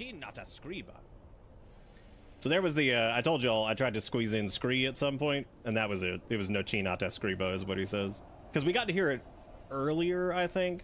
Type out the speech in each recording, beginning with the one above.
Chinata scriba. So there was the, I told y'all I tried to squeeze in scree at some point, and that was it. It was no chinata scriba is what he says. Because we got to hear it earlier, I think.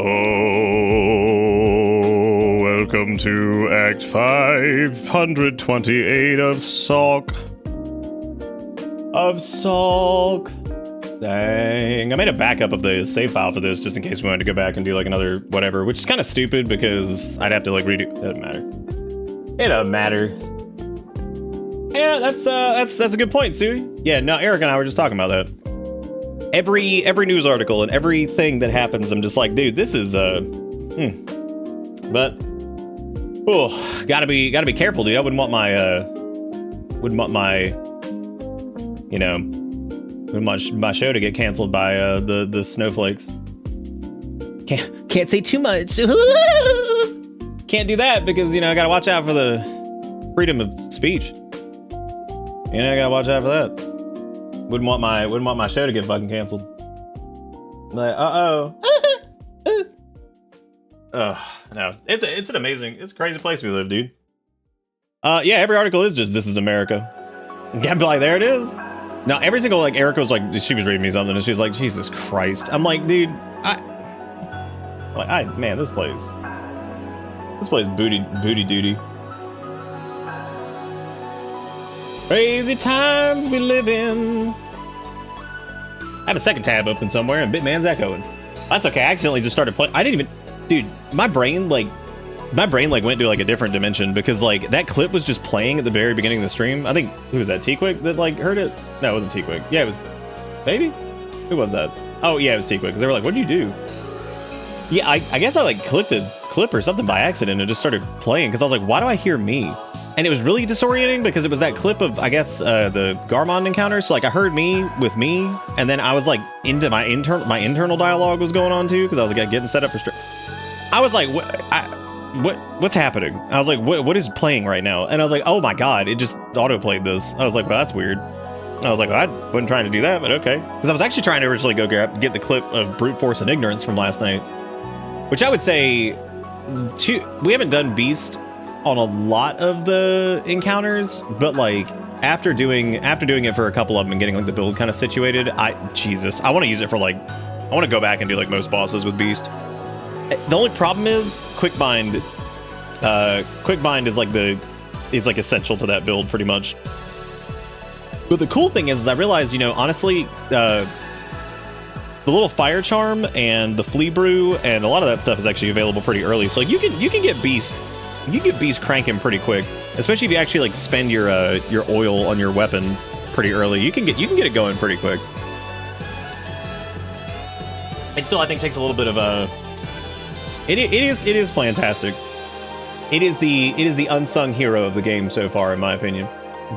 Oh, welcome to Act 528 of Salk. Dang. I made a backup of the save file for this just in case we wanted to go back and do like another whatever, which is kind of stupid because I'd have to like redo. It doesn't matter. It doesn't matter. Yeah, that's a good point, Sue. Yeah, no, Eric and I were just talking about that. Every news article and everything that happens, I'm just like, dude, this is But oh, gotta be careful, dude. I wouldn't want my you know, my show to get canceled by the snowflakes. Can't say too much. Can't do that because, you know, I gotta watch out for the freedom of speech. You know, I gotta watch out for that. Wouldn't want my show to get fucking canceled. Like, no. It's an amazing, it's a crazy place we live, dude. Yeah, every article is just "This is America." Yeah, be like, there it is. Now every single, like, Erica was like, she was reading me something and she's like, Jesus Christ. I'm like, dude, man, this place booty duty. Crazy times we live in. I have a second tab open somewhere and Bitman's echoing. That's okay. I accidentally just started playing. I didn't even, dude, my brain went to like a different dimension because like that clip was just playing at the very beginning of the stream. I think, who was that? T-Quick that like heard it? No, it wasn't T-Quick. Yeah, it was, maybe? Who was that? Oh yeah, it was T-Quick. They were like, what'd you do? Yeah, I guess I like clicked a clip or something by accident and it just started playing because I was like, why do I hear me? And it was really disorienting because it was that clip of, I guess, the Garmond encounter. So like I heard me with me, and then I was like into my internal dialogue was going on too because I was like getting set up for stream. I was like, what's happening? I was like, what is playing right now? And I was like, oh my god, it just auto played this. I was like, well, that's weird. And I was like, well, I wasn't trying to do that, but okay. Because I was actually trying to originally get the clip of brute force and ignorance from last night, which I would say, we haven't done Beast on a lot of the encounters, but like after doing it for a couple of them and getting like the build kind of situated, I want to use it for like, I want to go back and do like most bosses with Beast. The only problem is quick bind is like it's like essential to that build pretty much. But the cool thing is I realized, you know, honestly, the little fire charm and the flea brew and a lot of that stuff is actually available pretty early. So like you can get Beast cranking pretty quick, especially if you actually like spend your oil on your weapon pretty early. You can get it going pretty quick. It still, I think, takes a little bit of a. It is fantastic. It is the unsung hero of the game so far, in my opinion.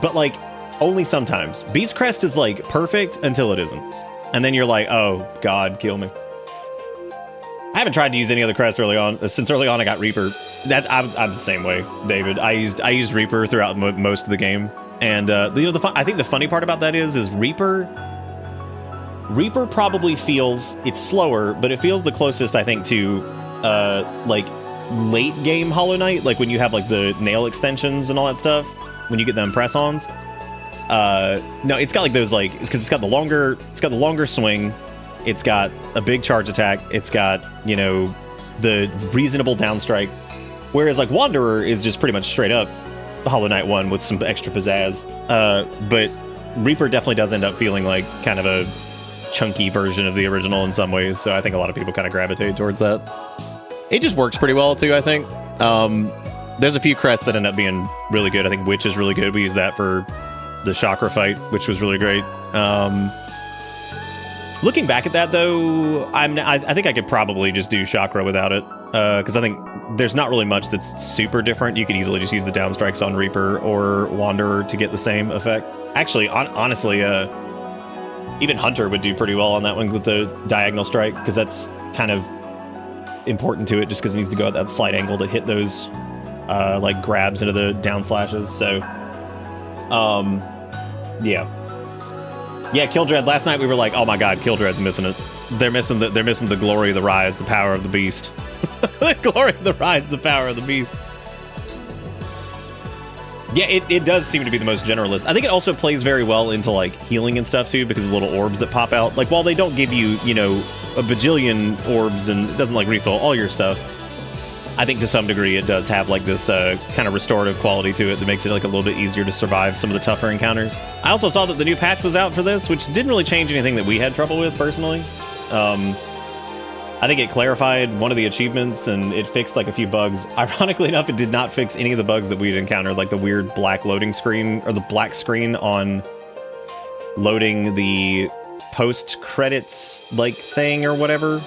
But like only sometimes. Beast Crest is like perfect until it isn't, and then you're like, oh god, kill me. I haven't tried to use any other crest early on. Since early on I got Reaper. I'm the same way, David. I used Reaper throughout most of the game, and you know, I think the funny part about that is Reaper probably feels, it's slower, but it feels the closest, I think, to like late game Hollow Knight, like when you have like the nail extensions and all that stuff, when you get them press-ons. No, it's got like those, like, because it's got the longer swing, it's got a big charge attack, it's got, you know, the reasonable downstrike. Whereas like Wanderer is just pretty much straight up the Hollow Knight one with some extra pizzazz. But Reaper definitely does end up feeling like kind of a chunky version of the original in some ways. So I think a lot of people kind of gravitate towards that. It just works pretty well too, I think. There's a few crests that end up being really good. I think Witch is really good. We use that for the Chakra fight, which was really great. Looking back at that though, I think I could probably just do Chakra without it. Because I think there's not really much that's super different. You could easily just use the downstrikes on Reaper or Wanderer to get the same effect. Actually, honestly, even Hunter would do pretty well on that one with the diagonal strike, because that's kind of important to it, just because it needs to go at that slight angle to hit those like grabs into the down slashes. So, yeah, Kildred. Last night we were like, oh my god, Kildred's missing it. They're missing the glory of the rise, the power of the beast. The glory of the rise, the power of the beast. Yeah, it does seem to be the most generalist. I think it also plays very well into, like, healing and stuff, too, because of the little orbs that pop out. Like, while they don't give you, you know, a bajillion orbs and it doesn't, like, refill all your stuff, I think to some degree it does have, like, this kind of restorative quality to it that makes it, like, a little bit easier to survive some of the tougher encounters. I also saw that the new patch was out for this, which didn't really change anything that we had trouble with, personally. I think it clarified one of the achievements and it fixed like a few bugs. Ironically enough, it did not fix any of the bugs that we'd encountered, like the weird black loading screen or the black screen on loading the post credits like thing or whatever.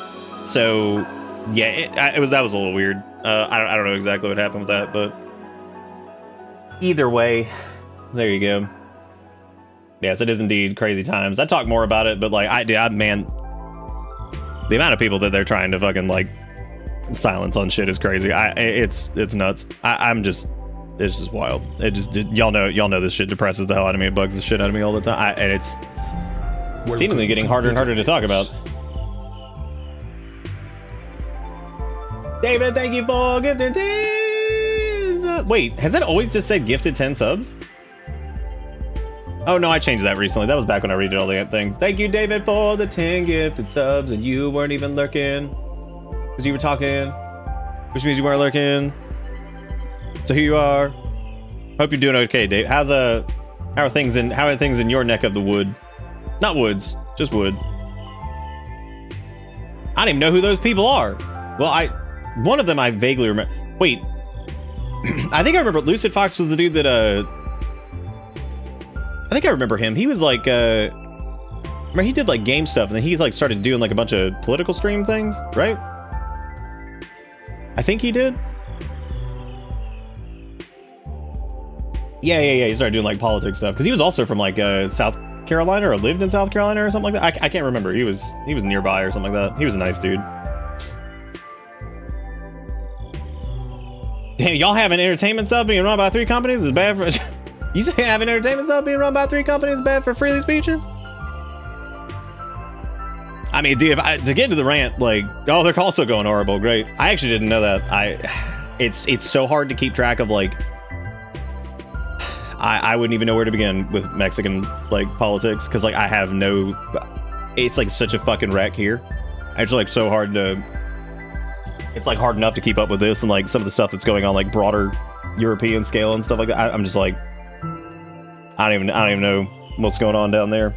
So yeah, that was a little weird. I don't know exactly what happened with that, but either way, there you go. Yes, it is indeed crazy times. I talk more about it, but like man. The amount of people that they're trying to fucking, like, silence on shit is crazy. It's nuts. It's just wild. Y'all know this shit depresses the hell out of me. It bugs the shit out of me all the time. And it's seemingly getting harder and harder to talk about. David, thank you for gifted 10 subs. Wait, has that always just said gifted 10 subs? Oh, no, I changed that recently. That was back when I redid all the things. Thank you, David, for the 10 gifted subs, and you weren't even lurking. Because you were talking, which means you weren't lurking. So here you are. Hope you're doing okay, Dave. How are things in your neck of the wood? Not woods, just wood. I don't even know who those people are. Well, one of them I vaguely remember. Wait. I think I remember Lucid Fox was the dude that, I think I remember him. He was like, remember he did like game stuff, and then he like started doing like a bunch of political stream things, right? I think he did. Yeah. He started doing like politics stuff because he was also from like South Carolina or lived in South Carolina or something like that. I can't remember. He was nearby or something like that. He was a nice dude. Damn, y'all having entertainment stuff being run by 3 companies is bad for. You say having entertainment stuff being run by 3 companies is bad for freely speeching? I mean, dude, to get into the rant, like, oh, they're also going horrible. Great. I actually didn't know that. It's so hard to keep track of, like, I wouldn't even know where to begin with Mexican, like, politics, because, like, I have no, it's, like, such a fucking wreck here. It's, like, so hard to, it's, like, hard enough to keep up with this and, like, some of the stuff that's going on, like, broader European scale and stuff like that. I'm just, like, I don't even know what's going on down there.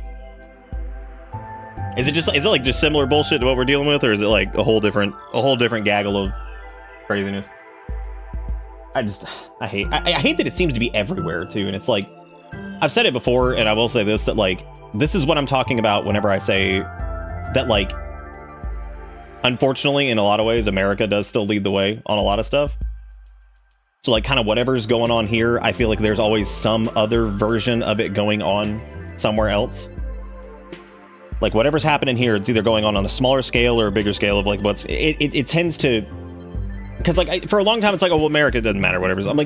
Is it like just similar bullshit to what we're dealing with, or is it like a whole different gaggle of craziness? I hate that it seems to be everywhere too, and it's like, I've said it before, and I will say this, that like, this is what I'm talking about whenever I say that, like, unfortunately, in a lot of ways, America does still lead the way on a lot of stuff. So, like, kind of whatever's going on here, I feel like there's always some other version of it going on somewhere else. Like, whatever's happening here, it's either going on a smaller scale or a bigger scale of, like, it tends to... Because, like, for a long time, it's like, oh, well, America doesn't matter, whatever. I'm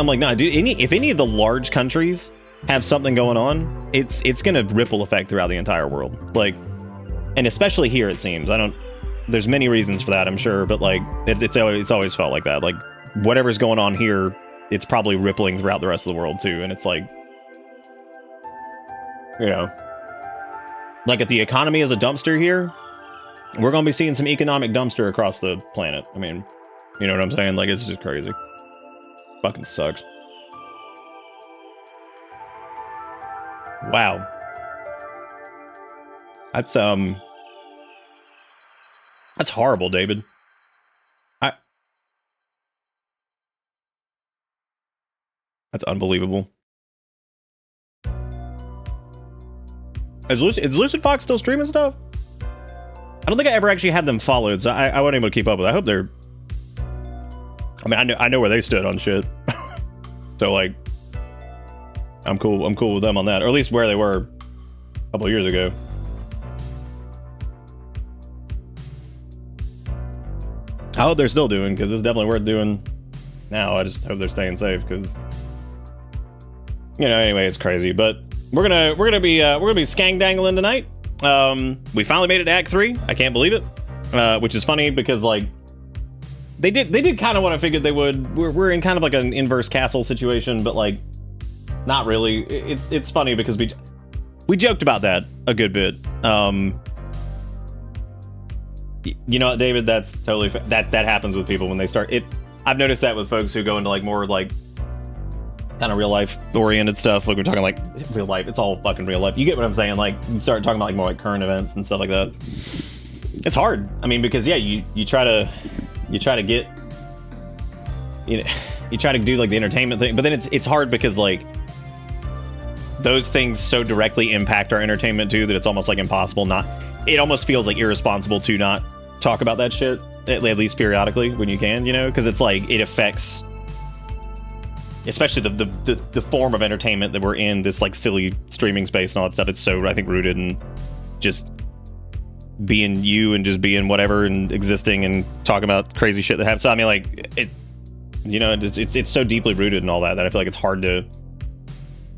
like, nah, dude, if any of the large countries have something going on, it's gonna ripple effect throughout the entire world. Like, and especially here, it seems. There's many reasons for that, I'm sure, but, like, it's always felt like that. Like, whatever's going on here, it's probably rippling throughout the rest of the world too. And it's like, you know, like if the economy is a dumpster here, we're going to be seeing some economic dumpster across the planet. I mean, you know what I'm saying? Like, it's just crazy. Fucking sucks. Wow. That's horrible, David. That's unbelievable. Is Lucid Fox still streaming stuff? I don't think I ever actually had them followed, so I wasn't able to keep up with it. I hope they're... I mean, I know where they stood on shit. So, like, I'm cool with them on that. Or at least where they were a couple of years ago. I hope they're still doing, because it's definitely worth doing now. I just hope they're staying safe, because... You know, anyway, it's crazy, but we're gonna be skang dangling tonight. We finally made it to Act 3. I can't believe it, which is funny because, like, They did kind of what I figured they would. We're in kind of like an inverse castle situation, but like not really. It's funny because we joked about that a good bit. You know what, David? That's totally that happens with people when they start it. I've noticed that with folks who go into like more like kind of real life oriented stuff. Like we're talking like real life. It's all fucking real life. You get what I'm saying? Like you start talking about like more like current events and stuff like that. It's hard. I mean, because yeah, you try to get, you know, you try to do like the entertainment thing, but then it's hard because like those things so directly impact our entertainment too that it's almost like impossible not. It almost feels like irresponsible to not talk about that shit at least periodically when you can, you know, because it's like it affects, especially the form of entertainment that we're in, this like silly streaming space and all that stuff. It's so I think rooted in just being you and just being whatever and existing and talking about crazy shit that happens. So I mean, like it, you know, it's so deeply rooted in all that I feel like it's hard to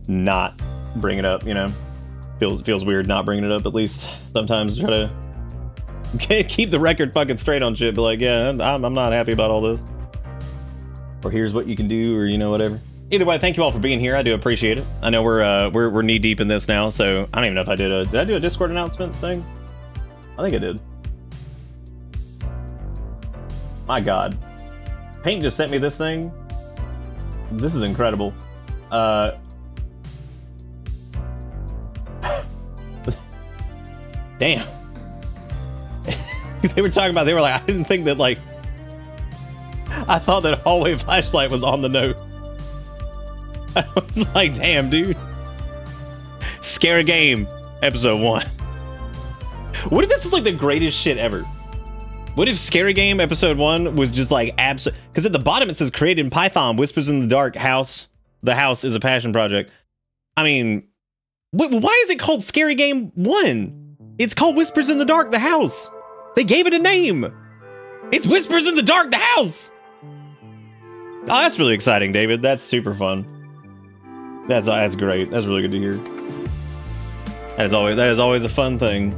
not bring it up. You know, feels weird not bringing it up at least sometimes. Try to keep the record fucking straight on shit. But like, yeah, I'm not happy about all this. Or here's what you can do, or you know, whatever. Either way, thank you all for being here. I do appreciate it. I know we're knee deep in this now, so I don't even know if I did I do a Discord announcement thing? I think I did. My God. Paint just sent me this thing. This is incredible. Damn. They were like, I didn't think that, like, I thought that hallway flashlight was on the note. I was like, damn, dude. Scary Game, episode 1. What if this was like the greatest shit ever? What if Scary Game episode 1 was just like absolute? Because at the bottom it says created in Python, Whispers in the Dark, house. The house is a passion project. I mean, why is it called Scary Game 1? It's called Whispers in the Dark, the house. They gave it a name. It's Whispers in the Dark, the house. Oh, that's really exciting, David. That's super fun. That's great. That's really good to hear. That is always a fun thing.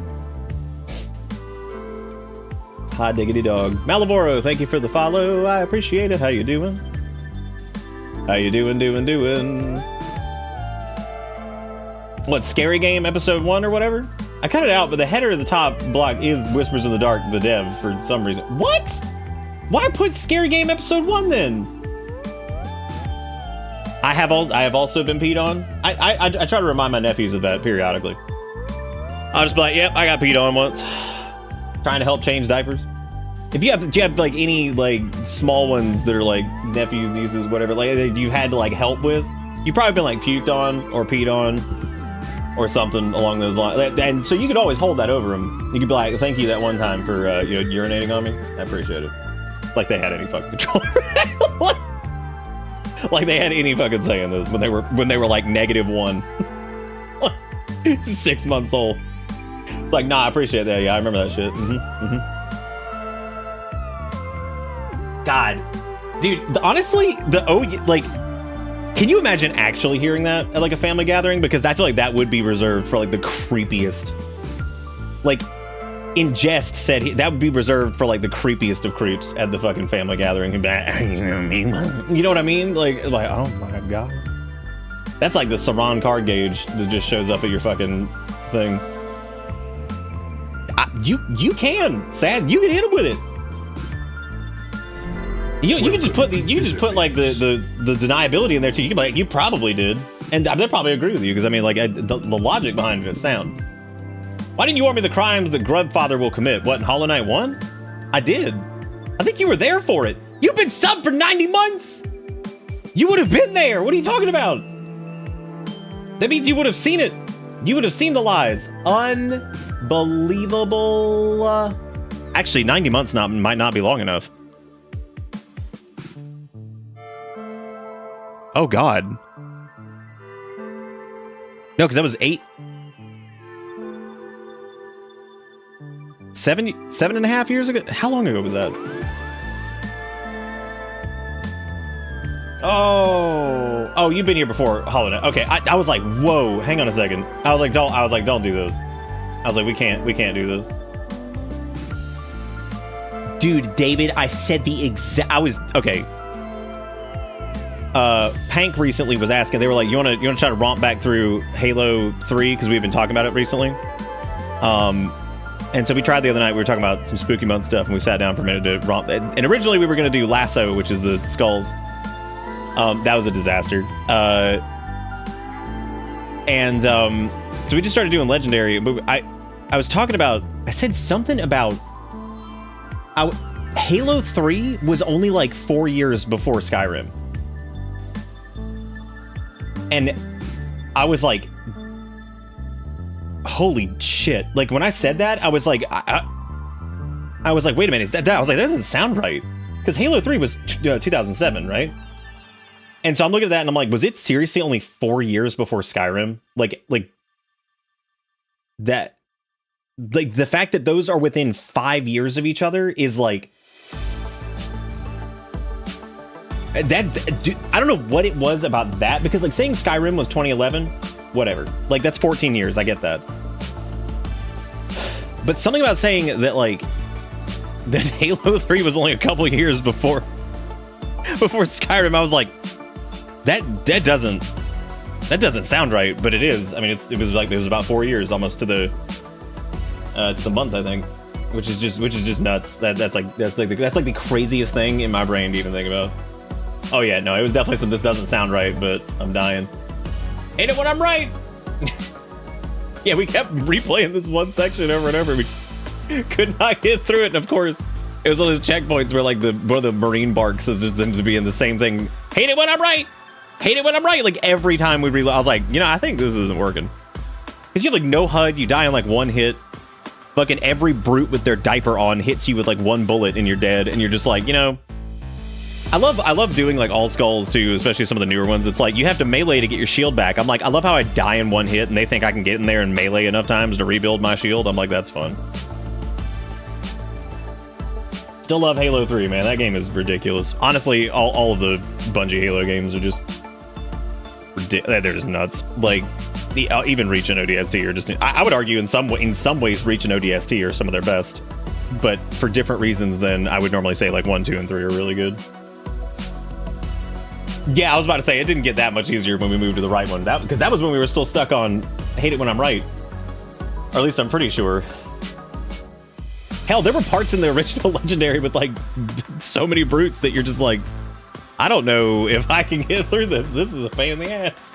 Hi, diggity dog. Malivoro, thank you for the follow. I appreciate it. How you doing? How you doing? What, Scary Game episode 1 or whatever? I cut it out, but the header of the top block is Whispers in the Dark, the dev, for some reason. What? Why put Scary Game episode 1 then? I have also been peed on. I try to remind my nephews of that periodically. I'll just be like, yep, I got peed on once. Trying to help change diapers. Do you have like any like small ones that are like nephews, nieces, whatever, like that you had to like help with? You've probably been like puked on or peed on or something along those lines. And so you could always hold that over them. You could be like, thank you that one time for urinating on me. I appreciate it. Like they had any fucking control. Like they had any fucking say in this when they were like -1. 6 months old. It's like, nah, I appreciate that. Yeah, I remember that shit. God, dude, honestly, like, can you imagine actually hearing that at like a family gathering? Because I feel like that would be reserved for like the creepiest. Like, in jest said that would be reserved for like the creepiest of creeps at the fucking family gathering. You know what I mean? Like, oh my God, that's like the Saran card gauge that just shows up at your fucking thing. You can, Sad. You can hit him with it. You can just put like the deniability in there too. You can be like, you probably did, and they'll probably agree with you because I mean, like the logic behind it is sound. Why didn't you warn me the crimes that Grubfather will commit? What, in Hollow Knight 1? I did. I think you were there for it. You've been subbed for 90 months. You would have been there. What are you talking about? That means you would have seen it. You would have seen the lies. Unbelievable. Actually, 90 months might not be long enough. Oh, God. No, because that was 7.5 years ago? How long ago was that? Oh, you've been here before Hollow Knight. Okay, I was like, whoa, hang on a second. I was like, don't do this. I was like, we can't do this. Dude, David, I said the exact... Okay. Hank recently was asking, they were like, you want to try to romp back through Halo 3? Because we've been talking about it recently. And so we tried the other night. We were talking about some Spooky Month stuff, and we sat down for a minute to romp. And originally we were going to do Lasso, which is the skulls. That was a disaster. So we just started doing Legendary. But I was talking about... I said something about... Halo 3 was only like 4 years before Skyrim. And I was like... Holy shit. Like, when I said that, I was like... I was like, wait a minute, is that? I was like, that doesn't sound right. Because Halo 3 was 2007, right? And so I'm looking at that and I'm like, was it seriously only 4 years before Skyrim? Like that, like the fact that those are within 5 years of each other is like, that, I don't know what it was about that, because like saying Skyrim was 2011, whatever. Like that's 14 years, I get that. But something about saying that like, that Halo 3 was only a couple of years before Skyrim, I was like, that doesn't sound right, but it is. I mean, it was about 4 years almost to the month, I think, which is just nuts. That's like the craziest thing in my brain to even think about. Oh yeah, no, it was definitely some. This doesn't sound right, but I'm dying. Hate it when I'm right. Yeah, we kept replaying this one section over and over. We could not get through it, and of course, it was one of those checkpoints where like one of the Marine barks is just them to be in the same thing. Hate it when I'm right. Hate it when I'm right. Like every time we reload, I was like, I think this isn't working. Because you have like no HUD, you die on like one hit. Fucking every brute with their diaper on hits you with like one bullet and you're dead. And you're just like, I love doing like all skulls too, especially some of the newer ones. It's like you have to melee to get your shield back. I'm like, I love how I die in one hit and they think I can get in there and melee enough times to rebuild my shield. I'm like, that's fun. Still love Halo 3, man. That game is ridiculous. Honestly, all of the Bungie Halo games are just they're just nuts. Like even Reach and ODST are just. I would argue in some ways Reach and ODST are some of their best, but for different reasons than I would normally say. Like 1, 2, and 3 are really good. Yeah, I was about to say it didn't get that much easier when we moved to the right one. Because that was when we were still stuck on Hate It When I'm Right, or at least I'm pretty sure. Hell, there were parts in the original Legendary with like so many brutes that you're just like, I don't know if I can get through this. This is a pain in the ass.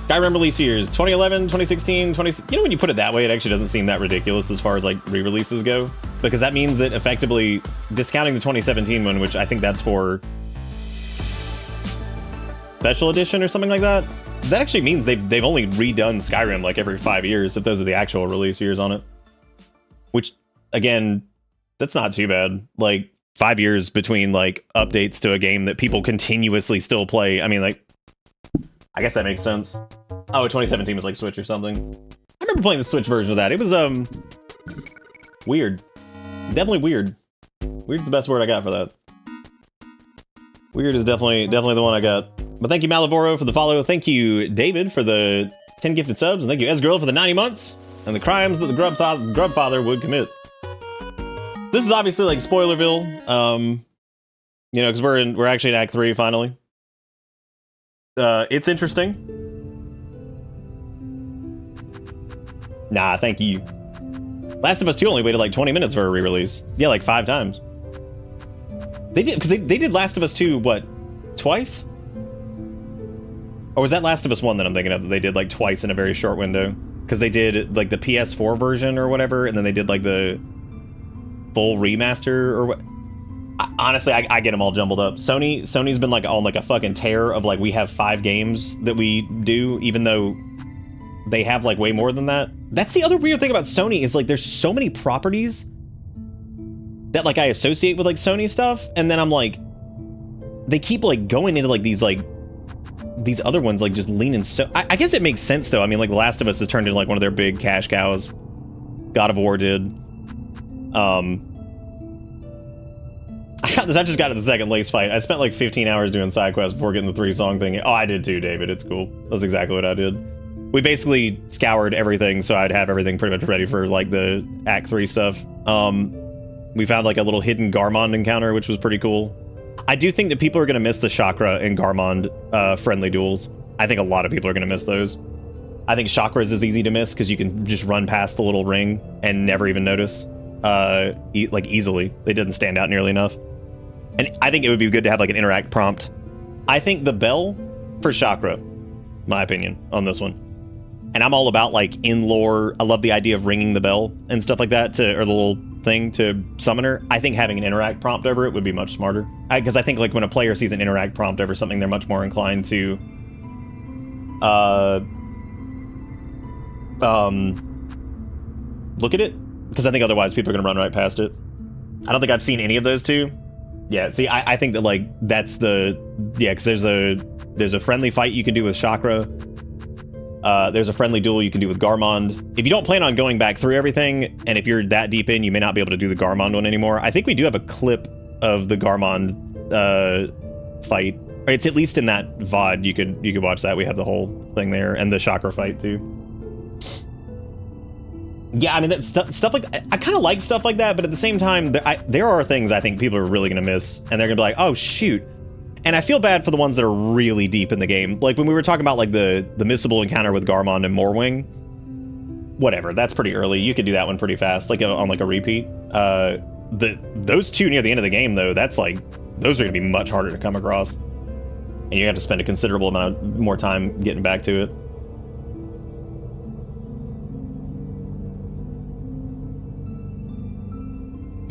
Skyrim release years, 2011, 2016, 20... when you put it that way, it actually doesn't seem that ridiculous as far as like re-releases go. Because that means that effectively, discounting the 2017 one, which I think that's for Special Edition or something like that, that actually means they've only redone Skyrim like every 5 years, if those are the actual release years on it. Which, again, that's not too bad. Like, 5 years between, like, updates to a game that people continuously still play. I mean, like, I guess that makes sense. Oh, 2017 was, like, Switch or something. I remember playing the Switch version of that. It was, weird. Definitely weird. Weird's the best word I got for that. Weird is definitely the one I got. But thank you, Malivoro, for the follow. Thank you, David, for the 10 gifted subs. And thank you, Esgirl, for the 90 months. And the crimes that the Grub Father would commit. This is obviously like Spoilerville, because we're actually in Act 3 finally. It's interesting. Nah, thank you. Last of Us 2 only waited like 20 minutes for a re-release. Yeah, like 5 times. They did, because they did Last of Us 2, what, twice? Or was that Last of Us 1 that I'm thinking of that they did like twice in a very short window? Because they did like the PS4 version or whatever, and then they did like the full remaster or what. Honestly, I get them all jumbled up. Sony's been like on like a fucking tear of like, we have 5 games that we do, even though they have like way more than that. That's the other weird thing about Sony is like there's so many properties that like I associate with like Sony stuff, and then I'm like, they keep like going into like these other ones like just leaning so... I guess it makes sense though. I mean, like The Last of Us has turned into like one of their big cash cows. God of War did. I just got to the second lace fight. I spent like 15 hours doing side quests before getting the 3-song thing. Oh, I did too, David. It's cool. That's exactly what I did. We basically scoured everything so I'd have everything pretty much ready for like the Act 3 stuff. We found like a little hidden Garmond encounter, which was pretty cool. I do think that people are going to miss the Chakra and Garmond friendly duels. I think a lot of people are going to miss those. I think Chakras is easy to miss because you can just run past the little ring and never even notice, like easily. They didn't stand out nearly enough. And I think it would be good to have like an interact prompt. I think the bell for Chakra, my opinion on this one. And I'm all about like in lore. I love the idea of ringing the bell and stuff like that or the little thing to summon her. I think having an interact prompt over it would be much smarter. Because I think like when a player sees an interact prompt over something, they're much more inclined to look at it. Because I think otherwise people are going to run right past it. I don't think I've seen any of those two. Yeah, see, I think that like that's because there's a friendly fight you can do with Chakra. There's a friendly duel you can do with Garmond. If you don't plan on going back through everything, and if you're that deep in, you may not be able to do the Garmond one anymore. I think we do have a clip of the Garmond fight. It's at least in that VOD. You could watch that. We have the whole thing there, and the Chakra fight too. Yeah, I mean, that stuff like that, I kind of like stuff like that, but at the same time, there are things I think people are really going to miss, and they're going to be like, oh, shoot. And I feel bad for the ones that are really deep in the game. Like, when we were talking about, like, the missable encounter with Garmond and Morwing, whatever, that's pretty early. You could do that one pretty fast, like, on, like, a repeat. Those two near the end of the game, though, that's, like, those are going to be much harder to come across. And you have to spend a considerable amount of more time getting back to it.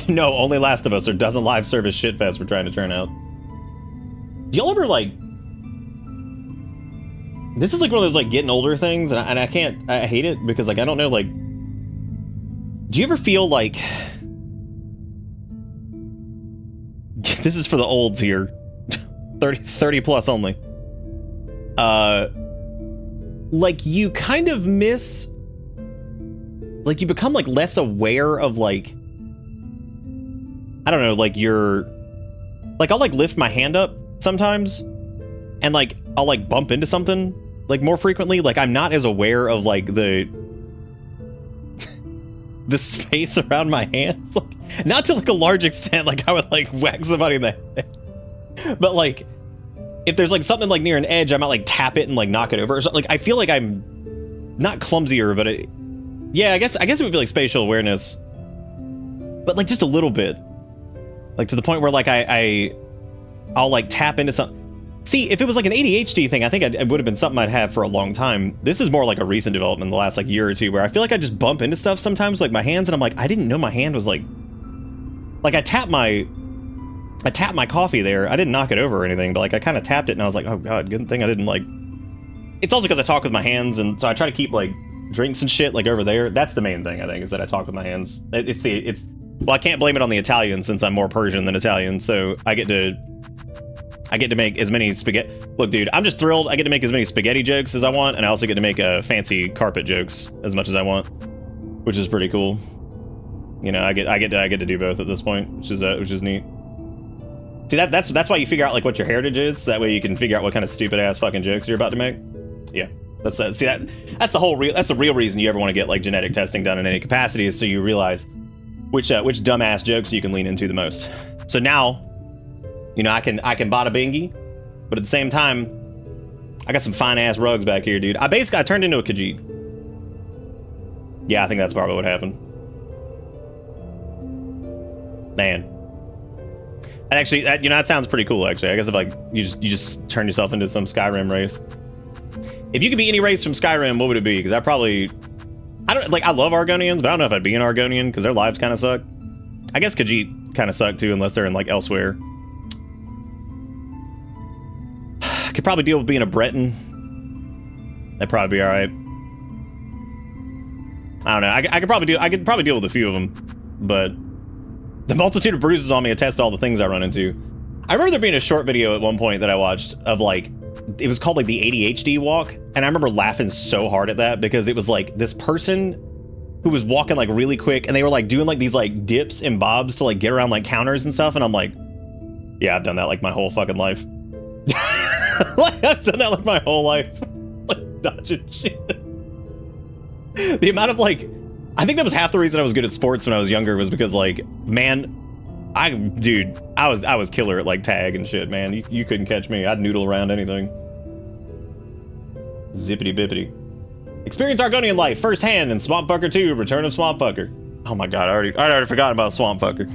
No, only Last of Us or doesn't live service shitfest we're trying to turn out. Do y'all ever, like... This is, like, one of those, like, getting older things, and I can't... I hate it, because, like, I don't know, like... Do you ever feel like... This is for the olds here. 30 plus only. Like, you kind of miss... Like, you become, like, less aware of, like... I don't know, like, you're... Like, I'll, like, lift my hand up sometimes, and, like, I'll, like, bump into something, like, more frequently. Like, I'm not as aware of, like, the space around my hands. Like, not to, like, a large extent, like, I would, like, whack somebody in the head. But, like, if there's, like, something, like, near an edge, I might, like, tap it and, like, knock it over or something. Like, I feel like I'm not clumsier, but yeah, I guess it would be, like, spatial awareness. But, like, just a little bit. Like, to the point where, like, I'll, like, tap into something. See, if it was, like, an ADHD thing, I think it would have been something I'd had for a long time. This is more, like, a recent development in the last, like, year or two, where I feel like I just bump into stuff sometimes, like, my hands, and I'm like, I didn't know my hand was, like... Like, I tapped my coffee there. I didn't knock it over or anything, but, like, I kind of tapped it, and I was like, oh, God, good thing I didn't, like... It's also because I talk with my hands, and so I try to keep, like, drinks and shit, like, over there. That's the main thing, I think, is that I talk with my hands. Well, I can't blame it on the Italian since I'm more Persian than Italian, so I get to make as many spaghetti... Look, dude, I'm just thrilled. I get to make as many spaghetti jokes as I want, and I also get to make fancy carpet jokes as much as I want, which is pretty cool. You know, I get to do both at this point, which is neat. See, that's why you figure out, like, what your heritage is. That way you can figure out what kind of stupid ass fucking jokes you're about to make. Yeah, that's the real reason you ever want to get, like, genetic testing done in any capacity, is so you realize which dumbass jokes you can lean into the most. So now, you know, I can bada bingy, but at the same time, I got some fine ass rugs back here, dude. I turned into a Khajiit. Yeah, I think that's probably what happened. Man, and actually, that sounds pretty cool. Actually, I guess if, like, you just turn yourself into some Skyrim race. If you could be any race from Skyrim, what would it be? Because I love Argonians, but I don't know if I'd be an Argonian, because their lives kind of suck. I guess Khajiit kind of suck, too, unless they're in, like, elsewhere. I could probably deal with being a Breton. That'd probably be alright. I don't know. I could probably deal with a few of them, but the multitude of bruises on me attest to all the things I run into. I remember there being a short video at one point that I watched of, like, it was called, like, the ADHD walk, and I remember laughing so hard at that, because it was, like, this person who was walking, like, really quick, and they were, like, doing, like, these, like, dips and bobs to, like, get around, like, counters and stuff, and I'm like, yeah, I've done that, like, my whole fucking life. Like, I've done that, like, my whole life. Like, dodging shit. The amount of, like, I think that was half the reason I was good at sports when I was younger, was because, like, man, I was killer at, like, tag and shit, man. You couldn't catch me. I'd noodle around anything. Zippity bippity. Experience Argonian life firsthand in Swamp Fucker 2, Return of Swamp Fucker. Oh my god, I already forgot about Swamp Fucker.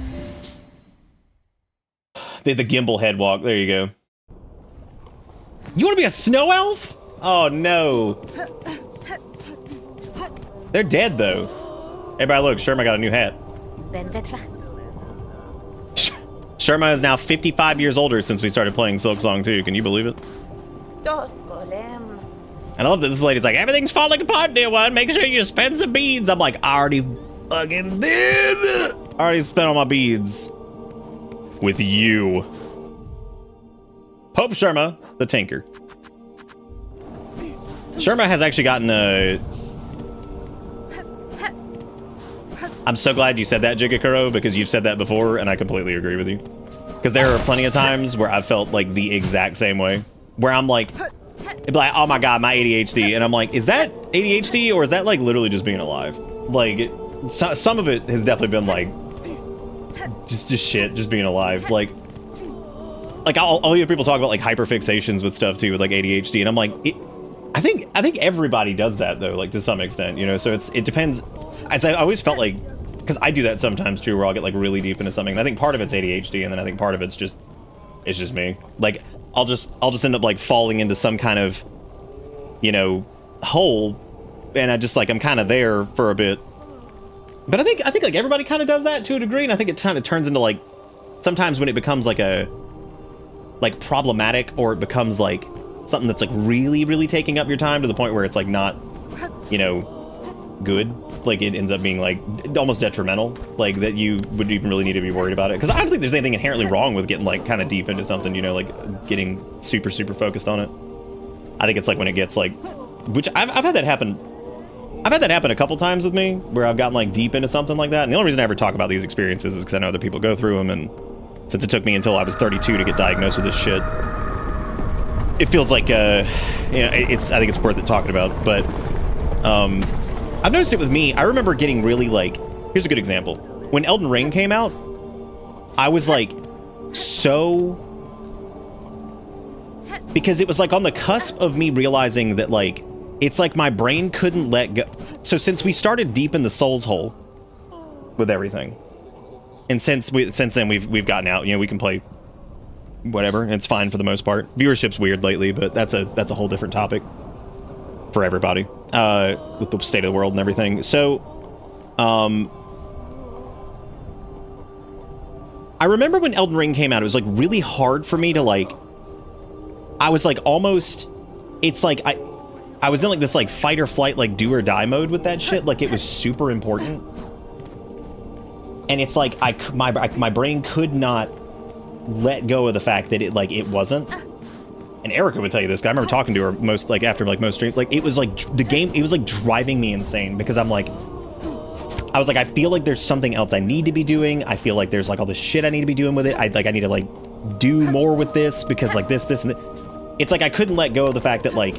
The gimbal head walk, there you go. You want to be a snow elf? Oh no. They're dead though. Everybody look, Sherma got a new hat. Sherma is now 55 years older since we started playing Silksong 2. Can you believe it? And I love that this lady's like, everything's falling apart, dear one. Make sure you spend some beads. I'm like, I already fucking did. I already spent all my beads with you. Pope Sherma, the Tinker. Sherma has actually gotten a... I'm so glad you said that, Jigakuro, because you've said that before, and I completely agree with you. Because there are plenty of times where I've felt like the exact same way. Where I'm like, it'd be like, oh my god, my ADHD. And I'm like, is that ADHD, or is that like literally just being alive? Like, some of it has definitely been like, just shit, just being alive. Like I'll hear people talk about like hyperfixations with stuff too, with like ADHD, and I'm like, I think everybody does that though, like to some extent, you know. So it depends. I always felt like, because I do that sometimes too, where I'll get like really deep into something. And I think part of it's ADHD, and then I think part of it's just me. Like I'll just end up like falling into some kind of, you know, hole, and I just like I'm kind of there for a bit. But I think like everybody kind of does that to a degree, and I think it kind of turns into like sometimes when it becomes like like problematic, or it becomes like something that's like really taking up your time to the point where it's like not, you know, good. Like it ends up being like almost detrimental, like that you would even really need to be worried about it. Because I don't think there's anything inherently wrong with getting like kind of deep into something, you know, like getting super focused on it. I think it's like when it gets like, which I've had that happen. I've had that happen a couple times with me, where I've gotten like deep into something like that. And the only reason I ever talk about these experiences is because I know other people go through them, and since it took me until I was 32 to get diagnosed with this shit, it feels like, you know, I think it's worth it talking about. But I've noticed it with me. I remember getting really like, here's a good example. When Elden Ring came out, I was like because it was like on the cusp of me realizing that like, it's like my brain couldn't let go. So since we started deep in the Souls hole with everything, and since then we've gotten out, you know, we can play whatever, and it's fine for the most part. Viewership's weird lately, but that's a whole different topic for everybody, with the state of the world and everything. So I remember when Elden Ring came out, it was like really hard for me to like, I was like almost, it's like I was in like this like fight or flight, like do or die mode with that shit. Like it was super important, and it's like my brain could not let go of the fact that it wasn't. And Erica would tell you this. I remember talking to her after most streams. Like it was like the game. It was like driving me insane, because I was like, I feel like there's something else I need to be doing. I feel like there's like all this shit I need to be doing with it. I need to like do more with this, because like this and that. It's like I couldn't let go of the fact that like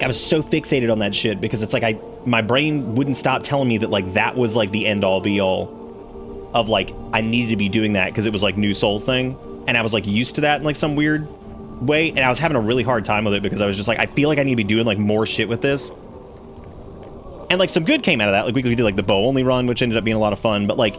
I was so fixated on that shit, because it's like my brain wouldn't stop telling me that like that was like the end all be all of like I needed to be doing that, because it was like new Souls thing, and I was like used to that in like some weird way, and I was having a really hard time with it, because I was just like, I feel like I need to be doing like more shit with this. And like some good came out of that. Like we did like the bow only run, which ended up being a lot of fun, but like,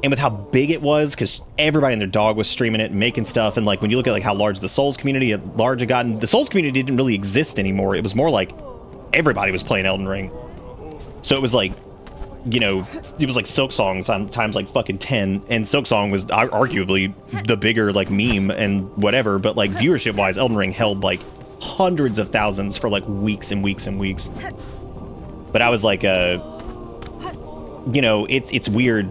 and with how big it was, because everybody and their dog was streaming it and making stuff, and like when you look at like how large the Souls community had gotten, the Souls community didn't really exist anymore. It was more like everybody was playing Elden Ring. So it was like, you know, it was like Silksong times like fucking 10, and Silksong was arguably the bigger like meme and whatever, but like viewership wise, Elden Ring held like hundreds of thousands for like weeks and weeks and weeks. But I was like, you know, it's weird,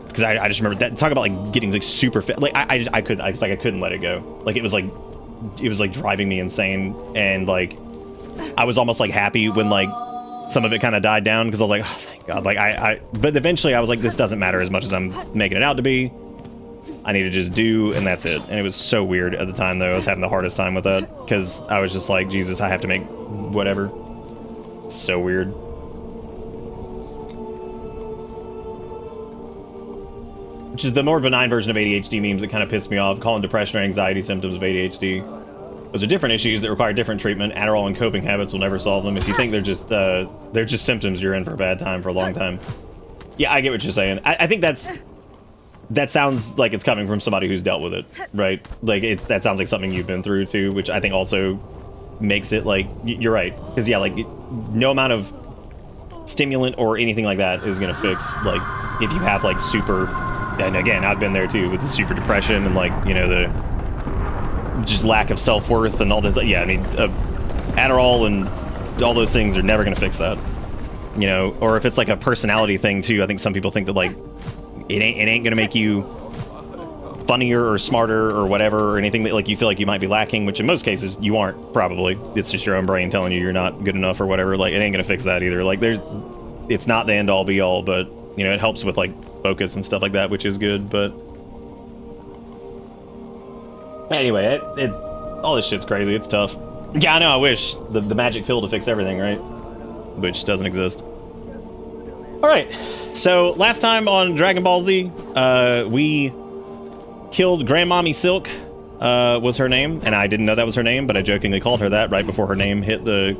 because I just remember that, talk about like getting like super fit. Like I couldn't let it go. Like it was like driving me insane, and like I was almost like happy when like some of it kind of died down, because I was like, oh thank God. Like but eventually I was like, this doesn't matter as much as I'm making it out to be. I need to just do, and that's it. And it was so weird at the time though. I was having the hardest time with that, because I was just like, Jesus, I have to make whatever. It's so weird. which is the more benign version of ADHD memes that kind of piss me off, calling depression or anxiety symptoms of ADHD. Those are different issues that require different treatment. Adderall and coping habits will never solve them. If you think they're just symptoms, you're in for a bad time for a long time. Yeah, I get what you're saying. I think that sounds like it's coming from somebody who's dealt with it, right? Like, that sounds like something you've been through too, which I think also makes it like, you're right. Because yeah, like, no amount of stimulant or anything like that is gonna fix, like, if you have like super, and again, I've been there too with the super depression and like, you know, the just lack of self-worth and all that. Yeah, I mean, Adderall and all those things are never gonna fix that, you know. Or if it's like a personality thing too, I think some people think that like it ain't gonna make you funnier or smarter or whatever, or anything that like you feel like you might be lacking, which in most cases you aren't, probably. It's just your own brain telling you you're not good enough or whatever. Like, it ain't gonna fix that either. Like, it's not the end all be all, but you know, it helps with like focus and stuff like that, which is good. But anyway, it's all this shit's crazy. It's tough. Yeah, I know. I wish the magic pill to fix everything, right? Which doesn't exist. All right. So last time on Dragon Ball Z, we killed Grandmommy Silk. Was her name, and I didn't know that was her name, but I jokingly called her that right before her name hit the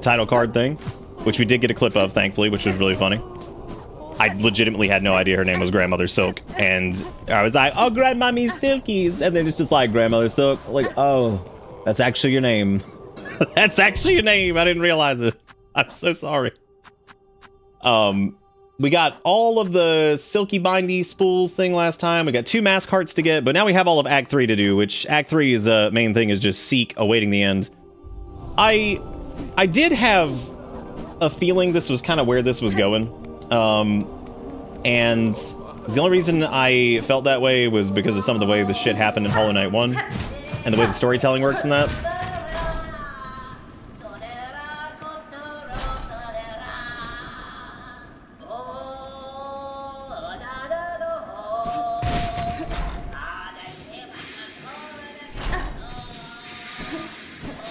title card thing, which we did get a clip of, thankfully, which was really funny. I legitimately had no idea her name was Grandmother Silk, and I was like, oh, Grandmommy Silkies, and then it's just like, Grandmother Silk, like, oh, that's actually your name. That's actually your name. I didn't realize it. I'm so sorry. We got all of the Silky Bindy spools thing last time. We got 2 mask hearts to get, but now we have all of Act 3 to do, which Act 3's main thing is just Seek awaiting the end. I did have a feeling this was kind of where this was going. And the only reason I felt that way was because of some of the way the shit happened in Hollow Knight 1 and the way the storytelling works in that.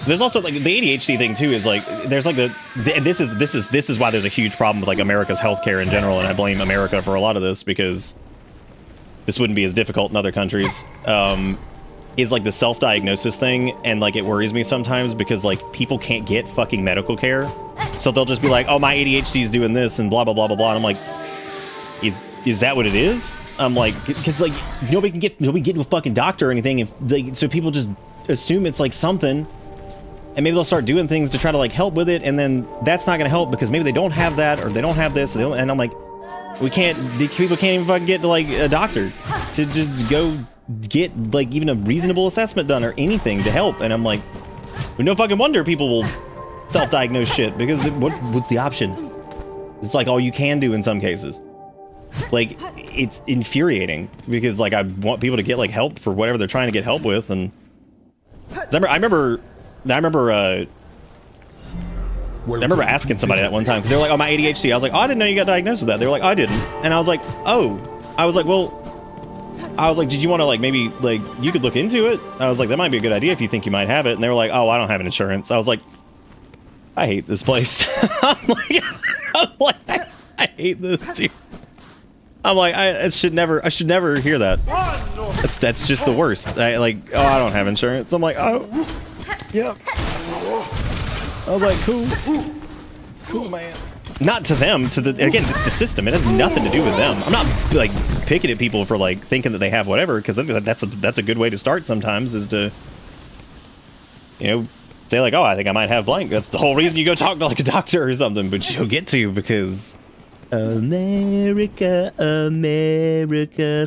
There's also like the ADHD thing too. Is like there's like this is why there's a huge problem with like America's healthcare in general, and I blame America for a lot of this because this wouldn't be as difficult in other countries. Is like the self-diagnosis thing, and like it worries me sometimes because like people can't get fucking medical care, so they'll just be like, oh, my ADHD is doing this and blah blah blah blah blah. And I'm like, is that what it is? I'm like, because like nobody can get to a fucking doctor or anything, if like, so people just assume it's like something. And maybe they'll start doing things to try to like help with it, and then that's not going to help because maybe they don't have that or they don't have this. And I'm like, people can't even fucking get to like a doctor to just go get like even a reasonable assessment done or anything to help. And I'm like, no fucking wonder people will self-diagnose shit because what's the option? It's like all you can do in some cases. Like, it's infuriating because like I want people to get like help for whatever they're trying to get help with. And I remember asking somebody that one time because they're like, oh, my ADHD. I was like, oh, I didn't know you got diagnosed with that. They were like, oh, I didn't. And I was like, oh. I was like, did you want to like maybe like you could look into it? I was like, that might be a good idea if you think you might have it. And they were like, oh, I don't have an insurance. I was like, I hate this place. I'm like, I hate this too. I'm like, I should never hear that. That's just the worst. I don't have insurance. I'm like, oh. Yep. I was like, cool, man. Not to them, again, it's the system. It has nothing to do with them. I'm not like picking at people for like thinking that they have whatever, because that's a good way to start sometimes, is to, you know, say like, oh, I think I might have blank. That's the whole reason you go talk to like a doctor or something, but you'll get to, because America,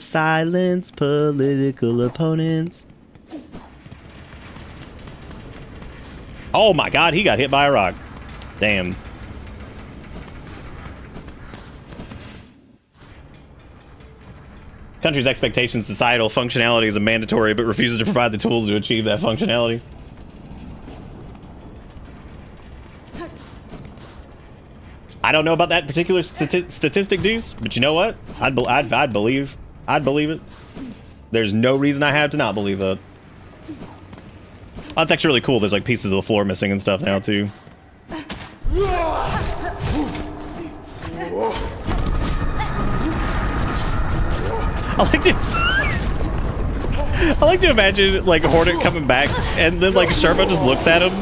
silence political opponents. Oh my god, he got hit by a rock. Damn. Country's expectations, societal functionality is a mandatory, but refuses to provide the tools to achieve that functionality. I don't know about that particular statistic, Deuce, but you know what? I'd believe it. There's no reason I have to not believe that. Oh, that's actually really cool. There's like pieces of the floor missing and stuff now too. I like to... I like to imagine, like, Hornet coming back, and then, like, Sherpa just looks at him,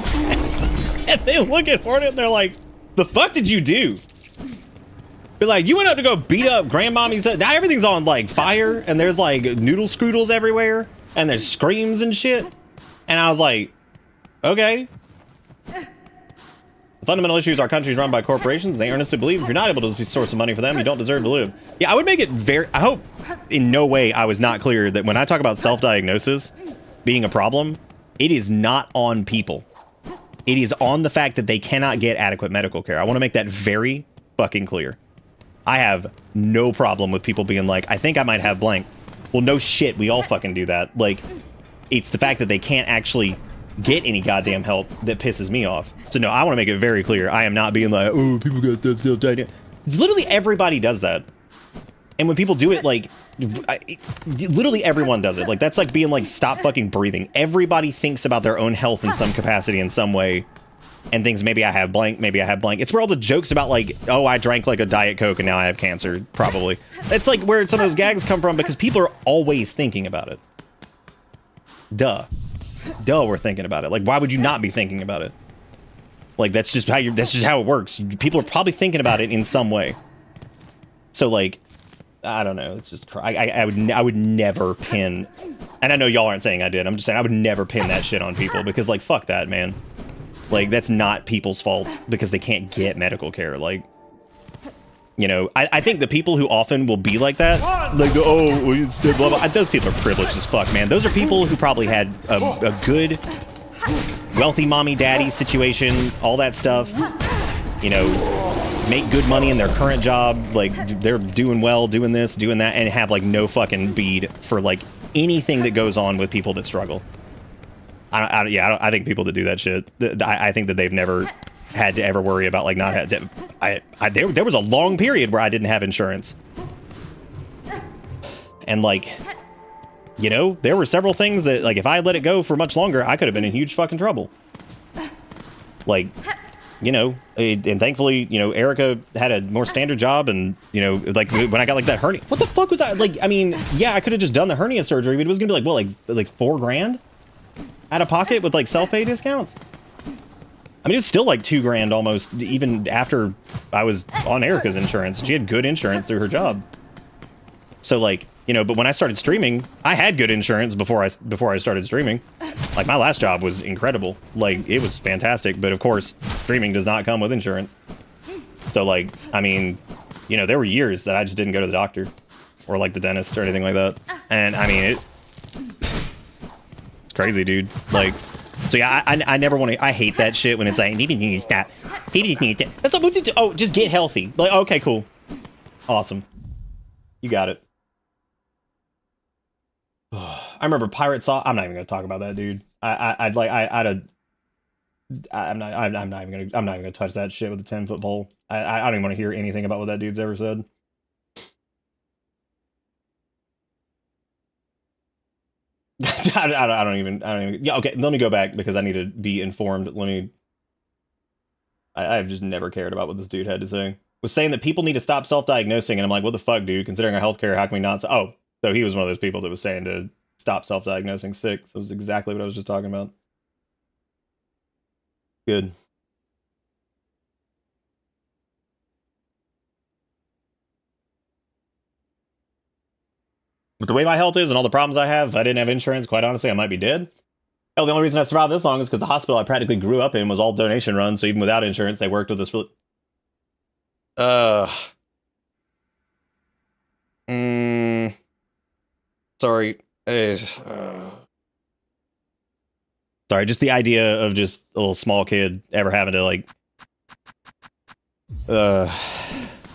and they look at Hornet, and they're like, the fuck did you do? Be like, you went up to go beat up Grandmommy's... Now everything's on, like, fire, and there's, like, noodle scroodles everywhere, and there's screams and shit. And I was like, okay. The fundamental issue is our country is run by corporations. They earnestly believe if you're not able to be a source of money for them, you don't deserve to live. Yeah, I would make it very... I hope in no way I was not clear that when I talk about self-diagnosis being a problem, it is not on people. It is on the fact that they cannot get adequate medical care. I want to make that very fucking clear. I have no problem with people being like, I think I might have blank. Well, no shit. We all fucking do that. Like, it's the fact that they can't actually get any goddamn help that pisses me off. So no, I want to make it very clear. I am not being like, oh, people got self-diagnosis. Literally everybody does that. And when people do it, like, literally everyone does it. Like, that's like being like, stop fucking breathing. Everybody thinks about their own health in some capacity, in some way, and thinks maybe I have blank, maybe I have blank. It's where all the jokes about like, oh, I drank like a Diet Coke and now I have cancer, probably. It's like where some of those gags come from, because people are always thinking about it. Duh, we're thinking about it. Like, why would you not be thinking about it? Like, that's just how it works. People are probably thinking about it in some way. So like, I don't know. It's just, I would never pin, and I know y'all aren't saying I did. I'm just saying I would never pin that shit on people, because like, fuck that, man. Like, that's not people's fault because they can't get medical care. Like, you know, I think the people who often will be like that, like, oh, blah, blah, those people are privileged as fuck, man. Those are people who probably had a good, wealthy mommy, daddy situation, all that stuff. You know, make good money in their current job. Like, they're doing well, doing this, doing that, and have, like, no fucking bead for, like, anything that goes on with people that struggle. I think people that do that shit, I think that they've never had to ever worry about, like, not had to, there was a long period where I didn't have insurance. And, like, you know, there were several things that, like, if I had let it go for much longer, I could have been in huge fucking trouble. Like, you know, and thankfully, you know, Erica had a more standard job, and, you know, like, when I got, like, that hernia, what the fuck was that? Like, I mean, yeah, I could have just done the hernia surgery, but it was gonna be, like, what, like $4 grand? Out of pocket with like self-pay discounts. I mean, it was still like $2 grand almost, even after I was on Erica's insurance. She had good insurance through her job. So like, you know, but when I started streaming, I had good insurance before I started streaming. Like, my last job was incredible. Like, it was fantastic. But of course, streaming does not come with insurance. So like, I mean, you know, there were years that I just didn't go to the doctor or like the dentist or anything like that. And I mean, it's crazy, dude. Like, so yeah, I never want to. I hate that shit when it's like, he needs to stop. He just needs to. That's like, oh, just get healthy. Like, okay, cool, awesome, you got it. I remember Pirate Saw. I'm not even gonna talk about that, dude. I'm not even gonna touch that shit with a 10-foot pole. I don't even want to hear anything about what that dude's ever said. I don't even. Yeah, okay. Let me go back because I need to be informed. I've just never cared about what this dude had to say. Was saying that people need to stop self-diagnosing, and I'm like, what the fuck, dude? Considering our healthcare, how can we not? Oh, so he was one of those people that was saying to stop self-diagnosing sick. That was exactly what I was just talking about. Good. But the way my health is and all the problems I have, if I didn't have insurance, quite honestly, I might be dead. Hell, the only reason I survived this long is because the hospital I practically grew up in was all donation run, so even without insurance, they worked with us. Sorry. Sorry, just the idea of just a little small kid ever having to, like...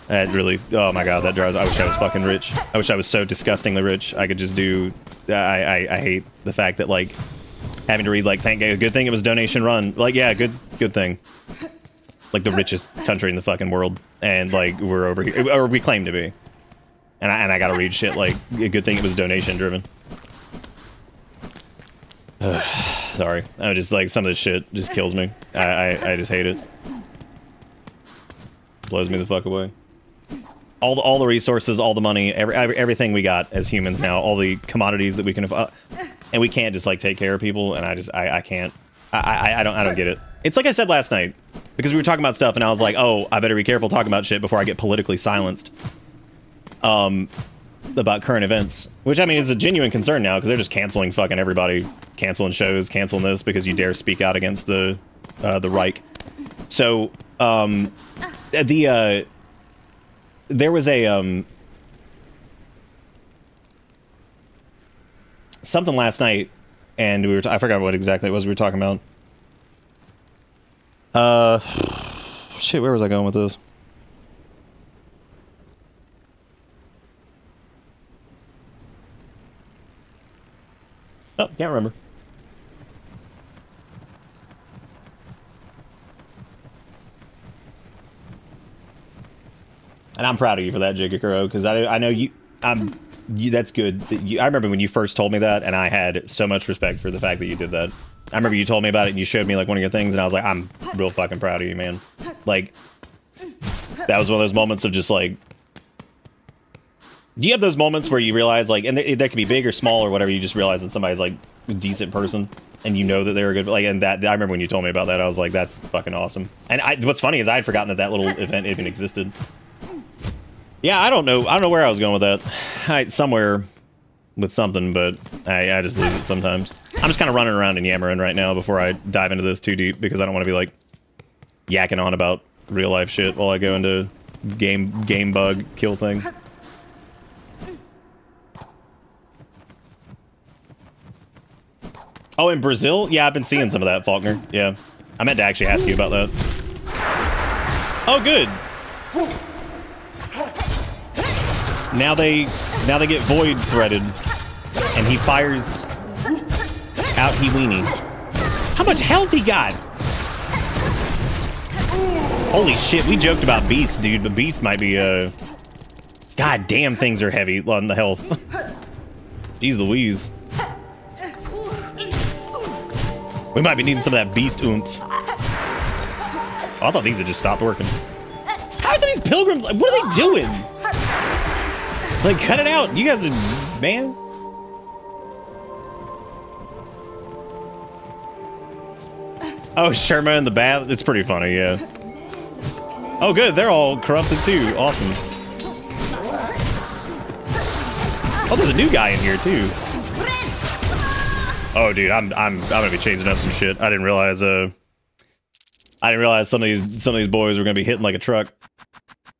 That really, oh my god, that drives. I wish I was fucking rich. I wish I was so disgustingly rich. I could just do. I hate the fact that, like, having to read, like, thank God, good thing it was donation run. Like, yeah, good thing. Like, the richest country in the fucking world, and like, we're over here, or we claim to be. And I gotta read shit like, a good thing it was donation driven. Sorry, I just, like, some of this shit just kills me. I just hate it. Blows me the fuck away. all the resources, all the money, everything we got as humans now, all the commodities that we can, and we can't just like take care of people. And I can't. I don't get it. It's like I said last night, because we were talking about stuff, and I was like, oh, I better be careful talking about shit before I get politically silenced. About current events, which I mean is a genuine concern now, because they're just canceling fucking everybody, canceling shows, canceling this because you dare speak out against the Reich. So there was a something last night, and I forgot what exactly it was we were talking about. Shit, where was I going with this? Oh, can't remember. And I'm proud of you for that, Jigakuro, because I know you. That's good. I remember when you first told me that, and I had so much respect for the fact that you did that. I remember you told me about it, and you showed me like one of your things, and I was like, I'm real fucking proud of you, man. Like, that was one of those moments of just like. Do you have those moments where you realize, like, and that could be big or small or whatever, you just realize that somebody's, like, a decent person, and you know that they're a good, like, and that, I remember when you told me about that, I was like, that's fucking awesome. And what's funny is I had forgotten that little event even existed. Yeah, I don't know where I was going with that. Somewhere with something, but I just lose it sometimes. I'm just kind of running around and yammering right now before I dive into this too deep, because I don't want to be, like, yakking on about real-life shit while I go into game bug kill thing. Oh, in Brazil? Yeah, I've been seeing some of that, Faulkner. Yeah. I meant to actually ask you about that. Oh, good. Now they get void threaded, and he fires out Heweenie. How much health he got? Holy shit, we joked about Beast, dude, but Beast might be, God damn, things are heavy on the health. Jeez Louise. We might be needing some of that beast oomph. Oh, I thought these had just stopped working. How are some of these pilgrims? What are they doing? Like, cut it out. You guys are, man. Oh, Sherma in the bath. It's pretty funny, yeah. Oh, good. They're all corrupted too. Awesome. Oh, there's a new guy in here too. Oh, dude, I'm gonna be changing up some shit. I didn't realize some of these boys were gonna be hitting like a truck.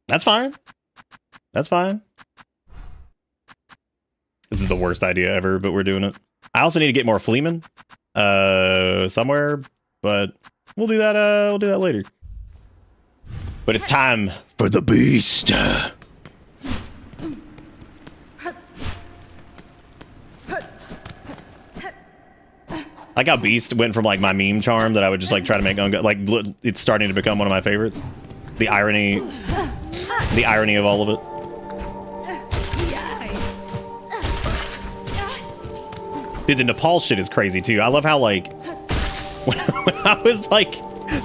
That's fine. That's fine. This is the worst idea ever, but we're doing it. I also need to get more Fleeman, somewhere, but we'll do that. We'll do that later. But it's time for the beast. Like how Beast went from like my meme charm that I would just like try to make like it's starting to become one of my favorites. The irony of all of it. Dude, the Nepal shit is crazy too. I love how like when I was like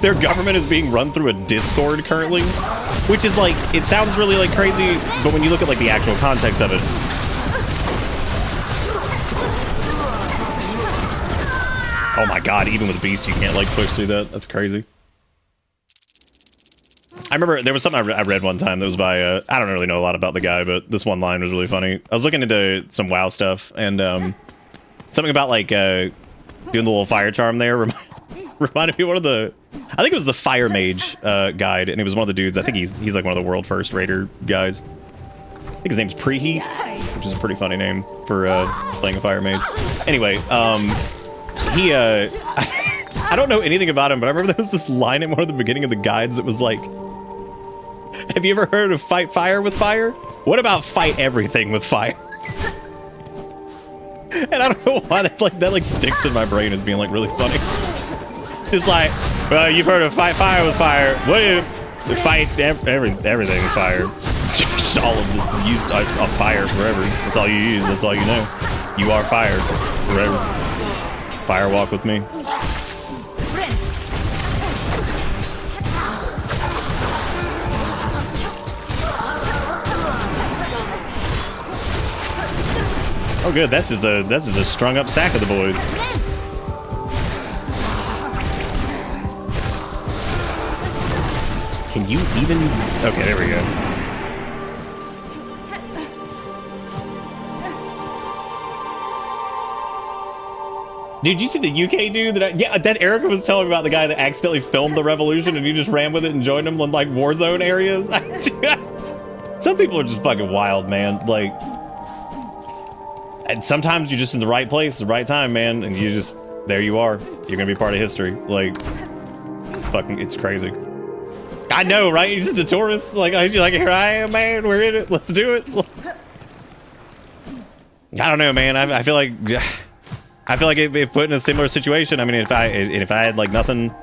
their government is being run through a Discord currently, which is like it sounds really like crazy, but when you look at like the actual context of it. Oh my god, even with Beast, you can't, like, push through that. That's crazy. I remember there was something I read one time that was by, I don't really know a lot about the guy, but this one line was really funny. I was looking into some WoW stuff, and something about, like, doing the little fire charm there reminded me of one of the... I think it was the Fire Mage guide, and it was one of the dudes. I think he's like, one of the world first raider guys. I think his name's Preheat, which is a pretty funny name for playing a Fire Mage. Anyway, he, I don't know anything about him, but I remember there was this line at one of the beginning of the guides that was like, have you ever heard of fight fire with fire? What about fight everything with fire? And I don't know why that like sticks in my brain as being like really funny. It's like, well, you've heard of fight fire with fire. What if to fight everything with fire? Just all of the use of fire forever. That's all you use. That's all you know. You are fire forever. Fire walk with me. Oh, good. That's just a strung up sack of the boys. Can you even? Okay, there we go. Dude, you see the UK dude that Erica was telling me about, the guy that accidentally filmed the revolution and you just ran with it and joined them in like war zone areas? Some people are just fucking wild, man. Like, and sometimes you're just in the right place, the right time, man, and you just, there you are. You're gonna be part of history. Like, it's crazy. I know, right? You're just a tourist. Like, here I am, man. We're in it. Let's do it. I don't know, man. I feel like if put in a similar situation, I mean, if I had like nothing,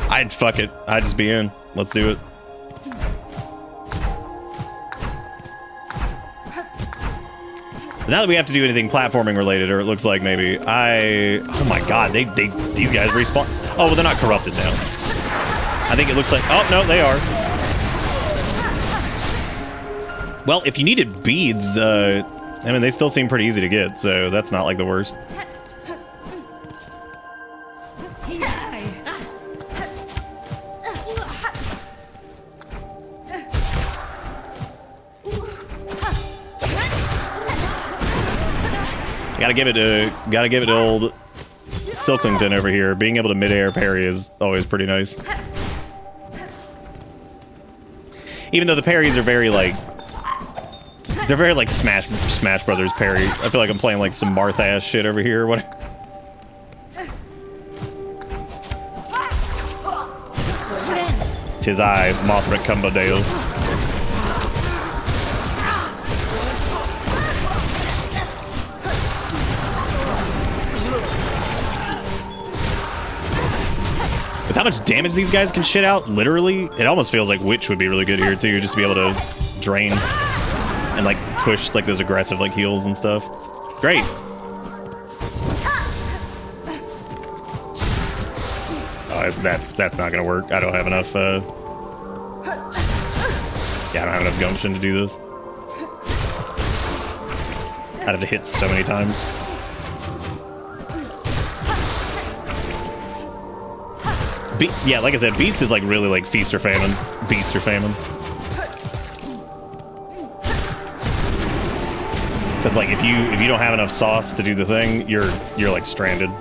I'd fuck it. I'd just be in. Let's do it. But now that we have to do anything platforming related, or it looks like maybe oh my god, these guys respawn. Oh, well, they're not corrupted now. I think it looks like, oh no, they are. Well, if you needed beads, I mean, they still seem pretty easy to get, so that's not like the worst. Gotta give it to old Silksong over here. Being able to mid-air parry is always pretty nice. Even though the parries are very like, they're very like Smash Brothers parry. I feel like I'm playing like some Marth ass shit over here or whatever. Tis I, Mothra Cumbadale. With how much damage these guys can shit out, literally, it almost feels like Witch would be really good here too, just to be able to drain and like push like those aggressive like heals and stuff. Great. Oh, that's not gonna work. I don't have enough. Yeah, I don't have enough gumption to do this. I'd have to hit so many times. Yeah, like I said, Beast is like really like feast or famine. Beast or famine. Because like if you don't have enough sauce to do the thing, you're like stranded.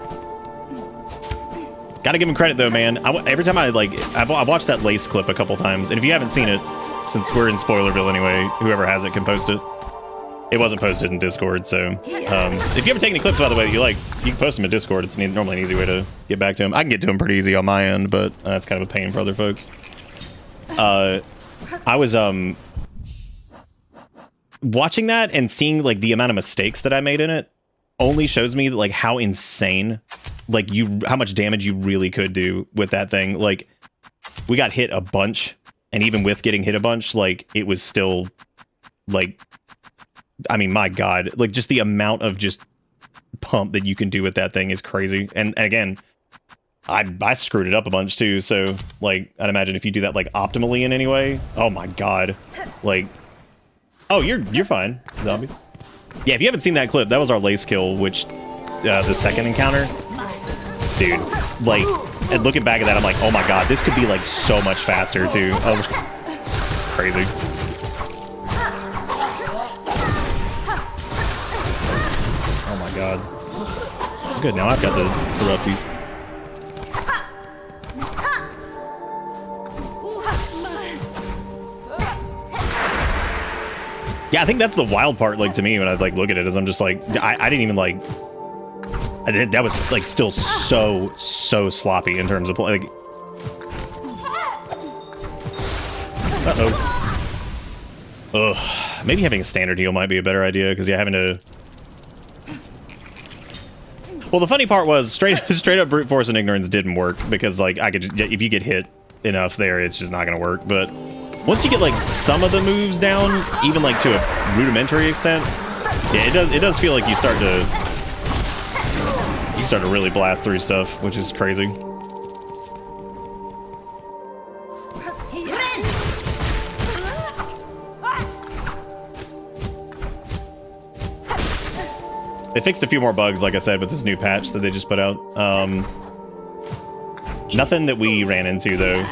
Gotta give him credit though, man. Every time I've watched that Lace clip a couple times, and if you haven't seen it, since we're in Spoilerville anyway, whoever has it can post it. It wasn't posted in Discord, so if you ever take any clips, by the way, that you like, you can post them in Discord. It's normally an easy way to get back to them. I can get to them pretty easy on my end, but that's kind of a pain for other folks. I was watching that and seeing like the amount of mistakes that I made in it only shows me like how insane, like how much damage you really could do with that thing. Like, we got hit a bunch, and even with getting hit a bunch, like it was still like, I mean, my God, like just the amount of just pump that you can do with that thing is crazy. And again, I screwed it up a bunch too. So like, I'd imagine if you do that like optimally in any way, oh my God, like, oh, you're fine, zombie. Yeah, if you haven't seen that clip, that was our Lace kill, which the second encounter, dude, like, and looking back at that, I'm like, oh my God, this could be like so much faster too. Oh, crazy. God. Good, now I've got the corrupties. Yeah, I think that's the wild part, like, to me, when I, like, look at it, is I'm just like, I didn't even, like, that was, like, still so sloppy in terms of play. Like, uh-oh. Ugh. Maybe having a standard heal might be a better idea, because you're having to... Well, the funny part was straight up brute force and ignorance didn't work, because like I could just, if you get hit enough there, it's just not gonna work. But once you get like some of the moves down, even like to a rudimentary extent, yeah, it does feel like you start to really blast through stuff, which is crazy. They fixed a few more bugs, like I said, with this new patch that they just put out. Nothing that we ran into, though.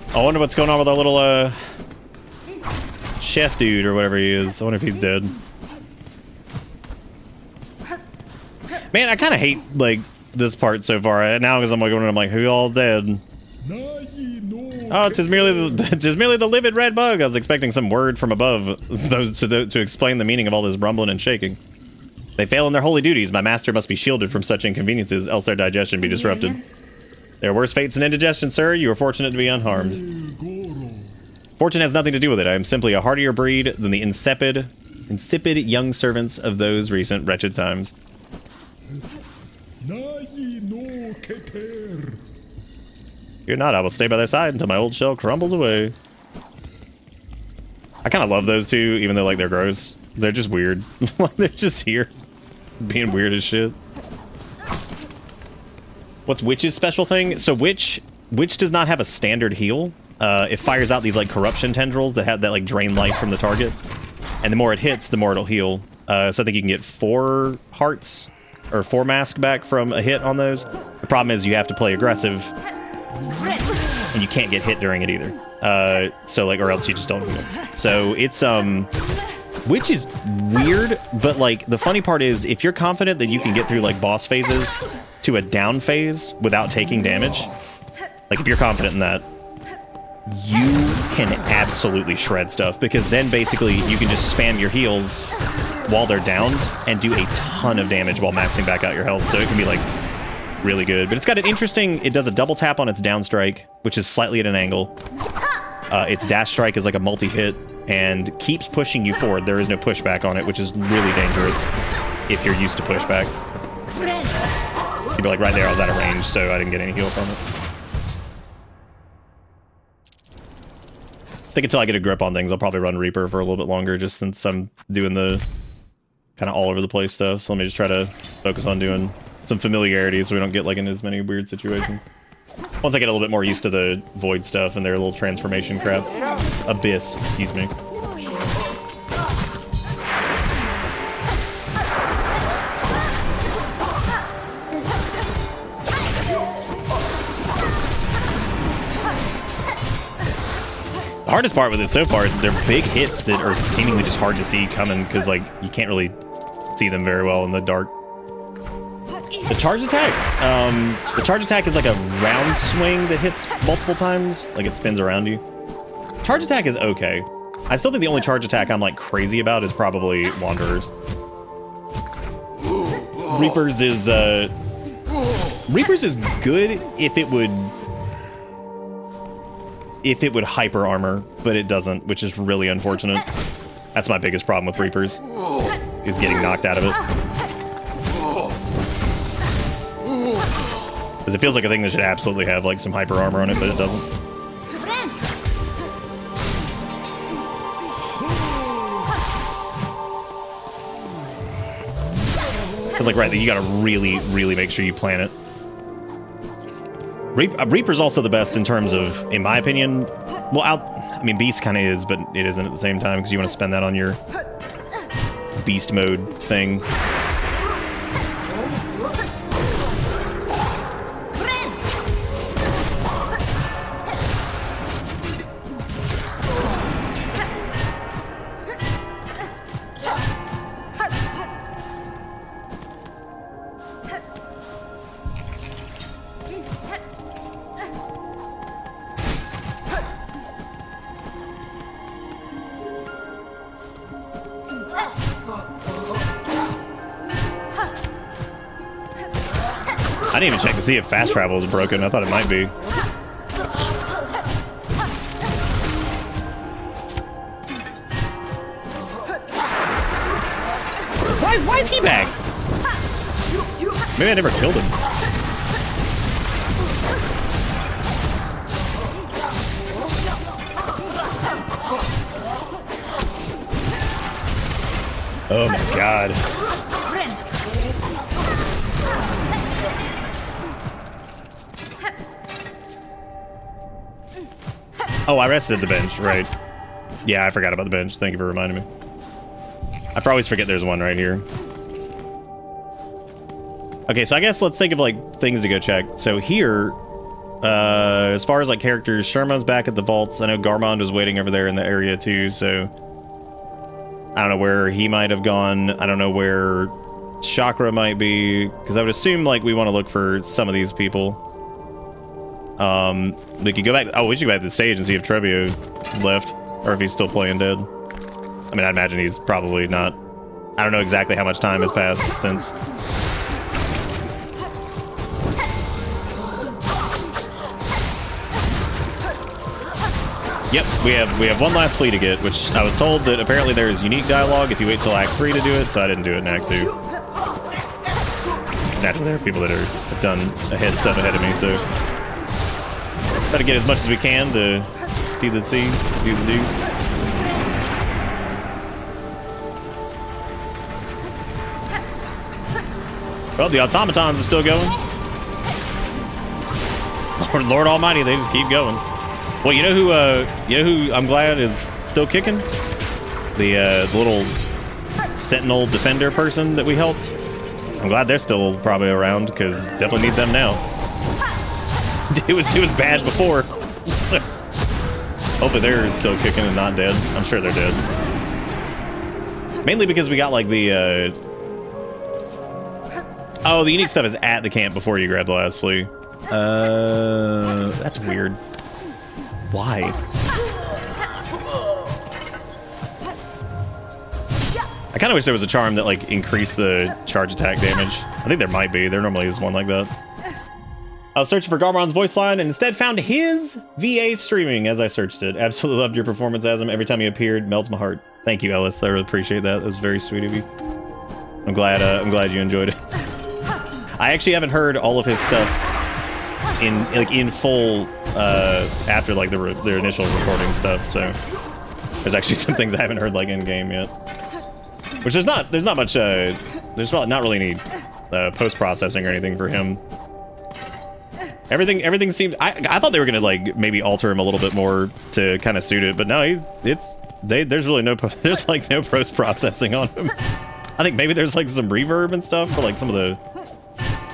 I wonder what's going on with our little, chef dude or whatever he is. I wonder if he's dead. Man, I kind of hate, like, this part so far. Now, because I'm like, I'm like, who all's dead? Oh, it's just merely the livid red bug. I was expecting some word from above those to explain the meaning of all this rumbling and shaking. They fail in their holy duties. My master must be shielded from such inconveniences, else their digestion be disrupted. There are worse fates than indigestion, sir. You are fortunate to be unharmed. Fortune has nothing to do with it. I am simply a hardier breed than the insipid young servants of those recent wretched times. Fear not, I will stay by their side until my old shell crumbles away. I kind of love those two, even though, like, they're gross. They're just weird. They're just here, being weird as shit. What's Witch's special thing? So Witch does not have a standard heal. It fires out these, like, corruption tendrils that have that, like, drain life from the target. And the more it hits, the more it'll heal. So I think you can get 4 hearts or 4 mask back from a hit on those. The problem is you have to play aggressive, and you can't get hit during it either. So, like, or else you just don't heal. So it's Witch is weird, but, like, the funny part is if you're confident that you can get through, like, boss phases to a down phase without taking damage, like, if you're confident in that, you can absolutely shred stuff, because then basically you can just spam your heals while they're down and do a ton of damage while maxing back out your health. So it can be, like, really good. But it's got an interesting, it does a double tap on its down strike, which is slightly at an angle. Its dash strike is like a multi-hit and keeps pushing you forward. There is no pushback on it, which is really dangerous if you're used to pushback. You'd be like, right there, I was out of range, so I didn't get any heal from it. I think until I get a grip on things, I'll probably run Reaper for a little bit longer, just since I'm doing the kind of all over the place stuff. So let me just try to focus on doing some familiarity so we don't get, like, in as many weird situations. Once I get a little bit more used to the Void stuff and their little transformation crap. Abyss, excuse me. The hardest part with it so far is they're big hits that are seemingly just hard to see coming, because, like, you can't really see them very well in the dark. The charge attack is like a round swing that hits multiple times, like it spins around you. Charge attack is okay. I still think the only charge attack I'm, like, crazy about is probably Wanderers. Reapers is good if it would hyper armor, but it doesn't, which is really unfortunate. That's my biggest problem with Reapers, is getting knocked out of it. Because it feels like a thing that should absolutely have, like, some hyper armor on it, but it doesn't. Because, like, right, you gotta really, really make sure you plan it. Reaper's also the best in terms of, in my opinion, well, I mean, Beast kind of is, but it isn't at the same time, because you want to spend that on your Beast mode thing. I didn't even check to see if fast travel was broken. I thought it might be. Why is he back? Maybe I never killed him. Oh my god. Oh, I rested the bench, right. Yeah, I forgot about the bench. Thank you for reminding me. I always forget there's one right here. Okay, so I guess let's think of, like, things to go check. So here, as far as, like, characters, Sharma's back at the vaults. I know Garmond was waiting over there in the area, too, so... I don't know where he might have gone. I don't know where Chakra might be, because I would assume, like, we want to look for some of these people. We could go back... Oh, we should go back to the stage and see if Trebio left, or if he's still playing dead. I mean, I'd imagine he's probably not... I don't know exactly how much time has passed since... Yep, we have one last flea to get, which I was told that apparently there's unique dialogue if you wait till Act 3 to do it, so I didn't do it in Act 2. Naturally, there are people that have done stuff ahead of me, so... Try to get as much as we can to see the scene, do the do. Well, the automatons are still going. Lord Almighty, they just keep going. Well, you know who I'm glad is still kicking? The little Sentinel Defender person that we helped. I'm glad they're still probably around, because definitely need them now. It was bad before. So hopefully they're still kicking and not dead. I'm sure they're dead. Mainly because we got like the oh, the unique stuff is at the camp before you grab the last flea. That's weird. Why? I kind of wish there was a charm that like increased the charge attack damage. I think there might be. There normally is one like that. I was searching for Garmond's voice line and instead found his VA streaming as I searched it. Absolutely loved your performance as him. Every time you appeared, melts my heart. Thank you, Ellis. I really appreciate that. That was very sweet of you. I'm glad you enjoyed it. I actually haven't heard all of his stuff in full after like the initial recording stuff. So there's actually some things I haven't heard like in game yet. Which there's not much there's not really any post processing or anything for him. Everything seemed... I thought they were gonna like maybe alter him a little bit more to kind of suit it, but no, there's really no there's like no post processing on him. I think maybe there's like some reverb and stuff for like some of the...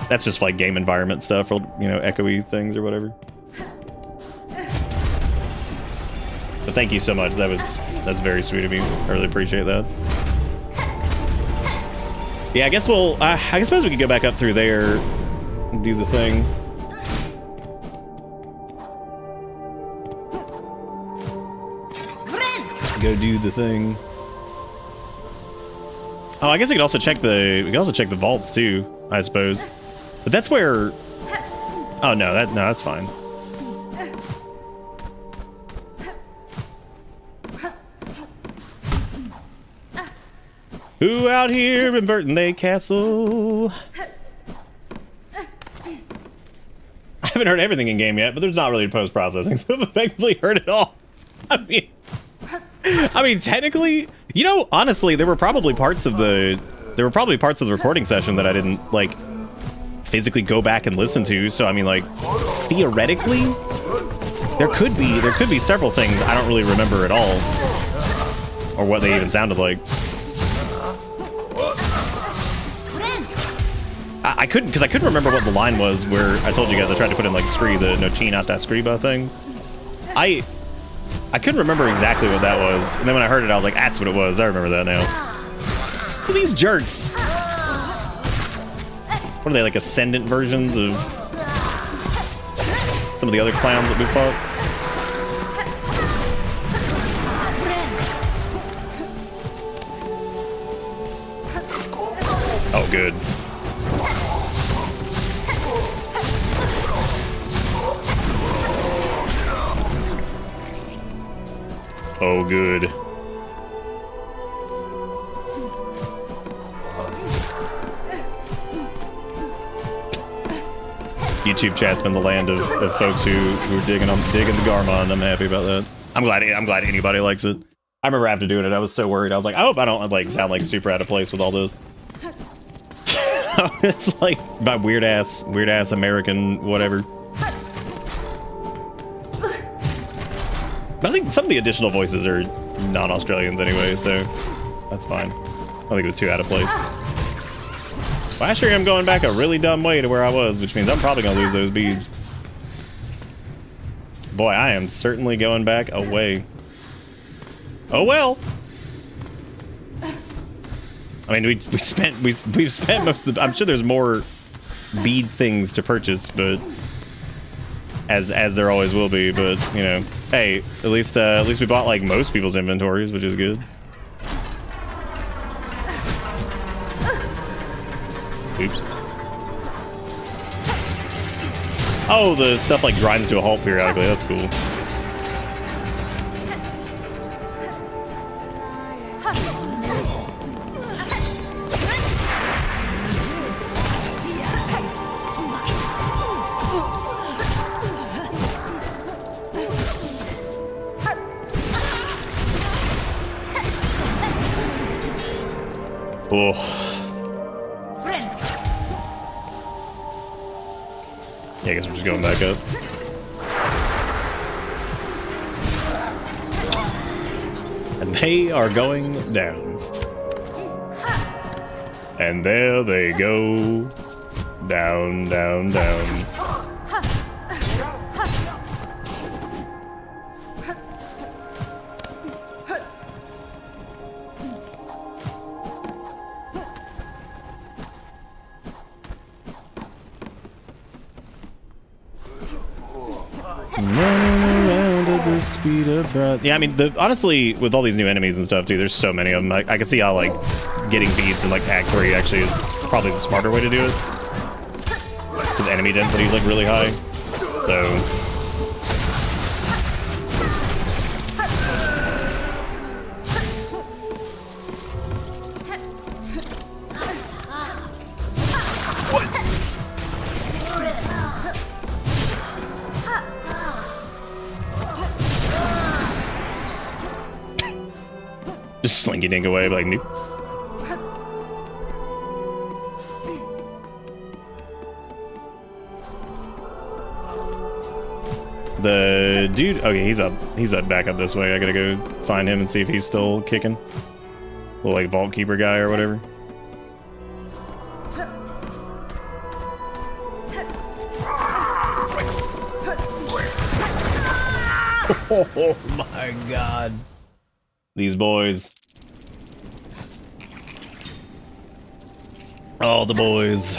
That's just like game environment stuff, or you know, echoey things or whatever. But thank you so much. That's very sweet of you. I really appreciate that. Yeah, I guess I suppose we could go back up through there and do the thing. Go do the thing. Oh, I guess we could also check the vaults too, I suppose. But that's where... Oh no, that's fine. Who out here inverting their castle? I haven't heard everything in game yet, but there's not really post-processing, so I've effectively heard it all. I mean, technically, you know, honestly, there were probably parts of the recording session that I didn't like physically go back and listen to. So I mean, like, theoretically, there could be several things I don't really remember at all, or what they even sounded like. I couldn't remember what the line was where I told you guys I tried to put in like Scree, the Nochi Nata Skriba thing. I couldn't remember exactly what that was, and then when I heard it, I was like, that's what it was. I remember that now. Who are these jerks? What are they, like ascendant versions of some of the other clowns that we fought? Oh, good. Oh, good. YouTube chat's been the land of folks who are digging the Garmond. I'm happy about that. I'm glad anybody likes it. I remember after doing it, I was so worried. I was like, I hope I don't like sound like super out of place with all this. It's like my weird ass American whatever. But I think some of the additional voices are non-Australians anyway, so that's fine. I think it was too out of place. Last year I'm going back a really dumb way to where I was, which means I'm probably gonna lose those beads. Boy, I am certainly going back away. Oh well. I mean, we've spent most of the. I'm sure there's more bead things to purchase, but as there always will be. But you know, hey, at least we bought like most people's inventories, which is good. Oops. Oh, the stuff like grinds to a halt periodically. That's cool. Oh. Yeah, I guess we're just going back up. And they are going down. And there they go. Down, down, down. Yeah, I mean, honestly, with all these new enemies and stuff, too, there's so many of them. I can see how, like, getting beads in, like, Act 3 actually is probably the smarter way to do it. Because enemy density is, like, really high. So... just slinky dink away, like me. The dude, okay, he's up back up this way. I gotta go find him and see if he's still kicking. Little like vault keeper guy or whatever. Oh my god. These boys. Oh, the boys.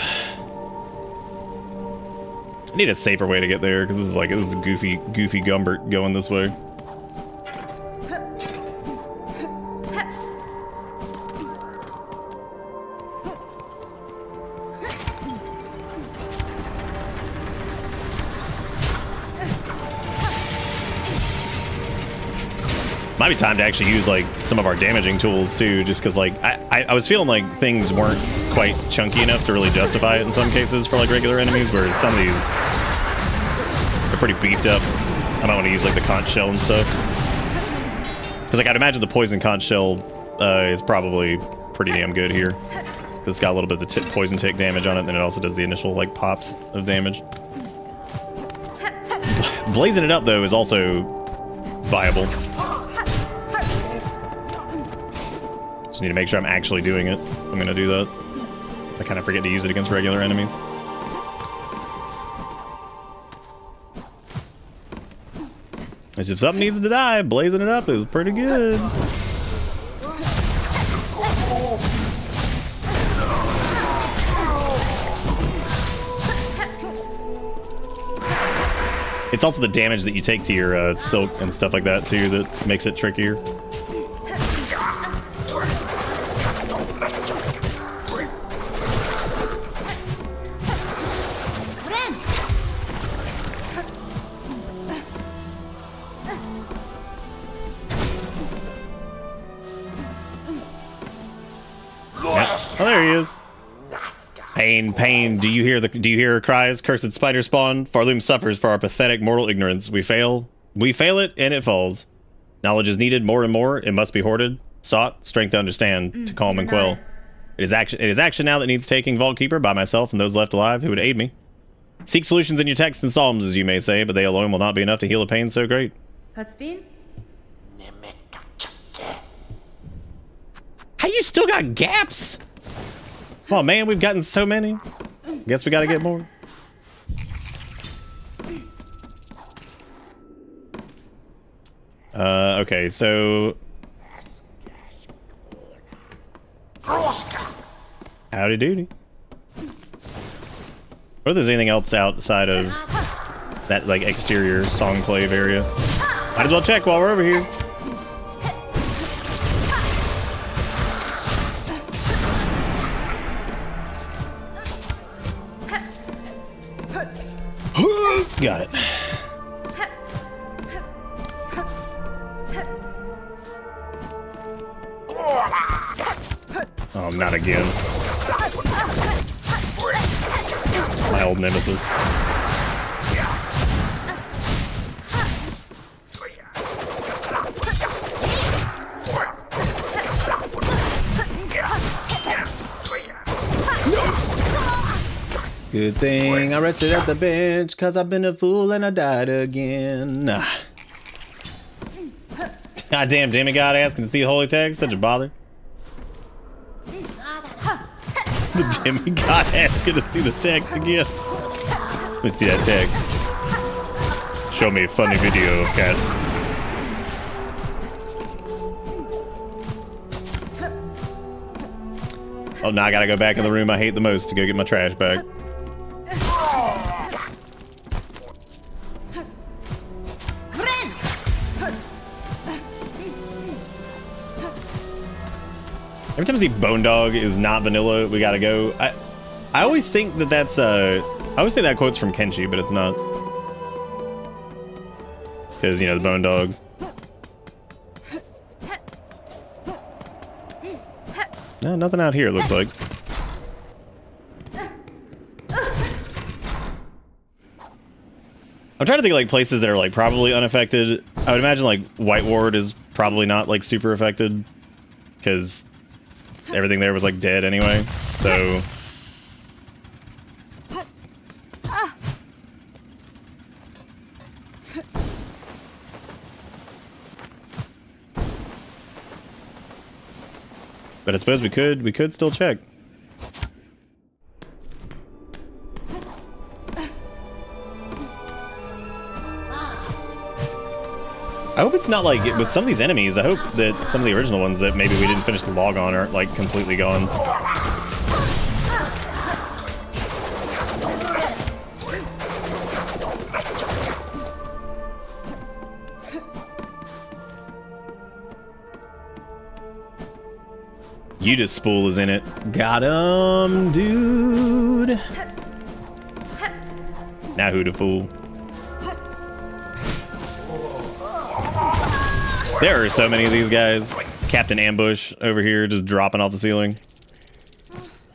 I need a safer way to get there because this is goofy Gumbert going this way. Might be time to actually use like some of our damaging tools too, just because like I was feeling like things weren't quite chunky enough to really justify it in some cases for like regular enemies, whereas some of these are pretty beefed up. I don't want to use like the conch shell and stuff, because like I'd imagine the poison conch shell is probably pretty damn good here. It's got a little bit of the poison tick damage on it, and then it also does the initial like pops of damage. Blazing it up though is also viable. Just need to make sure I'm actually doing it. I'm gonna do that. I kind of forget to use it against regular enemies. If something needs to die, blazing it up is pretty good. It's also the damage that you take to your silk and stuff like that too that makes it trickier. Oh, there he is. Pain, pain. Do you hear her cries? Cursed spider spawn. Farloom suffers for our pathetic mortal ignorance. We fail it, and it falls. Knowledge is needed more and more. It must be hoarded, sought, strength to understand, to calm and quell. It is action now that needs taking, Vault Keeper, by myself and those left alive who would aid me. Seek solutions in your texts and psalms, as you may say, but they alone will not be enough to heal a pain so great. How you still got gaps? Oh man, we've gotten so many. Guess we gotta get more. Okay, so... Howdy doody. What if there's anything else outside of that, like, exterior songclave area? Might as well check while we're over here. Got it. Oh, not again. My old nemesis. Good thing I rested at the bench, cause I've been a fool and I died again. Goddamn demigod asking to see the holy text, such a bother. The demigod asking to see the text again. Let me see that text. Show me a funny video, cat. Oh, now I gotta go back in the room I hate the most to go get my trash bag. Every time I see Bone Dog is not vanilla, we gotta go. I always think that that's I always think that quote's from Kenshi, but it's not. Because, you know, the Bone Dogs. No, nothing out here, it looks like. I'm trying to think of, like, places that are, like, probably unaffected. I would imagine, like, White Ward is probably not, like, super affected. Because everything there was, like, dead anyway. So... But I suppose we could still check. I hope it's not like, with some of these enemies, I hope that some of the original ones that maybe we didn't finish the log on aren't, like, completely gone. Yuda's spool is in it. Got him, dude. Now who to fool? There are so many of these guys. Captain Ambush over here just dropping off the ceiling.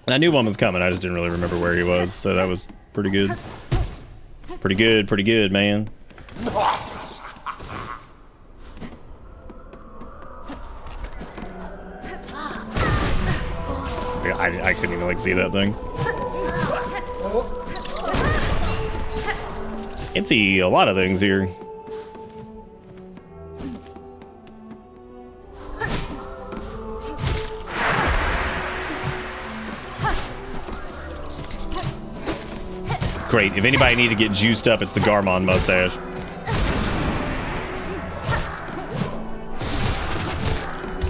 And I knew one was coming, I just didn't really remember where he was, so that was pretty good. Pretty good, man. I couldn't even, like, see that thing. Can see a lot of things here. Great. If anybody need to get juiced up, it's the Garmond mustache.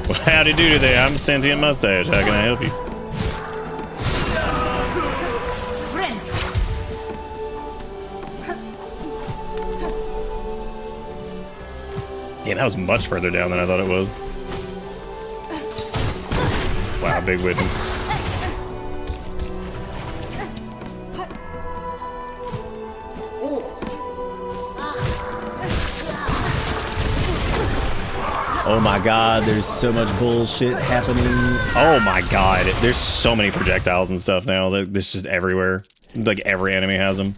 Well, howdy do today. I'm Sentient Mustache. How can I help you? Yeah, that was much further down than I thought it was. Wow, big weapon. Oh my god, there's so much bullshit happening. Oh my god, there's so many projectiles and stuff now. This just everywhere. Like, every enemy has them.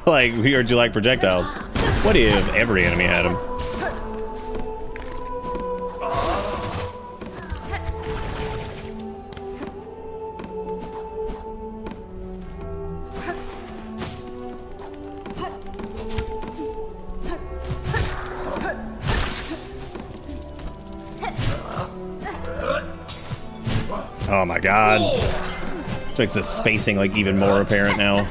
Like, we heard you like projectiles. What if every enemy had them? Oh my god. It makes the spacing like even more apparent now.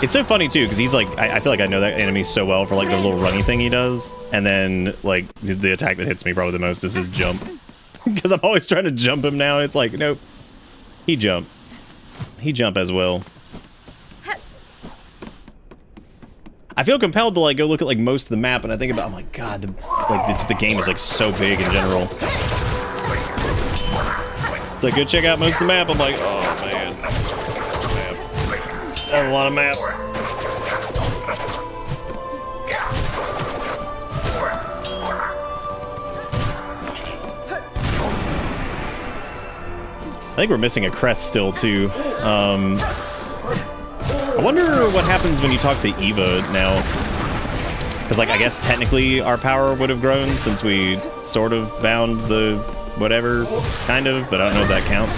It's so funny too, because he's like, I feel like I know that enemy so well for like the little runny thing he does. And then like the attack that hits me probably the most is his jump. Because I'm always trying to jump him now. It's like, nope. He jump. He jump as well. I feel compelled to like go look at like most of the map, and I think about, I'm like, God, the game is like so big in general. It's like, go check out most of the map. I'm like, oh man, that's a lot of map. I think we're missing a crest still too. I wonder what happens when you talk to Eva now. Because, like, I guess technically our power would have grown since we sort of bound the whatever, kind of, but I don't know if that counts.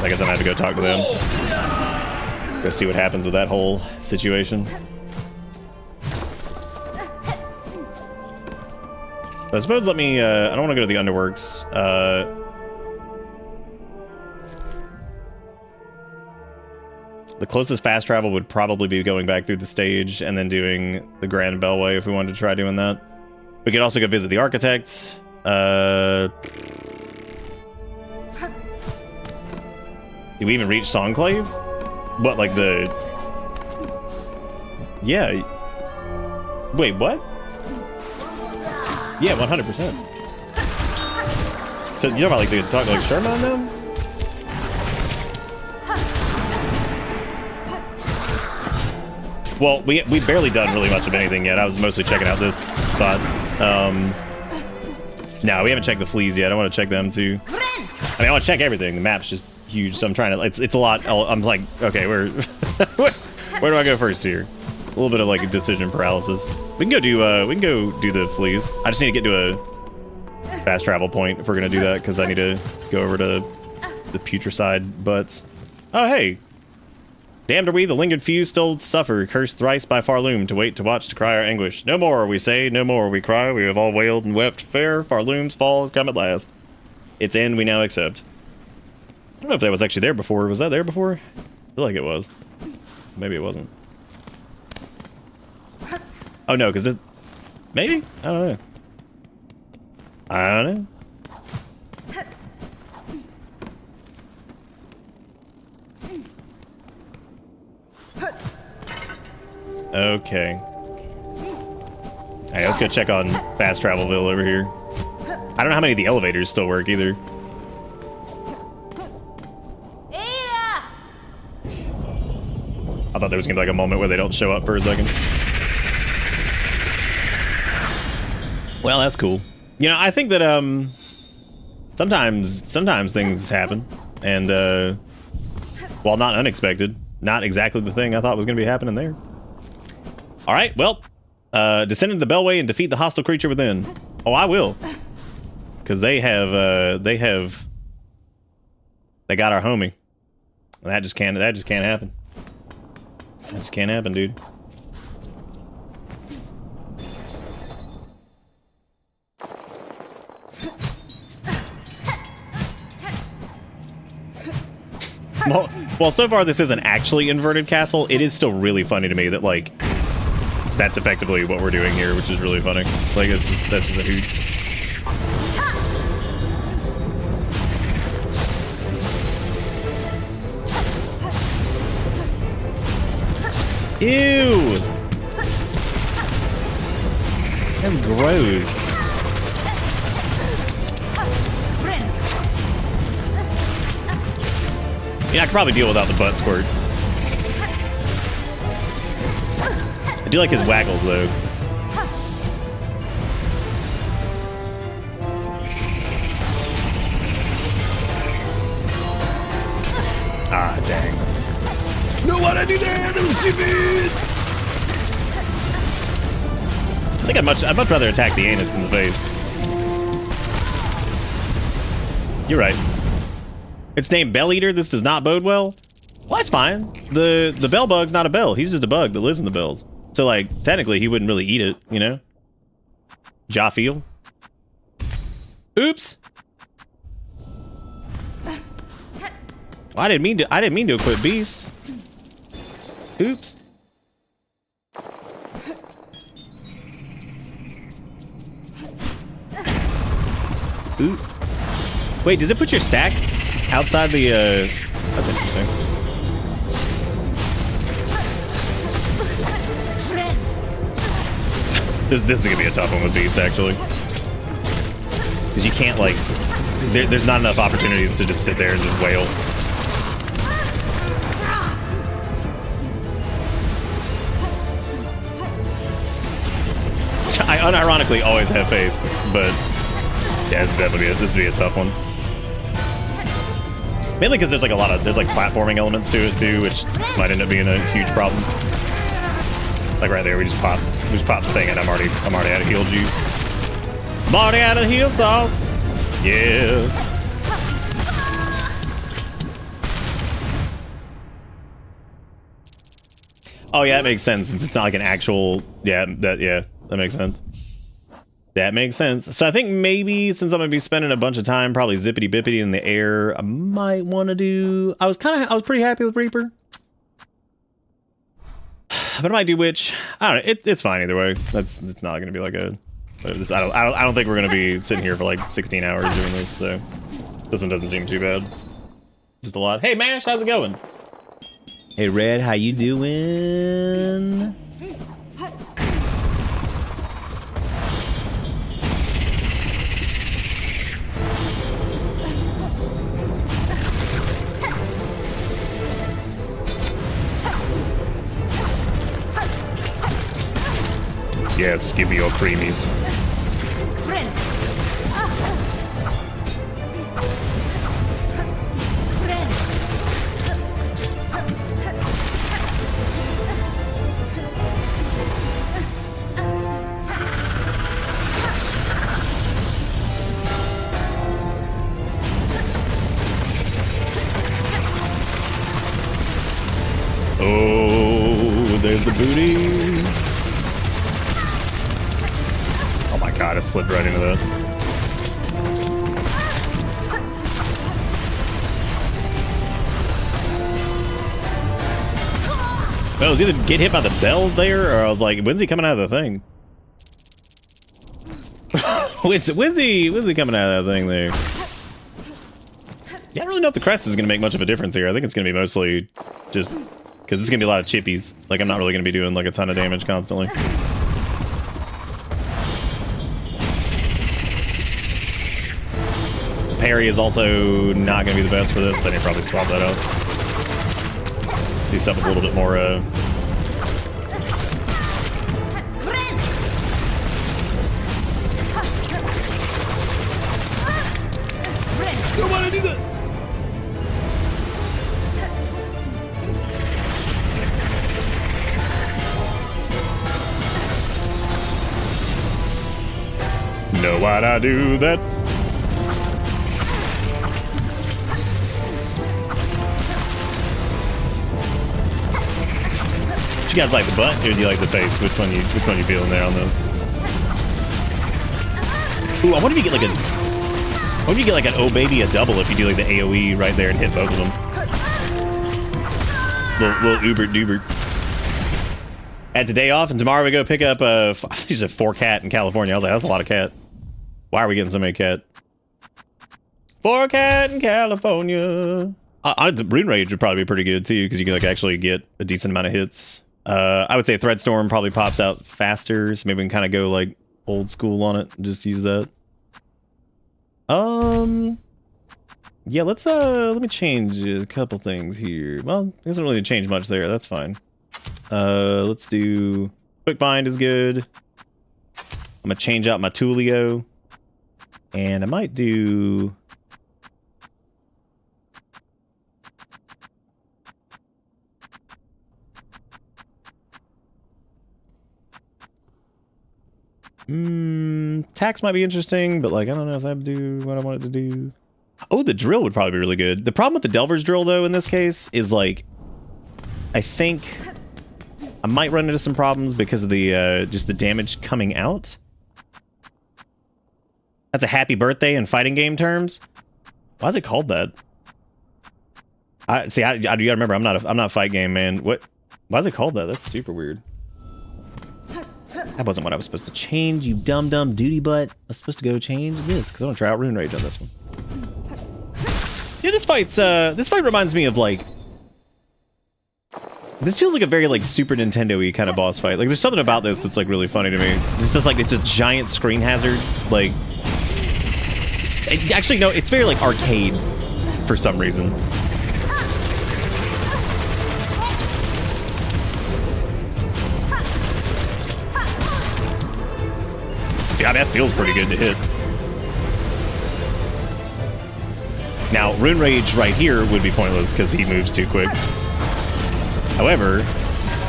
I guess I'm gonna have to go talk to them. Go see what happens with that whole situation. But I suppose let me, I don't want to go to the Underworks. The closest fast travel would probably be going back through the stage and then doing the Grand Bellway if we wanted to try doing that. We could also go visit the architects. Did we even reach Songclave? What, like the... Yeah. Wait, what? Yeah, 100%. So you know about like the talk like Sherman on them? Well, we barely done really much of anything yet. I was mostly checking out this spot. No, we haven't checked the fleas yet. I want to check them too. I mean, I want to check everything. The map's just huge, so I'm trying to. It's a lot. I'm like, okay, where do I go first here? A little bit of like a decision paralysis. We can go do the fleas. I just need to get to a fast travel point if we're gonna do that, because I need to go over to the putrescide butts. Oh hey. Damned are we, the lingered few still suffer, cursed thrice by Farloom, to wait, to watch, to cry our anguish. No more, we say, no more, we cry, we have all wailed and wept. Fair, Farloom's fall has come at last. Its end we now accept. I don't know if that was actually there before. Was that there before? I feel like it was. Maybe it wasn't. Oh no, because it... Maybe? I don't know. I don't know. Okay. Hey, let's go check on Fast Travelville over here. I don't know how many of the elevators still work either. I thought there was gonna be like a moment where they don't show up for a second. Well, that's cool. You know, I think that sometimes things happen, and while not unexpected, not exactly the thing I thought was gonna be happening there. All right, well, descend into the Bellway and defeat the hostile creature within. Oh, I will, because they got our homie. And that just can't happen. That just can't happen, dude. Well, so far this isn't actually inverted castle. It is still really funny to me that like that's effectively what we're doing here, which is really funny. Like that's just a huge. Ew! That's gross. Yeah, I could probably deal without the butt squirt. I do like his waggles, though. I do that? That was stupid. I think I'd much rather attack the anus than the face. You're right. It's named Bell Eater. This does not bode well. Well, that's fine. The bell bug's not a bell. He's just a bug that lives in the bells. So, like, technically, he wouldn't really eat it, you know? Ja feel. Oops. Well, I didn't mean to equip beast. Oops. Ooh. Wait, does it put your stack outside the, That's interesting. This is gonna be a tough one with Beast, actually. Because you can't, like... There's not enough opportunities to just sit there and just wail. I unironically always have faith, but... Yeah, this would be a tough one. Mainly because there's like there's like platforming elements to it too, which might end up being a huge problem. Like right there, we just popped the thing, and I'm already out of heal juice. I'm already out of heal sauce. Yeah. Oh yeah, that makes sense since it's not like an actual. Yeah, that makes sense. That makes sense. So I think maybe since I'm gonna be spending a bunch of time probably zippity bippity in the air, I might want to do. I was pretty happy with Reaper, but I might do Witch. I don't know. It's fine either way. It's not gonna be like a. I don't think we're gonna be sitting here for like 16 hours doing this. So this one doesn't seem too bad. Just a lot. Hey Mash, how's it going? Hey Red, how you doing? Yes, give me your creamies. Oh, there's the booty. Oh my god, it slipped right into that. Well, it was either get hit by the bell there, or I was like, when's he coming out of the thing? when's he coming out of that thing there? Yeah, I don't really know if the crest is going to make much of a difference here. I think it's going to be mostly just... Because it's going to be a lot of chippies. Like, I'm not really going to be doing, like, a ton of damage constantly. Parry is also not going to be the best for this. I need to probably swap that out. Do something a little bit more, Don't want to do that! Know why'd I do that? You guys like the butt, or do you like the face? Which one you feeling there on those? Ooh, I wonder if you get like an oh baby a double if you do like the AoE right there and hit both of them. Little Uber Duber. Had the day off, and tomorrow we go pick up she's a 4 cat in California. I was like, that's a lot of cat. Why are we getting so many cat? 4 cat in California. The Rune Rage would probably be pretty good too, because you can like actually get a decent amount of hits. I would say Threadstorm probably pops out faster, so maybe we can kind of go like old school on it and just use that. Yeah, let me change a couple things here. Well, it doesn't really change much there. That's fine. Let's do Quick Bind is good. I'm gonna change out my Tulio, and I might do. Tax might be interesting, but like I don't know if I do what I want it to do. Oh, the drill would probably be really good. The problem with the Delver's drill, though, in this case, is like I think I might run into some problems because of the just the damage coming out. That's a happy birthday in fighting game terms. Why is it called that? I see. You gotta remember, I'm not a fight game man. What? Why is it called that? That's super weird. That wasn't what I was supposed to change, you dumb duty butt. I was supposed to go change this because I want to try out Rune Rage on this one. Yeah, this fight reminds me of like. This feels like a very like Super Nintendo-y kind of boss fight. Like there's something about this that's like really funny to me. It's just like it's a giant screen hazard. Like, actually no, it's very like arcade for some reason. Yeah, that feels pretty good to hit. Now, Rune Rage right here would be pointless because he moves too quick. However,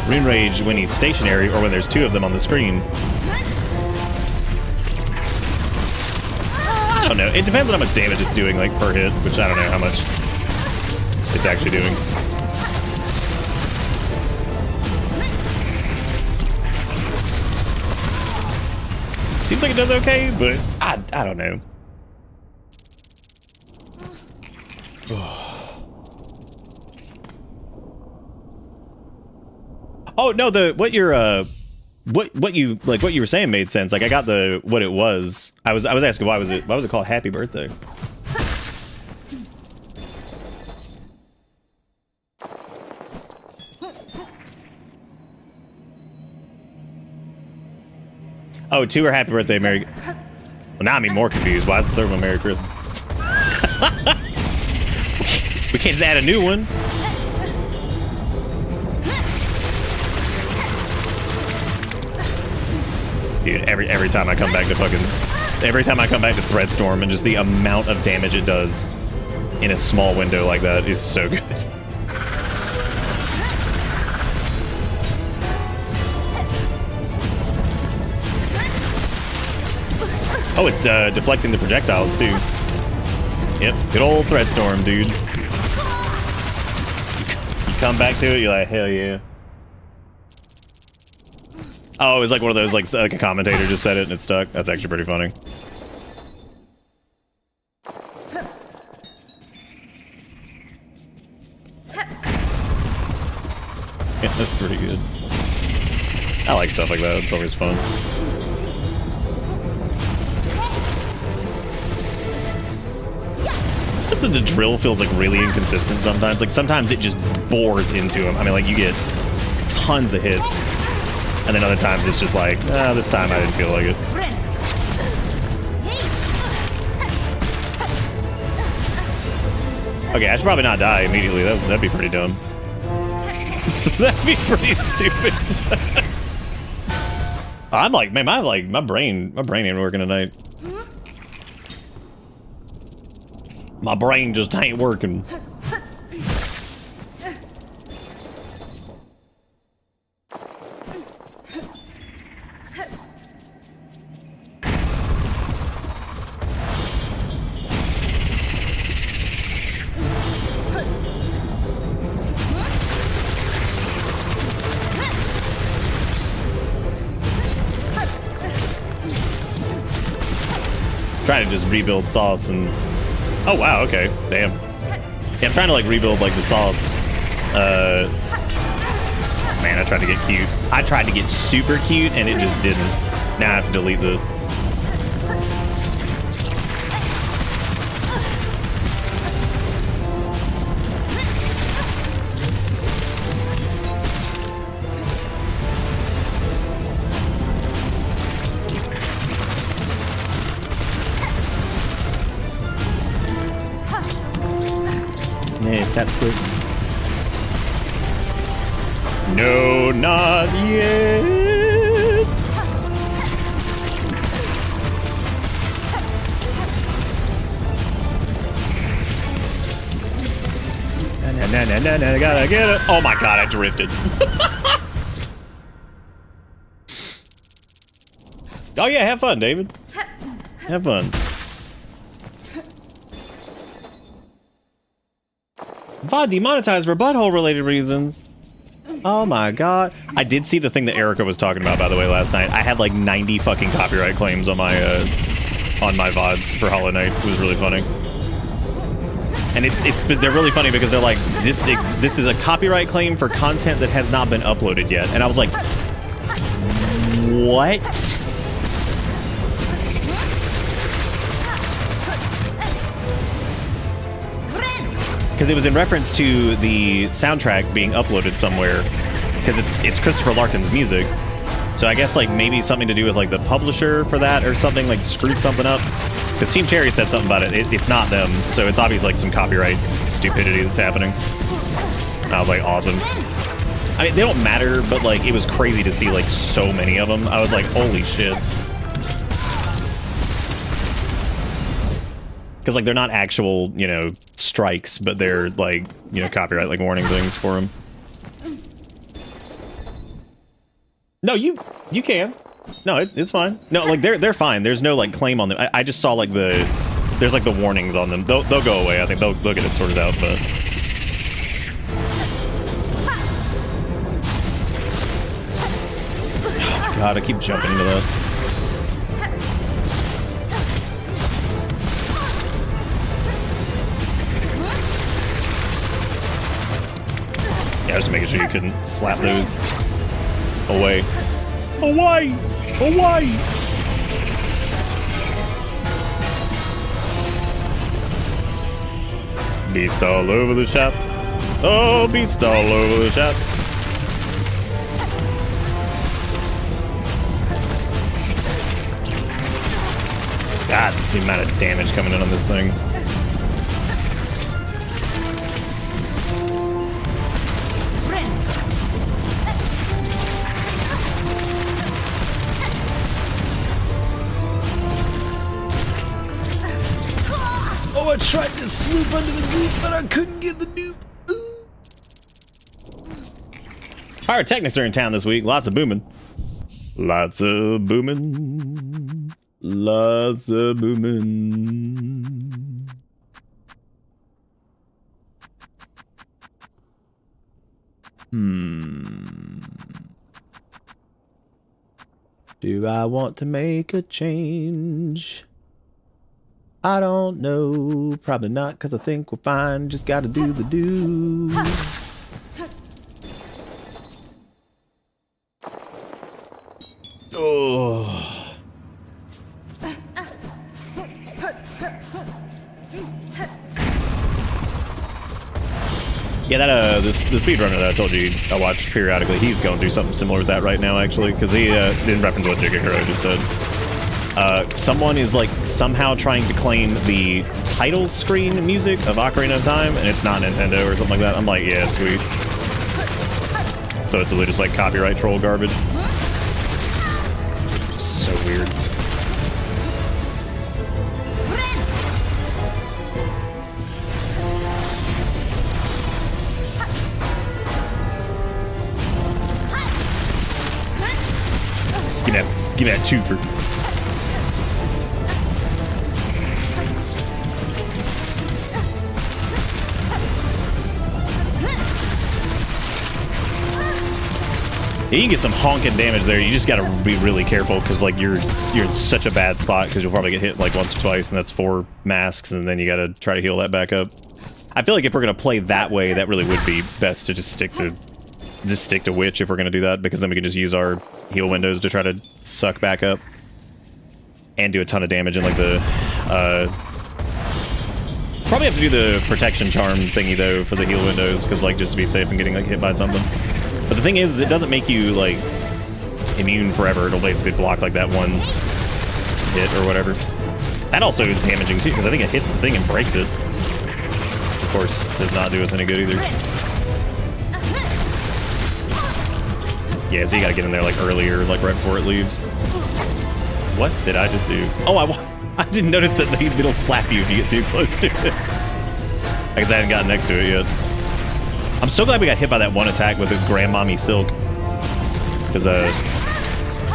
Rune Rage when he's stationary or when there's two of them on the screen. I don't know. It depends on how much damage it's doing, like per hit, which I don't know how much it's actually doing. Seems like it does okay, but I don't know. Oh no, what you were saying made sense. Like I got what it was. I was asking why was it called Happy Birthday? Oh, 2 are Happy Birthday, Merry. Well, now I'm more confused. Why is the third one Merry Christmas? We can't just add a new one. Dude, every time I come back to Threadstorm and just the amount of damage it does in a small window like that is so good. Oh, it's deflecting the projectiles too. Yep, good old Threadstorm, dude. You come back to it, you're like, hell yeah. Oh, it was like one of those, like a commentator just said it and it stuck. That's actually pretty funny. Yeah, that's pretty good. I like stuff like that. It's always fun. The drill feels like really inconsistent sometimes. Like sometimes it just bores into him. I mean, like you get tons of hits, and then other times it's just like, this time I didn't feel like it. Okay, I should probably not die immediately. That'd be pretty dumb. That'd be pretty stupid. I'm like, man, my brain ain't working tonight. My brain just ain't working. Trying to just rebuild sauce and... Oh wow, okay. Damn. Yeah, I'm trying to like rebuild like the sauce. Man, I tried to get cute. I tried to get super cute and it just didn't. Now I have to delete this. Yes, that's good. No, not yet. No, gotta get it. Oh my god, I drifted. Oh yeah, have fun, David. Have fun. VOD demonetized for butthole-related reasons. Oh my god. I did see the thing that Erica was talking about, by the way, last night. I had like 90 fucking copyright claims on my VODs for Hollow Knight. It was really funny. And they're really funny because they're like, this is a copyright claim for content that has not been uploaded yet. And I was like, what? Because it was in reference to the soundtrack being uploaded somewhere, because it's Christopher Larkin's music. So I guess like maybe something to do with like the publisher for that or something, like screwed something up. Because Team Cherry said something about it. It's not them, so it's obviously like some copyright stupidity that's happening. And I was like, awesome. I mean, they don't matter, but like it was crazy to see like so many of them. I was like, holy shit. Because like they're not actual, you know, strikes, but they're like, you know, copyright like warning things for them. No, you can. No, it's fine. No, like they're fine. There's no like claim on them. I just saw like there's like the warnings on them. They'll go away. I think they'll get it sorted out. But oh god, I keep jumping into that. Yeah, just making sure you couldn't slap those away. Away! Away! Beast all over the shop. Oh, beast all over the shop. God, the amount of damage coming in on this thing. Oh, I tried to swoop under the dupe, but I couldn't get the dupe. Pyrotechnics are in town this week. Lots of booming. Lots of booming. Lots of booming. Do I want to make a change? I don't know. Probably not, because I think we're fine. Just gotta do the do. Oh. Yeah, that the speedrunner that I told you I watch periodically, he's going through something similar with that right now, actually, because he didn't reference what Jigakuro just said. Someone is like somehow trying to claim the title screen music of Ocarina of Time, and it's not Nintendo or something like that. I'm like, yeah, sweet. So it's really just like copyright troll garbage. So weird. Give me that twofer. Yeah, you can get some honking damage there. You just gotta be really careful because like you're in such a bad spot because you'll probably get hit like once or twice, and that's 4 masks, and then you gotta try to heal that back up. I feel like if we're gonna play that way, that really would be best to just stick to Witch if we're gonna do that, because then we can just use our heal windows to try to suck back up and do a ton of damage in like the probably have to do the protection charm thingy though for the heal windows, because like just to be safe and getting like hit by something. But the thing is, it doesn't make you like immune forever. It'll basically block like that one hit or whatever. That also is damaging too, because I think it hits the thing and breaks it. Of course, does not do us any good either. Yeah, so you gotta get in there like earlier, like right before it leaves. What did I just do? Oh, I didn't notice that it'll slap you if you get too close to it. I guess I hadn't gotten next to it yet. I'm so glad we got hit by that one attack with his grandmommy Silk. Because,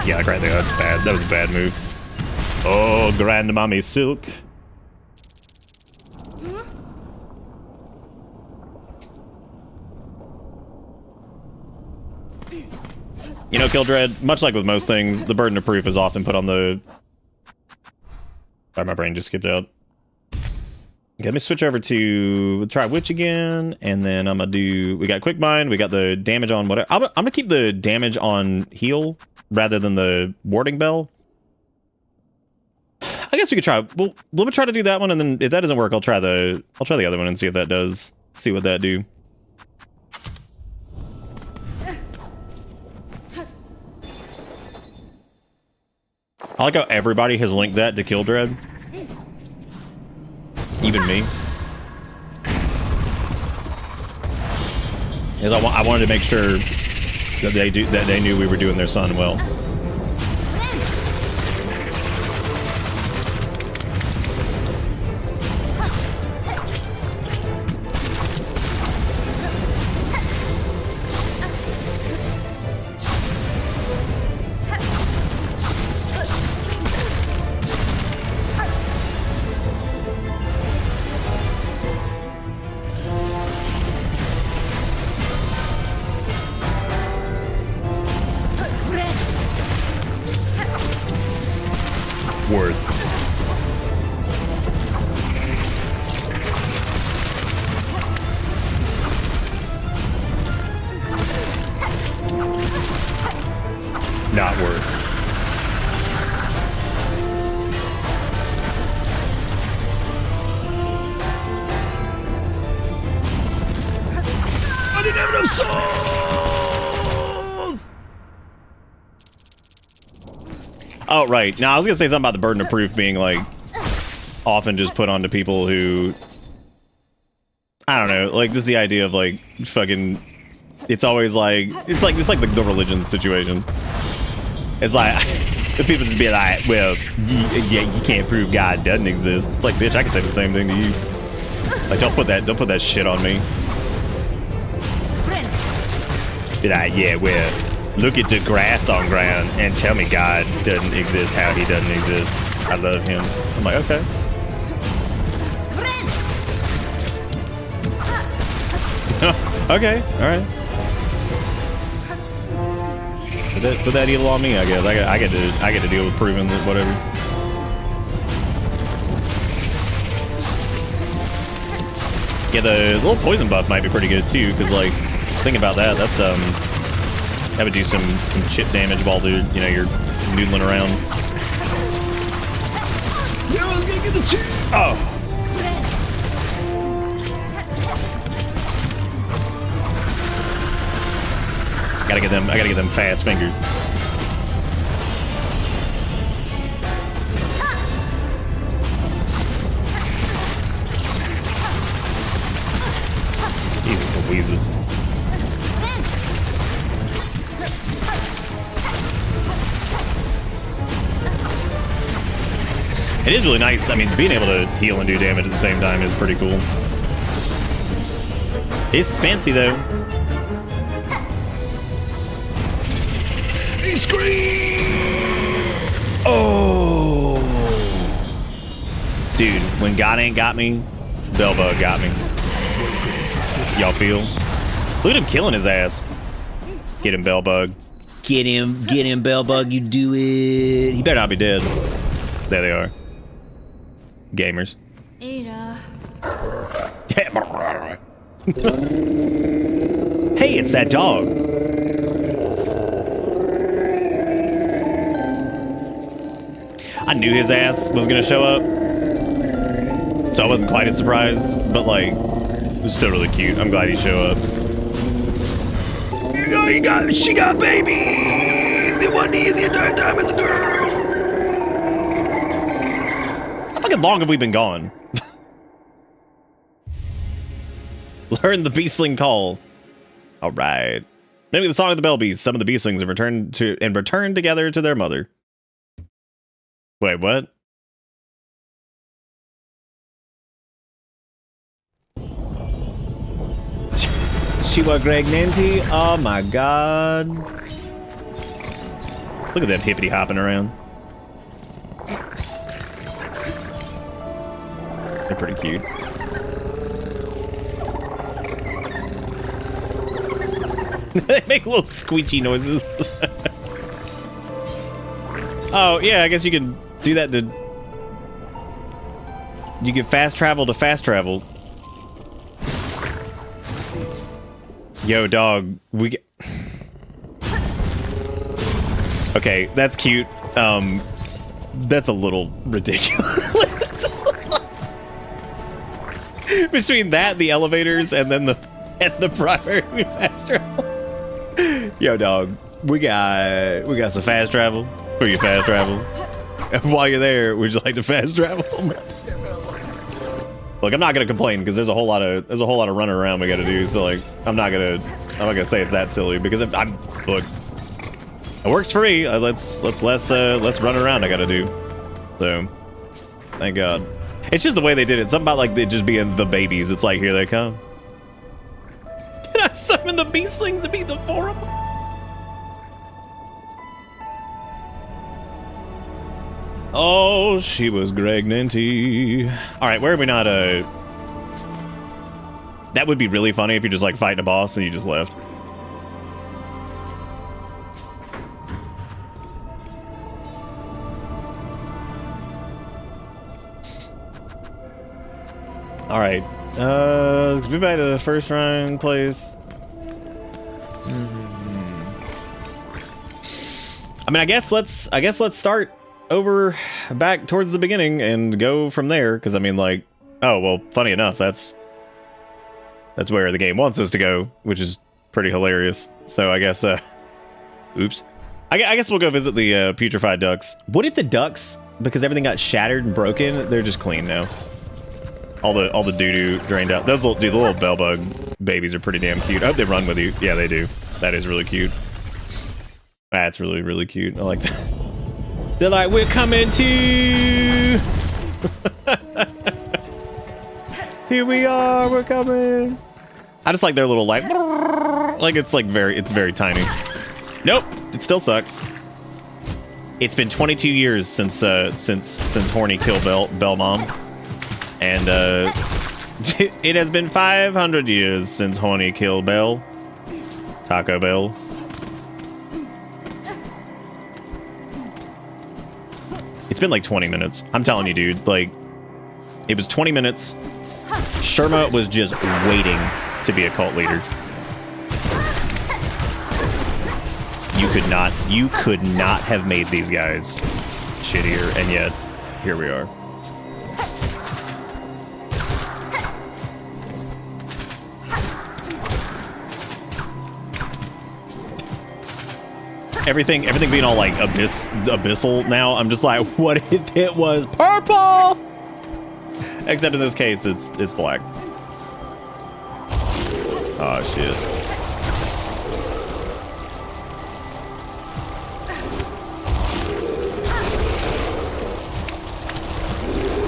Yeah, like right there. That's bad. That was a bad move. Oh, Grandmommy Silk. You know, Kildred, much like with most things, the burden of proof is often put on the... Sorry, my brain just skipped out. Okay, let me switch over to try Witch again, and then I'm gonna do... We got Quick Bind, we got the damage on whatever... I'm gonna keep the damage on heal rather than the warding bell. I guess we could try... Well, let me try to do that one, and then if that doesn't work, I'll try the other one and see if that does... See what that do. I like how everybody has linked that to Kildred. Even me. Because I wanted to make sure that they knew we were doing their son well. Not worth. I didn't have enough souls! Oh, right. Now, I was gonna say something about the burden of proof being, like, often just put onto people who... I don't know, like, just the idea of, like, fucking... It's always like... It's like the religion situation. It's like, the people just be like, well, you can't prove God doesn't exist. It's like, bitch, I can say the same thing to you. Like, don't put that shit on me. Be like, yeah, well, look at the grass on ground and tell me God doesn't exist, how he doesn't exist. I love him. I'm like, okay. Okay, alright. Put that evil on me, I guess. I get to deal with proving that whatever. Yeah, the little poison buff might be pretty good too, because like, think about that. That's that would do some chip damage while you're noodling around. Yeah, I was gonna get the chip. Oh. I gotta get them fast fingers. Jesus Louises. It is really nice. I mean, being able to heal and do damage at the same time is pretty cool. It's fancy though. Scream! Oh, dude, when God ain't got me, Belbug got me. Y'all feel? Look at him killing his ass. Get him, Belbug. Get him, Belbug. You do it. He better not be dead. There they are. Gamers. Ada. Hey, it's that dog. I knew his ass was gonna show up, so I wasn't quite as surprised, but like, it was still really cute. I'm glad he showed up. She got babies! It wasn't easy the entire time as a girl! How fucking long have we been gone? Learn the beastling call. Alright. Maybe the song of the Bell Beast. Some of the beastlings have returned together to their mother. Wait, what? She was Greg Nanty? Oh my god. Look at them hippity hopping around. They're pretty cute. They make little squeechy noises. Oh, yeah, I guess you can do that to... You can fast travel to fast travel. Yo, dog, we get... Okay, that's cute. That's a little ridiculous. Between that, the elevators, and then the primary fast travel. Yo, dog, we got some fast travel for your fast travel. And while you're there, would you like to fast travel? Look, I'm not gonna complain because there's a whole lot of running around we gotta do. So like, I'm not gonna say it's that silly because if I'm look, it works for me. Let's run around. I gotta do. So, thank God. It's just the way they did it. Something about like they just being the babies. It's like here they come. Can I summon the beastling to be the forum? Oh, she was pregnanty. All right, where are we not? That would be really funny if you're just like fighting a boss and you just left. All right, let's be back to the first round place. I mean, I guess let's start over back towards the beginning and go from there, because I mean, like, oh well, funny enough, that's where the game wants us to go, which is pretty hilarious. So I guess oops, I guess we'll go visit the putrefied ducks. What if the ducks, because everything got shattered and broken, they're just clean now? All the doo-doo drained out. Those little, dude, the little bell bug babies are pretty damn cute. I hope they run with you. Yeah, they do. That is really cute. That's really, really cute. I like that. They're like, we're coming to. Here we are, we're coming. I just like their little like it's like it's very tiny. Nope, it still sucks. It's been 22 years since Horny killed Bell Mom. And it has been 500 years since Horny killed Bell. Taco Bell. It's been like 20 minutes. I'm telling you, dude. Like, it was 20 minutes. Sherma was just waiting to be a cult leader. You could not have made these guys shittier, and yet here we are. Everything being all like abyssal now, I'm just like, what if it was purple? Except in this case, it's black. Oh shit.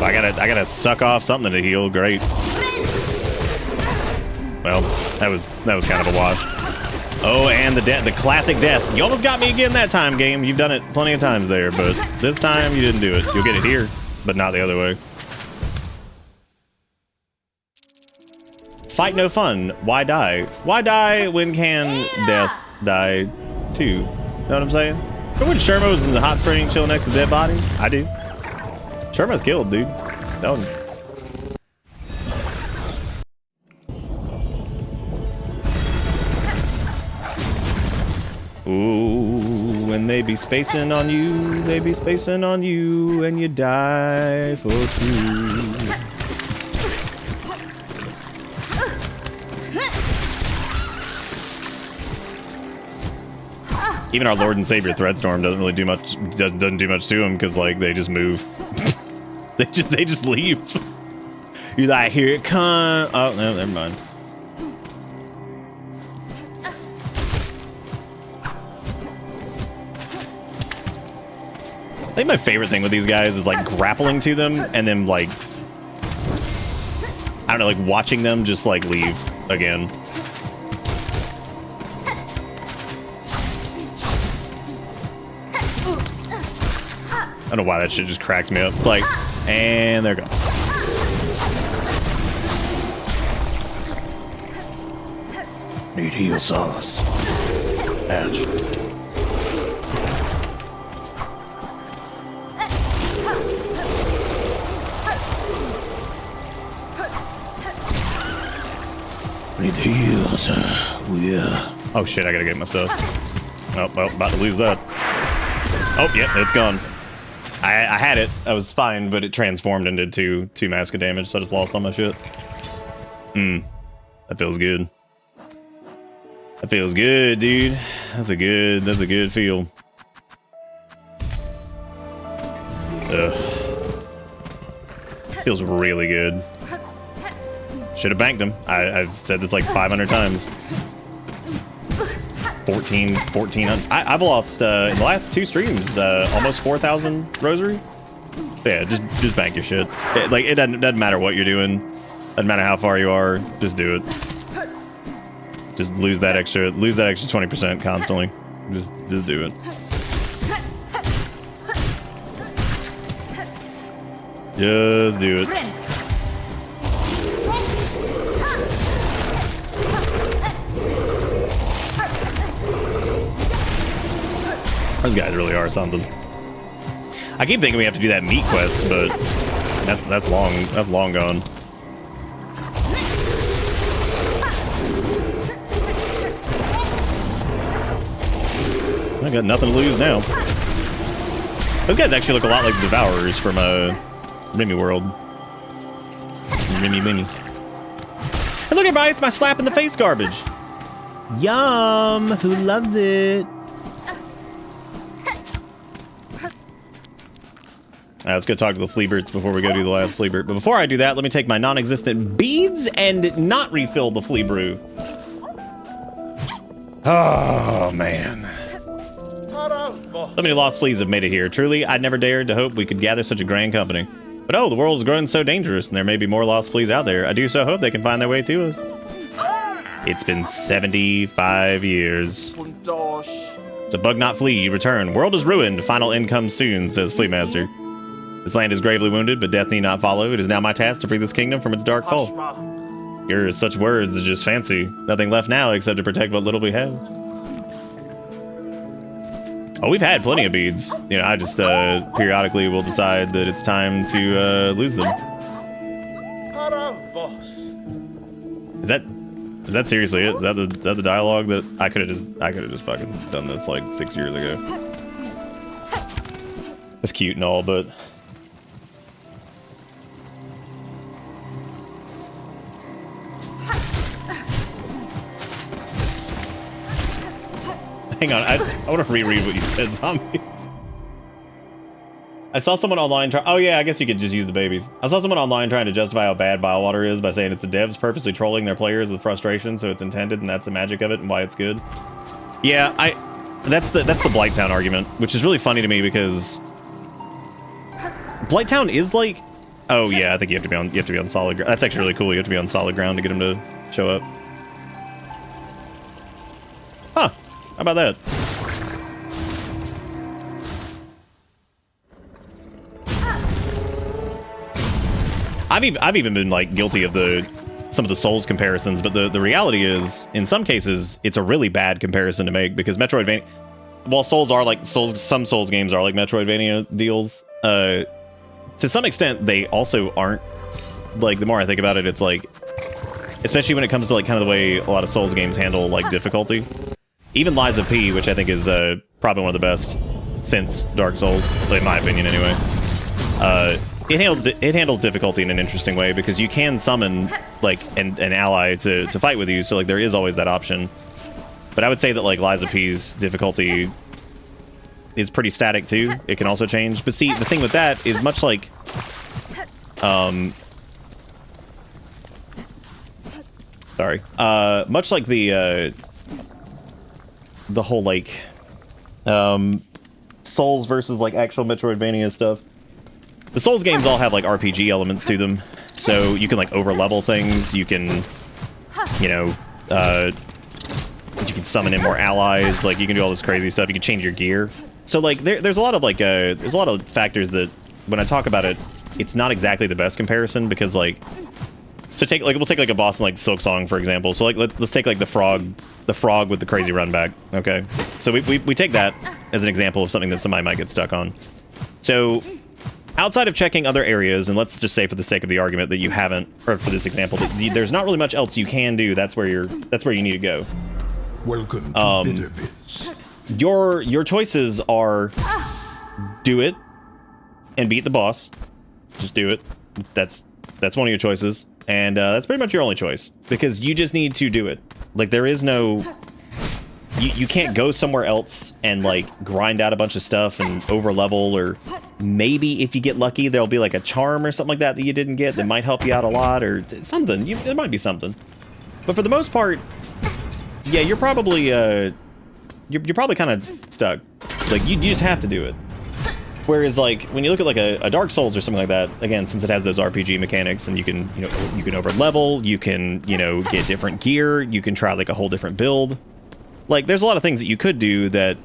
I gotta suck off something to heal. Great. Well, that was kind of a wash. Oh, and the classic death. You almost got me again that time, game. You've done it plenty of times there, but this time you didn't do it. You'll get it here, but not the other way. Fight no fun. Why die? Why die when can death die too? Know what I'm saying? Remember when Sherma was in the hot spring chilling next to dead body? I do. Sherma's killed, dude. That was... Ooh, when they be spacing on you, and you die for two. Even our Lord and Savior Threadstorm doesn't really do much. Doesn't do much to them because like they just move. they just leave. You're like, here it comes. Oh no, never mind. I think my favorite thing with these guys is like grappling to them and then like, I don't know, like watching them just like leave again. I don't know why that shit just cracks me up. It's like, and they're gone. Need heal sauce. Ouch. Need heals. Yeah. Oh shit, I gotta get my stuff. Oh, well, about to lose that. Oh, yep, it's gone. I had it. I was fine, but it transformed and did two mask of damage, so I just lost all my shit. That feels good. That feels good, dude. That's a good feel. Ugh. Feels really good. Should have banked him. I've said this like 500 times. 1400. I've lost in the last 2 streams almost 4,000 rosary. Yeah, just bank your shit. It doesn't matter what you're doing. Doesn't matter how far you are. Just do it. Just lose that extra 20% constantly. Just do it. Just do it. Those guys really are something. I keep thinking we have to do that meat quest, but that's long gone. I got nothing to lose now. Those guys actually look a lot like the Devourers from Remy World. Remy. And look, everybody, it's my slap in the face garbage. Yum! Who loves it? Let's go talk to the Fleabirds before we go do the last Fleabird. But before I do that, let me take my non-existent beads and not refill the flea brew. Oh, man. So many lost fleas have made it here. Truly, I'd never dared to hope we could gather such a grand company. But oh, the world is growing so dangerous, and there may be more lost fleas out there. I do so hope they can find their way to us. It's been 75 years. To bug not flee, return. World is ruined. Final end comes soon, says Fleamaster. This land is gravely wounded, but death need not follow. It is now my task to free this kingdom from its dark fall. Your such words are just fancy. Nothing left now except to protect what little we have. Oh, we've had plenty of beads. You know, I just periodically will decide that it's time to lose them. Is that seriously it? Is that the dialogue that I could have just fucking done this like 6 years ago? That's cute and all, but hang on, I want to reread what you said, zombie. I saw someone online try. Oh yeah, I guess you could just use the babies. I saw someone online trying to justify how bad Biowater is by saying it's the devs purposely trolling their players with frustration, so it's intended, and that's the magic of it, and why it's good. Yeah, that's the Blighttown argument, which is really funny to me because Blighttown is like, oh yeah, I think you have to be on solid ground. That's actually really cool. You have to be on solid ground to get him to show up. Huh? How about that? I've even been like guilty of some of the Souls comparisons, but the reality is, in some cases, it's a really bad comparison to make because Metroidvania, while Souls are like some Souls games are like Metroidvania deals, to some extent they also aren't. Like, the more I think about it, it's like, especially when it comes to like kind of the way a lot of Souls games handle like difficulty. Even Lies of P, which I think is probably one of the best since Dark Souls, in my opinion anyway. It handles difficulty in an interesting way because you can summon like an ally to fight with you, so like there is always that option. But I would say that like Lies of P's difficulty is pretty static too. It can also change. But see, the thing with that is much like much like the whole like Souls versus like actual Metroidvania stuff. The Souls games all have like RPG elements to them, so you can like over level things. You can, you know, you can summon in more allies. Like you can do all this crazy stuff. You can change your gear. So like there's a lot of like there's a lot of factors that when I talk about it, it's not exactly the best comparison because like so take like we'll take like a boss in like Silksong for example. So like let's take like the frog with the crazy run back. Okay, so we take that as an example of something that somebody might get stuck on. So outside of checking other areas, and let's just say for the sake of the argument that you haven't, or for this example, that there's not really much else you can do. That's where you need to go. Welcome to Bitter Bits. Your choices are do it and beat the boss. Just do it. That's one of your choices, and that's pretty much your only choice because you just need to do it. Like there is no, you can't go somewhere else and like grind out a bunch of stuff and over level, or maybe if you get lucky there'll be like a charm or something like that you didn't get that might help you out a lot or something. It might be something, but for the most part, yeah, you're probably you're probably kind of stuck. Like you just have to do it. Whereas like when you look at like a Dark Souls or something like that, again, since it has those RPG mechanics and you can over level, you can get different gear, you can try like a whole different build. Like there's a lot of things that you could do that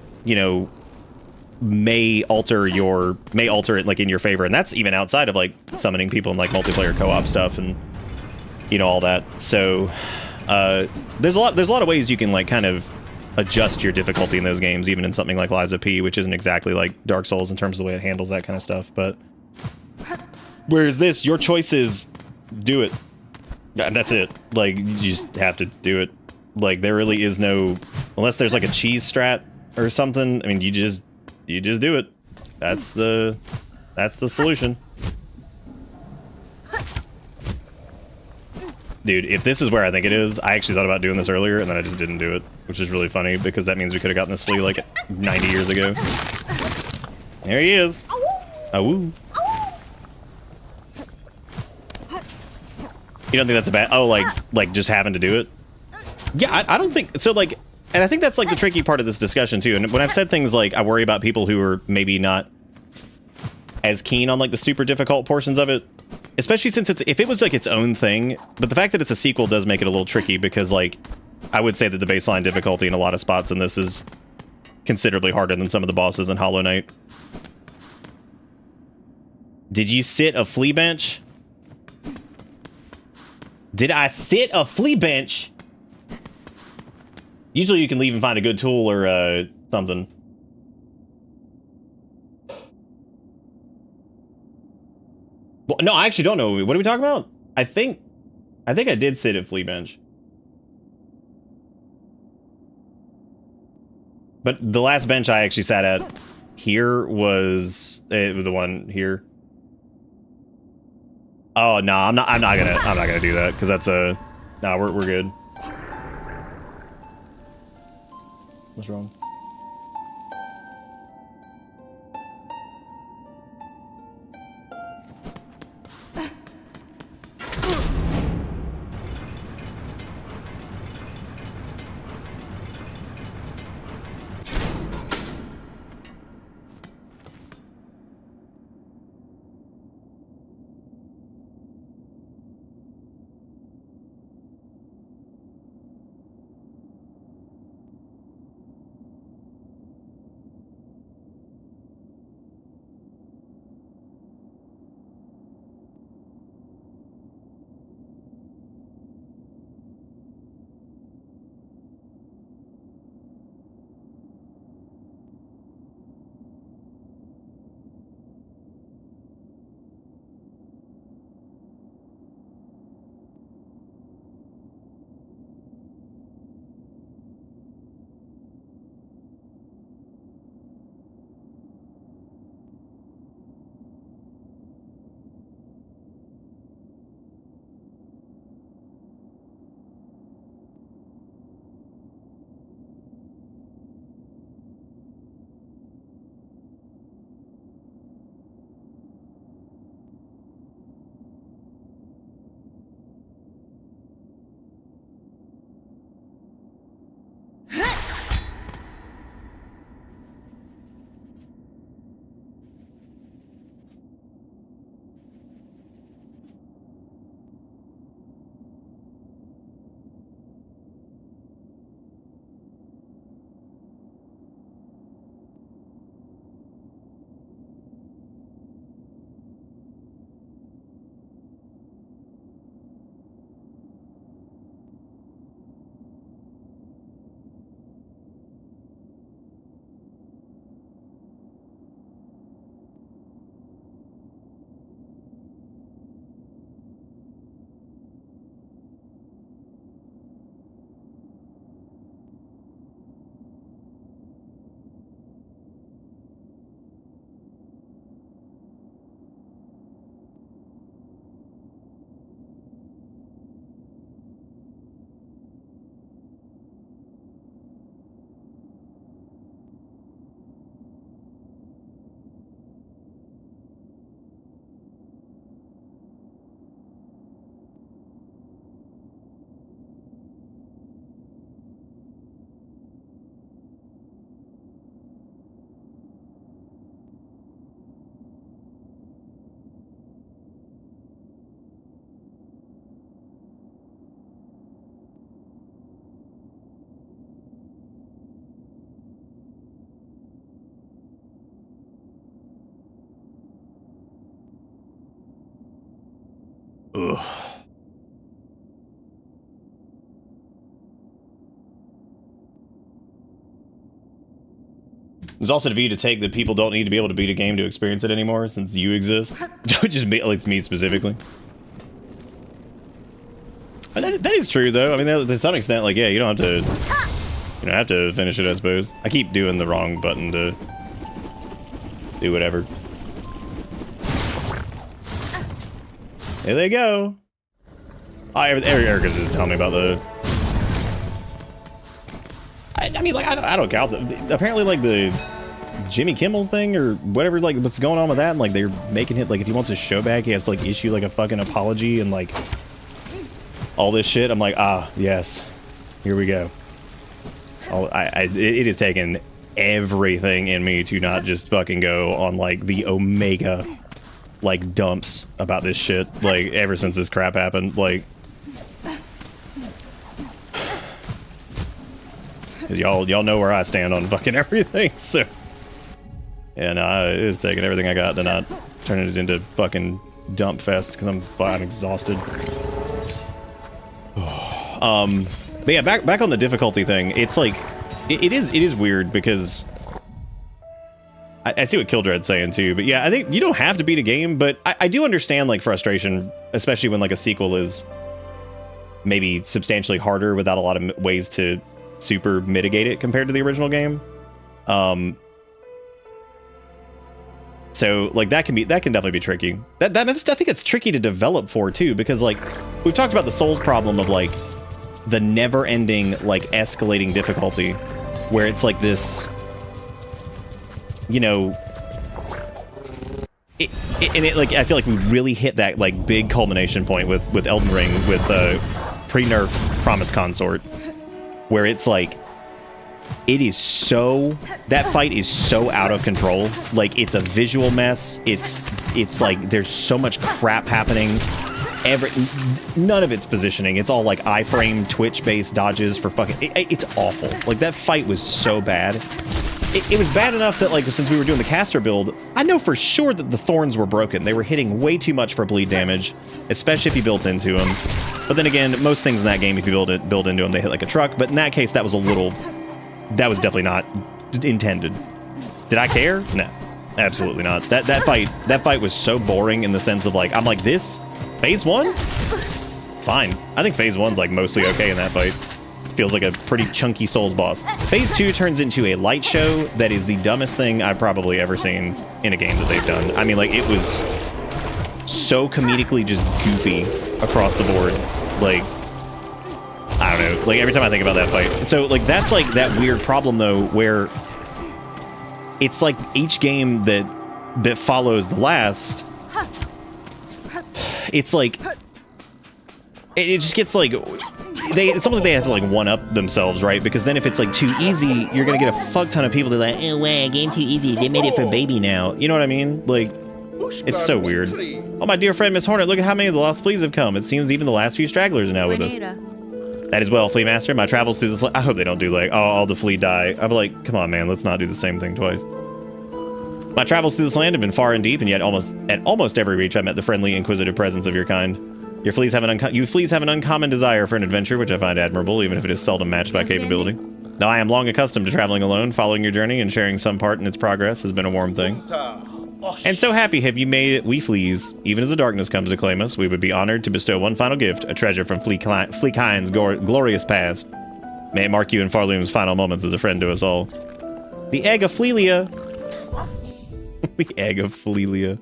may alter it like in your favor, and that's even outside of like summoning people and like multiplayer co-op stuff and all that. So there's a lot of ways you can like kind of adjust your difficulty in those games, even in something like Lies of P, which isn't exactly like Dark Souls in terms of the way it handles that kind of stuff. But whereas this, your choice is do it. And that's it. Like you just have to do it. Like there really is no, unless there's like a cheese strat or something. I mean, you just do it. That's the solution. Dude, if this is where I think it is, I actually thought about doing this earlier, and then I just didn't do it, which is really funny, because that means we could have gotten this flea, like, 90 years ago. There he is! Awoo! You don't think that's a bad... Oh, like just having to do it? Yeah, I don't think... So, like... And I think that's, like, the tricky part of this discussion, too. And when I've said things like, I worry about people who are maybe not as keen on, like, the super difficult portions of it, especially since if it was like its own thing, but the fact that it's a sequel does make it a little tricky because like I would say that the baseline difficulty in a lot of spots in this is considerably harder than some of the bosses in Hollow Knight. Did you sit a flea bench? Did I sit a flea bench? Usually you can leave and find a good tool or something. Well, no, I actually don't know. What are we talking about? I think I did sit at flea bench. But the last bench I actually sat at here was the one here. Oh no, I'm not gonna do that because that's a no. We're good. What's wrong? Ugh. There's also the view to take that people don't need to be able to beat a game to experience it anymore, since you exist. Just me specifically. That is true, though. I mean, to some extent, like, yeah, you don't have to finish it, I suppose. I keep doing the wrong button to do whatever. There they go. Oh, Erica's just telling me about the... I mean, like, I don't count it. Apparently, like, the Jimmy Kimmel thing or whatever, like, what's going on with that, and, like, they're making it, like, if he wants his show back, he has to, like, issue, like, a fucking apology and, like, all this shit. I'm like, ah, yes. Here we go. It has taken everything in me to not just fucking go on, like, the Omega, like, dumps about this shit, like, ever since this crap happened, like... Y'all know where I stand on fucking everything, so... And it's taking everything I got to not turn it into fucking dump fest, because I'm fucking exhausted. But yeah, back on the difficulty thing, it's like... It is weird, because... I see what Kildred's saying, too, but yeah, I think you don't have to beat a game, but I do understand, like, frustration, especially when, like, a sequel is maybe substantially harder without a lot of ways to super mitigate it compared to the original game. So like that can definitely be tricky. I think it's tricky to develop for too, because like we've talked about the Souls problem of like the never-ending like escalating difficulty, where it's like this, you know, it like I feel like we really hit that like big culmination point with Elden Ring with pre-nerf Promise Consort, where it's like it is so, that fight is so out of control. Like it's a visual mess. It's like there's so much crap happening. None of it's positioning. It's all like iframe twitch based dodges for fucking it's awful. Like that fight was so bad. It was bad enough that like since we were doing the caster build, I know for sure that the thorns were broken. They were hitting way too much for bleed damage, especially if you built into them. But then again, most things in that game, if you build into them, they hit like a truck. But in that case, that was definitely not intended. Did I care? No, absolutely not. That fight was so boring in the sense of like, I'm like, this phase 1? Fine. I think phase 1's like mostly okay in that fight. Feels like a pretty chunky Souls boss. Phase 2 turns into a light show that is the dumbest thing I've probably ever seen in a game that they've done. I mean, like, it was so comedically just goofy across the board. Like, I don't know. Like, every time I think about that fight. So, like, that's, like, that weird problem, though, where it's, like, each game that follows the last, it's, like, it just gets, like, it's almost like they have to, like, one-up themselves, right? Because then if it's, like, too easy, you're gonna get a fuck ton of people that are like, oh, wow, game too easy. They made it for baby now. You know what I mean? Like, it's so weird. Oh, my dear friend, Miss Hornet, look at how many of the lost fleas have come. It seems even the last few stragglers are now with us. That is well, Flea Master. My travels through this... I hope they don't do, like, oh, all the flea die. I'm like, come on, man, let's not do the same thing twice. My travels through this land have been far and deep, and yet at almost every reach I met the friendly, inquisitive presence of your kind. You fleas have an uncommon desire for an adventure, which I find admirable, even if it is seldom matched by capability. Though I am long accustomed to traveling alone, following your journey and sharing some part in its progress has been a warm thing. And so happy have you made it, we fleas. Even as the darkness comes to claim us, we would be honored to bestow one final gift, a treasure from Fleekind's glorious past. May it mark you in Farloom's final moments as a friend to us all. The Egg of Fleelia. The Egg of Fleelia.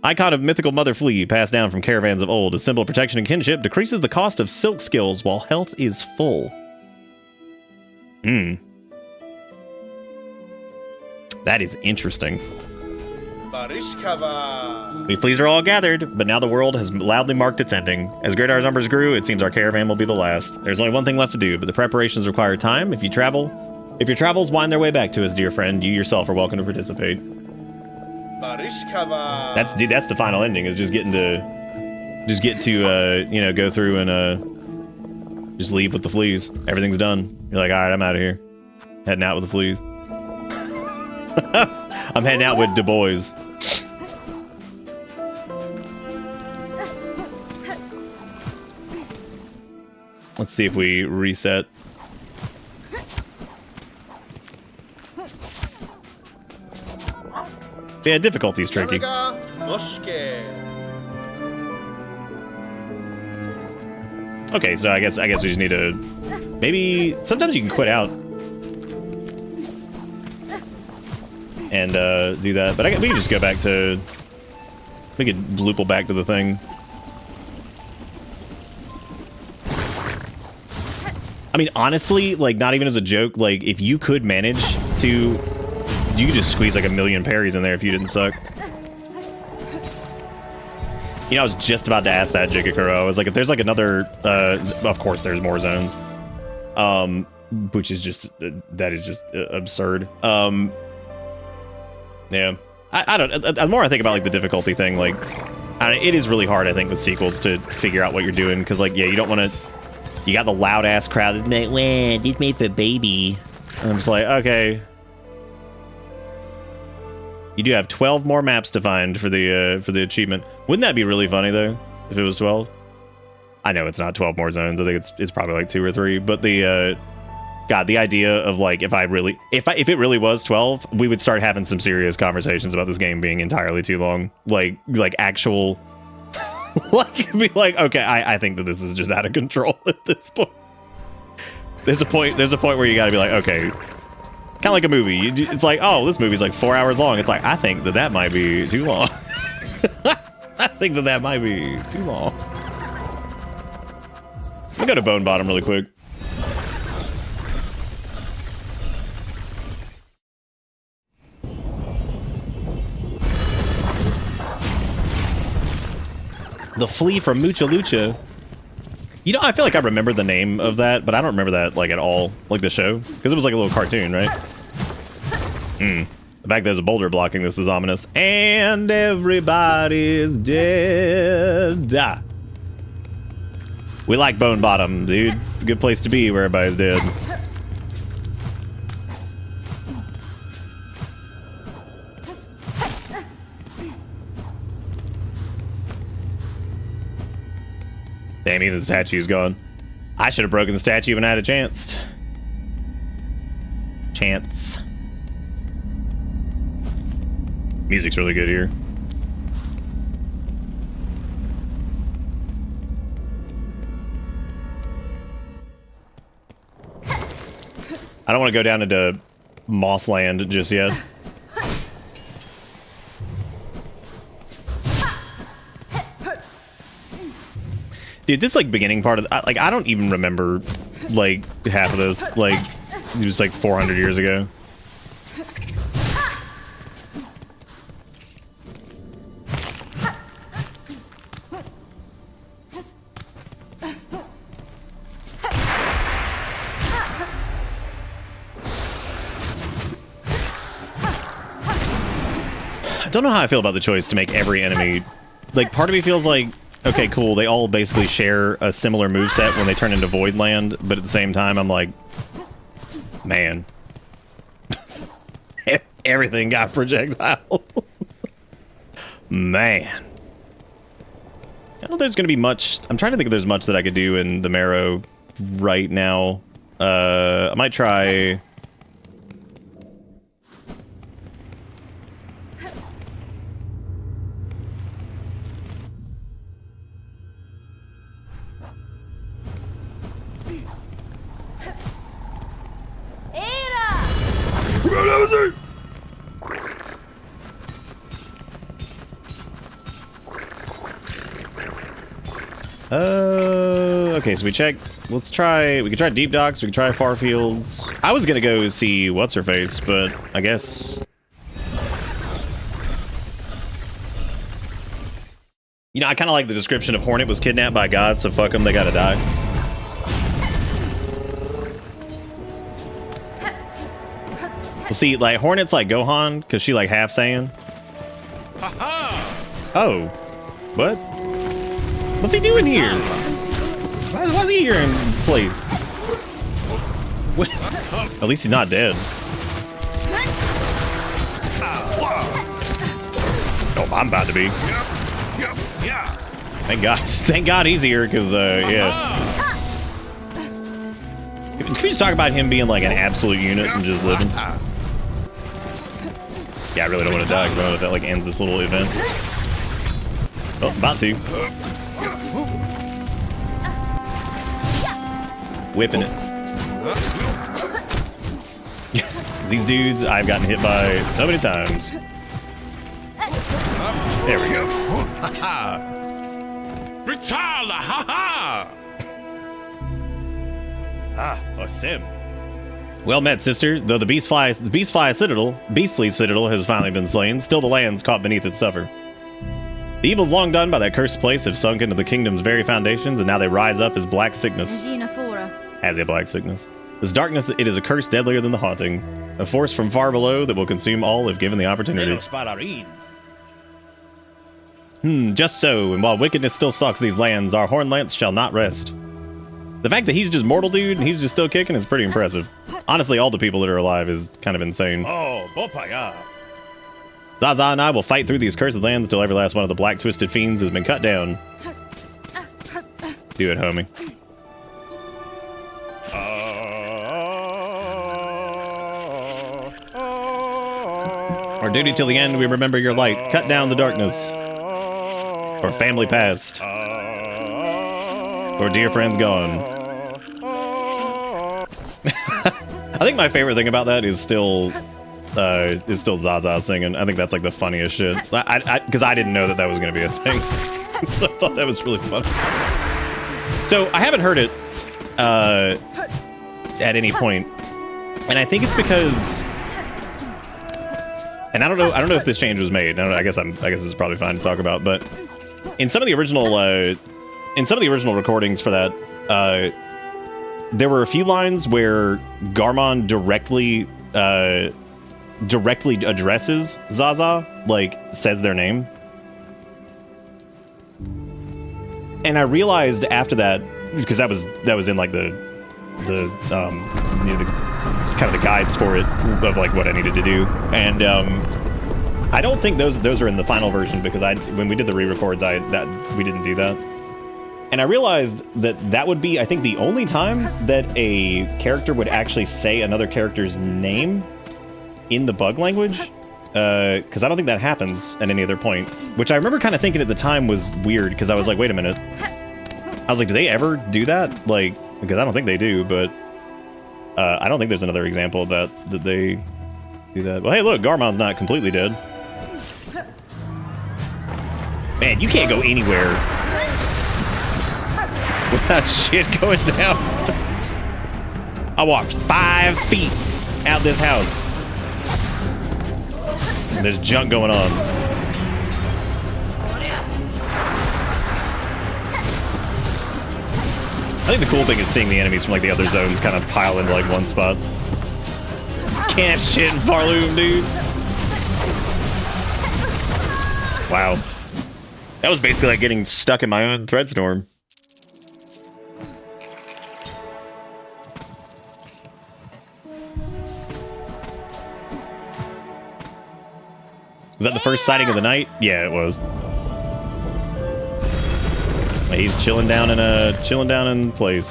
Icon of mythical mother flea, passed down from caravans of old. A symbol of protection and kinship, decreases the cost of silk skills while health is full. That is interesting. We fleas are all gathered, but now the world has loudly marked its ending. As great our numbers grew, it seems our caravan will be the last. There's only one thing left to do, but the preparations require time. If your travels wind their way back to us, dear friend, you yourself are welcome to participate. That's the final ending, is just get to you know, go through and just leave with the fleas. Everything's done. You're like, all right, I'm out of here. Heading out with the fleas. I'm heading out with Du Bois. Let's see if we reset. Yeah, difficulty's tricky. Okay, so I guess we just need to maybe sometimes you can quit out and do that, but we can just go back to we could bloople back to the thing. I mean, honestly, like not even as a joke, like if you could manage to, you could just squeeze like a million parries in there if you didn't suck. You know, I was just about to ask that, Jigakuro. I was like, if there's like another, of course there's more zones. Which is just, that is just absurd. Yeah. I don't, the more I think about like the difficulty thing, like, it is really hard, I think, with sequels to figure out what you're doing. Cause like, yeah, you don't want to, you got the loud ass crowd that's like, well, this made for baby. And I'm just like, okay. You do have 12 more maps to find for the achievement. Wouldn't that be really funny though, if it was 12? I know it's not 12 more zones. I think it's probably like 2 or 3. But the God, the idea of like if it really was 12, we would start having some serious conversations about this game being entirely too long. Like actual, like be like, okay, I think that this is just out of control at this point. There's a point where you got to be like, okay. Kind of like a movie. It's like, oh, this movie's like 4 hours long. It's like, I think that might be too long. I think that might be too long. I'll go to Bone Bottom really quick. The flea from Mucha Lucha. You know, I feel like I remember the name of that, but I don't remember that, like, at all. Like, the show. Because it was like a little cartoon, right? The fact there's a boulder blocking this is ominous. And everybody's dead. Ah. We like Bone Bottom, dude. It's a good place to be where everybody's dead. Damn, even the statue's gone. I should have broken the statue when I had a chance. Music's really good here. I don't want to go down into Mossland just yet. Dude, this like beginning part of like I don't even remember like half of this. Like it was like 400 years ago. I don't know how I feel about the choice to make every enemy, like part of me feels like, okay, cool, they all basically share a similar moveset when they turn into Voidland, but at the same time I'm like, man, everything got projectiles. Man. I don't know if there's gonna be much, I'm trying to think if there's much that I could do in the Marrow right now. I might try... Okay, so we checked. Let's try. We could try Deep Docks. We could try Far Fields. I was gonna go see what's her face, but I guess. You know, I kind of like the description of Hornet was kidnapped by God, so fuck them, they gotta die. Well, see, like Hornet's like Gohan because she like half Saiyan. Oh, what? What's he doing here? Why is he here in place? What? At least he's not dead. Oh, I'm about to be. Thank God. Thank God he's here, because, yeah. Can we just talk about him being like an absolute unit and just living? Yeah, I really don't want to die because I know that like ends this little event. Oh, about to. Whipping it. These dudes I've gotten hit by so many times. There we go. Retala, ha ha! Ah, a sim. Well met, sister. Though the beastly citadel has finally been slain, still the lands caught beneath it suffer. The evils long done by that cursed place have sunk into the kingdom's very foundations, and now they rise up as black sickness. As a black sickness. This darkness, it is a curse deadlier than the haunting. A force from far below that will consume all if given the opportunity. Just so, and while wickedness still stalks these lands, our horn lance shall not rest. The fact that he's just mortal, dude, and he's just still kicking is pretty impressive. Honestly, all the people that are alive is kind of insane. Oh, Bopaya. Zaza and I will fight through these cursed lands until every last one of the black twisted fiends has been cut down. Do it, homie. Our duty till the end, we remember your light. Cut down the darkness. Or family past. Or dear friends gone. I think my favorite thing about that is still Zaza singing. I think that's like the funniest shit. Because I didn't know that was going to be a thing. So I thought that was really funny. So I haven't heard it at any point. And I think it's because... And I don't know if this change was made. I guess it's probably fine to talk about, but in some of the original recordings for that, there were a few lines where Garmond directly addresses Zaza, like says their name. And I realized after that, because that was in like the kind of the guides for it of like what I needed to do, and I don't think those are in the final version because when we did the re-records we didn't do that, and I realized that would be I think the only time that a character would actually say another character's name in the bug language, because I don't think that happens at any other point, which I remember kind of thinking at the time was weird because I was like, wait a minute, I was like, do they ever do that? Like, because I don't think they do, but I don't think there's another example of that they do that. Well, hey, look, Garmond's not completely dead. Man, you can't go anywhere without shit going down. I walked 5 feet out this house. And there's junk going on. I think the cool thing is seeing the enemies from like the other zones kind of pile into like one spot. Can't shit in Farloom, dude. Wow. That was basically like getting stuck in my own thread storm. Was that the first sighting of the night? Yeah, it was. He's chilling down in place.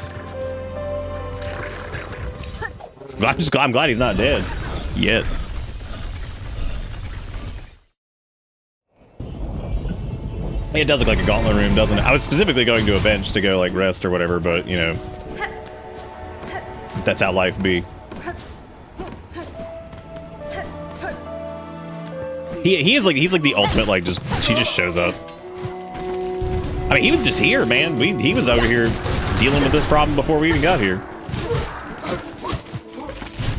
I'm glad he's not dead yet. It does look like a gauntlet room, doesn't it? I was specifically going to a bench to go like rest or whatever, but you know, that's how life be. He's like the ultimate like she just shows up. I mean, he was just here, man. He was over here dealing with this problem before we even got here.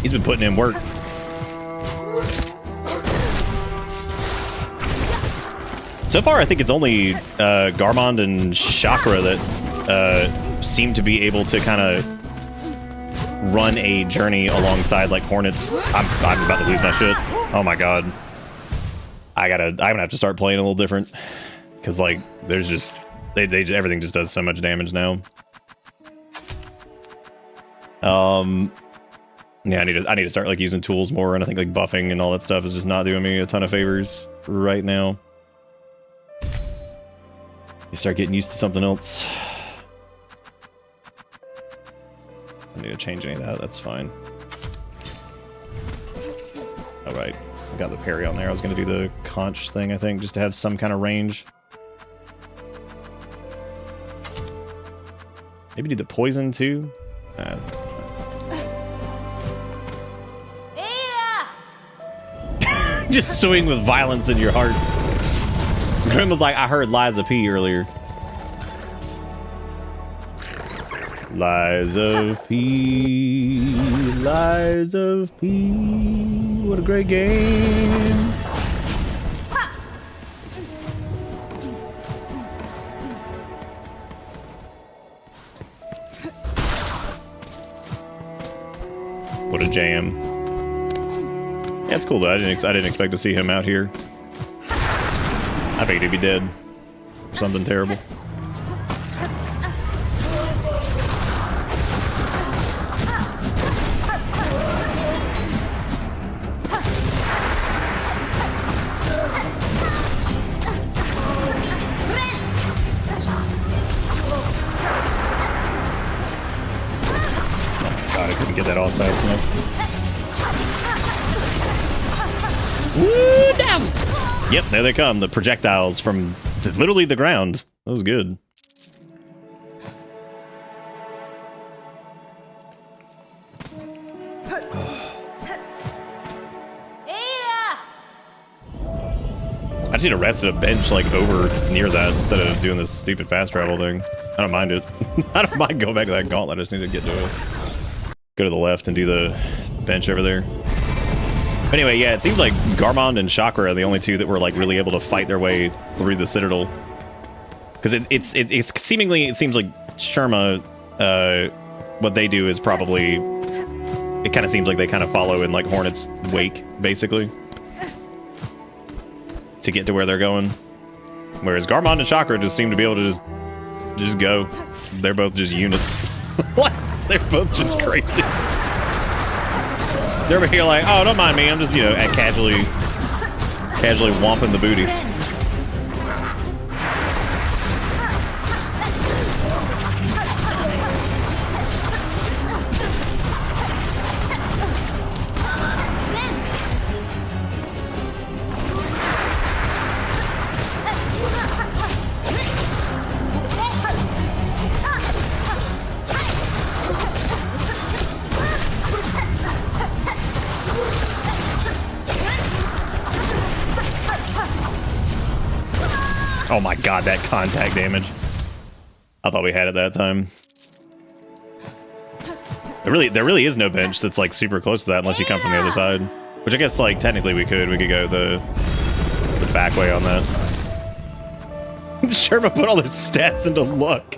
He's been putting in work. So far, I think it's only Garmond and Chakra that seem to be able to kind of run a journey alongside like Hornets. I'm about to lose my shit. Oh my god. I'm gonna have to start playing a little different because like there's just everything just does so much damage now. Yeah, I need to start like using tools more, and I think like buffing and all that stuff is just not doing me a ton of favors right now. You start getting used to something else. don't need to change any of that. That's fine. All right. I got the parry on there. I was going to do the conch thing, I think, just to have some kind of range. Maybe do the poison, too? Just swing with violence in your heart. Grim was like, I heard Liza P earlier. Lies of P, Lies of P. What a great game. What a jam. Yeah, it's cool though. I didn't expect to see him out here. I figured he'd be dead. Something terrible. Get that off fast enough. Woo, down! Yep, there they come. The projectiles from literally the ground. That was good. I just need to rest at a bench like over near that instead of doing this stupid fast travel thing. I don't mind it. I don't mind going back to that gauntlet. I just need to get to it. Go to the left and do the bench over there. Anyway, yeah, it seems like Garmond and Chakra are the only two that were like really able to fight their way through the Citadel. Because it's seemingly, it seems like Sherma, what they do is probably, it kind of seems like they kind of follow in like Hornet's wake, basically, to get to where they're going. Whereas Garmond and Chakra just seem to be able to just go. They're both just units. What? They're both just crazy. They're over here like, oh, don't mind me. I'm just, you know, casually womping the booty. Oh my god, that contact damage. I thought we had it that time. There really is no bench that's like super close to that unless you come from the other side. Which I guess like technically we could go the back way on that. Sherma put all their stats into luck.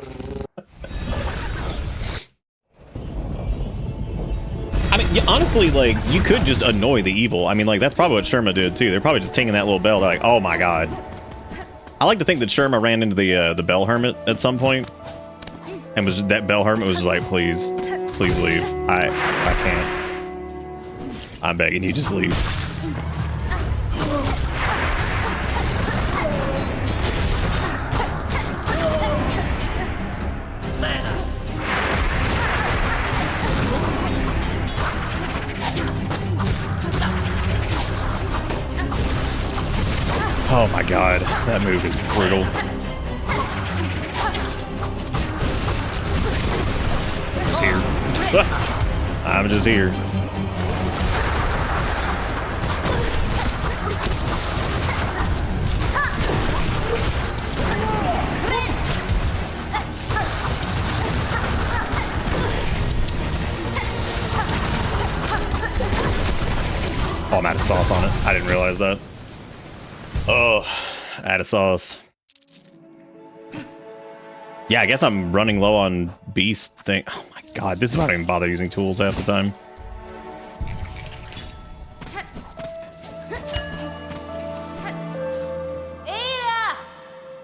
I mean, yeah, honestly, like, you could just annoy the evil. I mean, like, that's probably what Sherma did too. They're probably just tinging that little bell. They're like, oh my god. I like to think that Sherma ran into the Bell Hermit at some point, and that Bell Hermit was just like, please leave. I can't. I'm begging you, just leave. Oh my god, that move is brutal. I'm just here. Oh, I'm out of sauce on it. I didn't realize that. Oh, add a sauce. Yeah, I guess I'm running low on beast thing. Oh my god, this is why I don't even bother using tools half the time.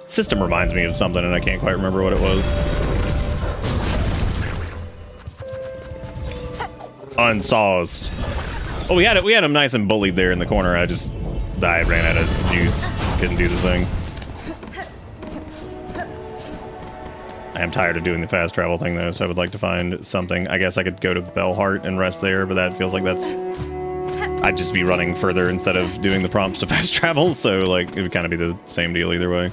System reminds me of something and I can't quite remember what it was. Unsauced. Oh, we had him nice and bullied there in the corner. I ran out of juice. Couldn't do the thing. I am tired of doing the fast travel thing, though, so I would like to find something. I guess I could go to Bellheart and rest there, but that feels like that's... I'd just be running further instead of doing the prompts to fast travel, so, like, it would kind of be the same deal either way.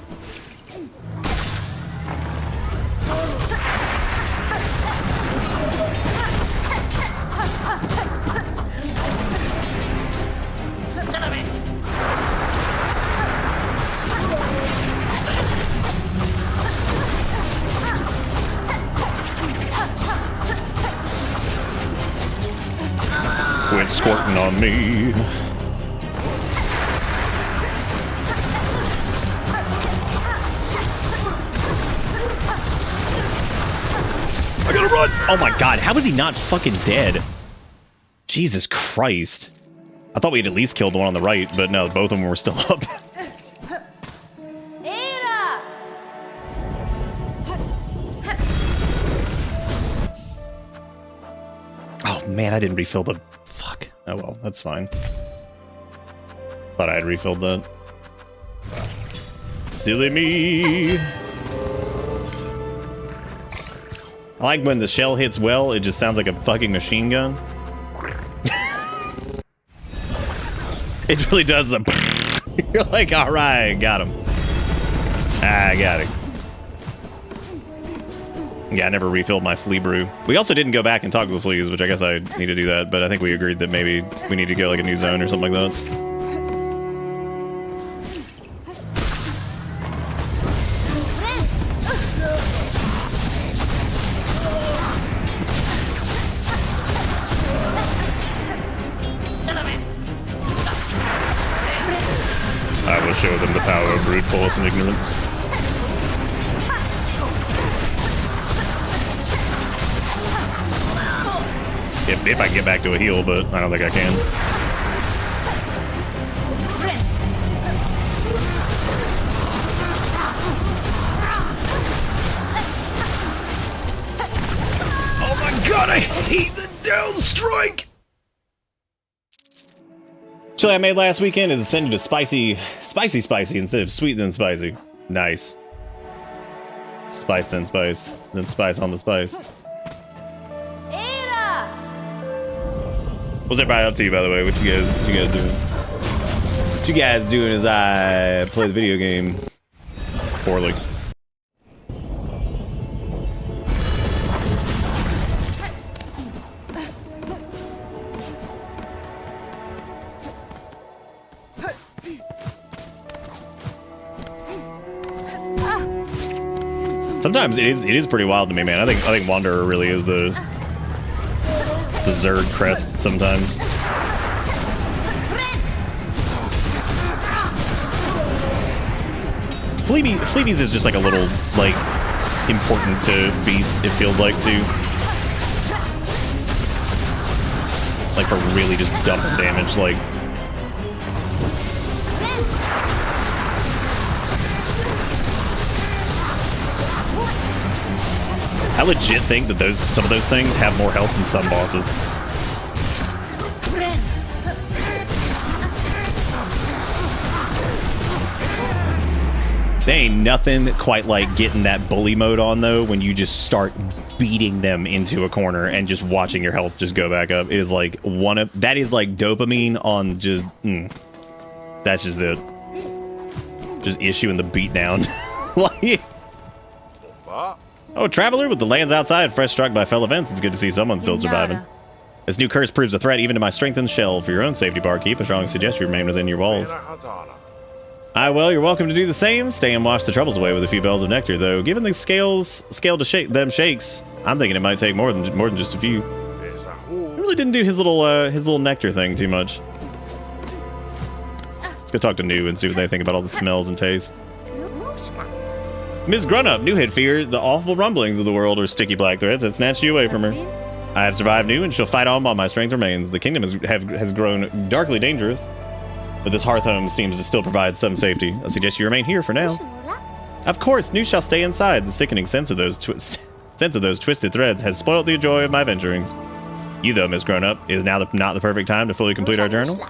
Quit squirting on me. I gotta run! Oh my god, how is he not fucking dead? Jesus Christ. I thought we had at least killed the one on the right, but no, both of them were still up. Oh man, I didn't refill the... Fuck. Oh well, that's fine. Thought I had refilled that. Silly me! I like when the shell hits well, it just sounds like a fucking machine gun. It really does the... You're like, alright, got him. I got it. Yeah, I never refilled my flea brew. We also didn't go back and talk to the fleas, which I guess I need to do that, but I think we agreed that maybe we need to go like a new zone or something like that. I will show them the power of brute force and ignorance. If I can get back to a heal, but I don't think I can. Oh my god, I hate the down strike! Chili I made last weekend is ascended to spicy instead of sweet then spicy. Nice. Spice then spice. Then spice on the spice. What's everybody up to, by the way? What you guys doing? What you guys doing as I play the video game poorly? Sometimes it is pretty wild to me, man. I think Wanderer really is the Zerd crest sometimes. Fleebies is just like a little, like, important to Beast, it feels like, too. Like, for really just dumping damage, like... I legit think that some of those things have more health than some bosses. There ain't nothing quite like getting that bully mode on, though, when you just start beating them into a corner and just watching your health just go back up. It is like that is like dopamine on just... That's just it. Just issuing the beat down. Like... Oh, traveler with the lands outside, fresh struck by fell events. It's good to see someone still surviving. This new curse proves a threat even to my strengthened shell. For your own safety, barkeep, I strongly suggest you remain within your walls. Well, you're welcome to do the same. Stay and wash the troubles away with a few bells of nectar, though. Given the scale to shake them shakes, I'm thinking it might take more than just a few. I really didn't do his little nectar thing too much. Let's go talk to New and see what they think about all the smells and tastes. Ms. Grunup, New had feared the awful rumblings of the world or sticky black threads that snatched you away from her. I have survived New and shall fight on while my strength remains. The kingdom has grown darkly dangerous, but this hearth home seems to still provide some safety. I suggest you remain here for now. Of course, New shall stay inside. The sickening sense of those twisted threads has spoilt the joy of my venturings. You, though, Miss Grown-Up, is now not the perfect time to fully complete our journal.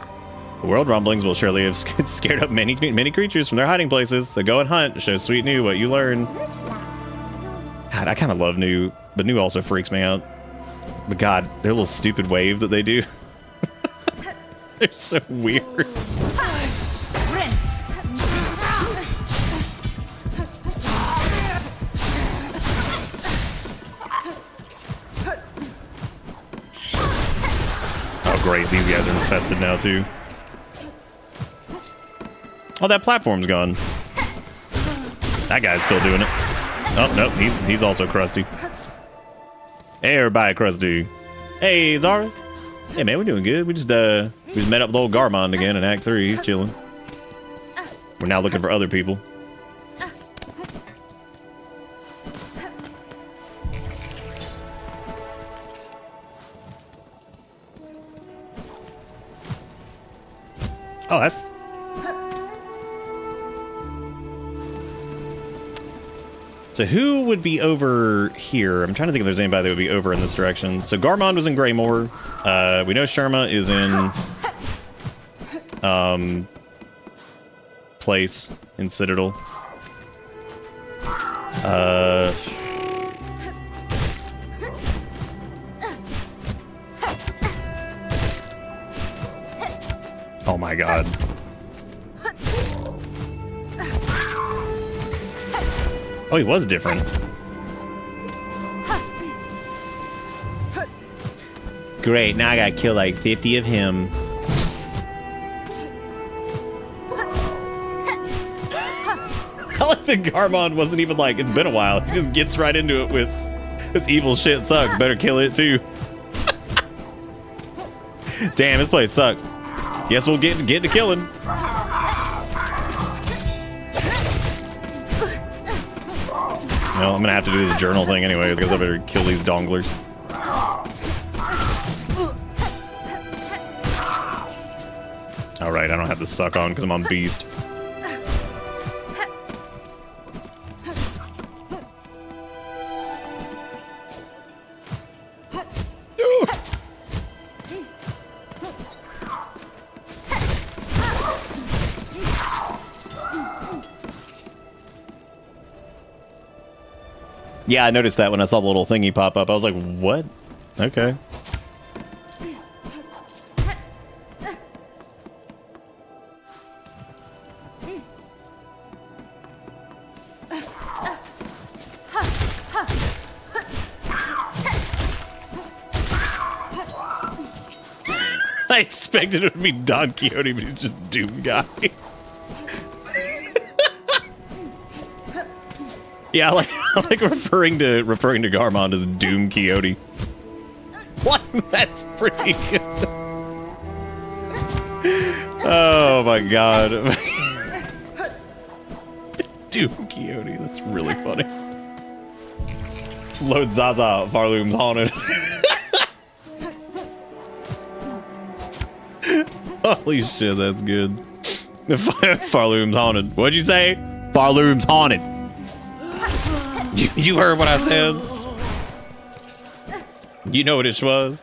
The world rumblings will surely have scared up many creatures from their hiding places, so go and hunt. Show Sweet New what you learn. God, I kind of love new, but new also freaks me out. But God, their little stupid wave that they do. They're so weird. Oh great, these guys are infested now too. Oh, that platform's gone. That guy's still doing it. Oh, nope, he's also crusty. Hey, everybody, crusty. Hey, Zara. Hey, man, we're doing good. We just met up with old Garmond again in Act 3. He's chilling. We're now looking for other people. Oh, that's... So who would be over here? I'm trying to think if there's anybody that would be over in this direction. So Garmond was in Greymoor. We know Sherma is in place in Citadel. Oh my god. Oh, he was different. Great, now I gotta kill like 50 of him. I like that Garmond wasn't even like, it's been a while. He just gets right into it with, this evil shit sucks, better kill it too. Damn, this place sucks. Guess we'll get to killing. Well, I'm gonna have to do this journal thing anyways, because I better kill these donglers. Alright, I don't have to suck on because I'm on Beast. Yeah, I noticed that when I saw the little thingy pop up. I was like, what? Okay. I expected it to be Don Quixote, but he's just Doom Guy. Yeah, I like referring to Garmond as Doom Quixote. What? That's pretty good. Oh my god. Doom Quixote, that's really funny. Load Zaza, Farloom's haunted. Holy shit, that's good. Farloom's haunted. What'd you say? Farloom's haunted. You heard what I said? You know what it was?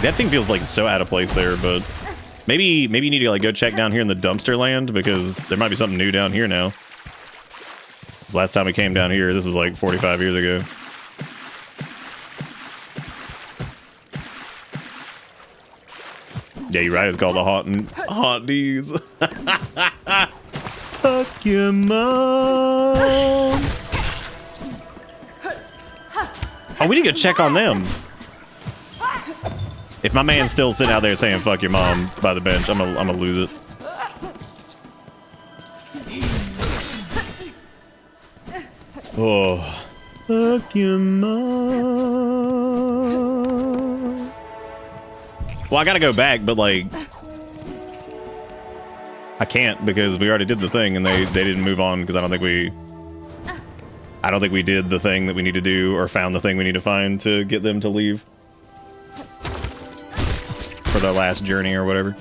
That thing feels like so out of place there, but maybe you need to like go check down here in the dumpster land because there might be something new down here now. Last time we came down here, this was like 45 years ago. Yeah, you're right. It's called the Haunties. Fuck your mom. Oh, we need to go check on them. If my man's still sitting out there saying "fuck your mom" by the bench, I'm gonna lose it. Oh, fuck your mom. Well, I gotta go back, but like, I can't because we already did the thing, and they didn't move on because I don't think we did the thing that we need to do or found the thing we need to find to get them to leave for their last journey or whatever.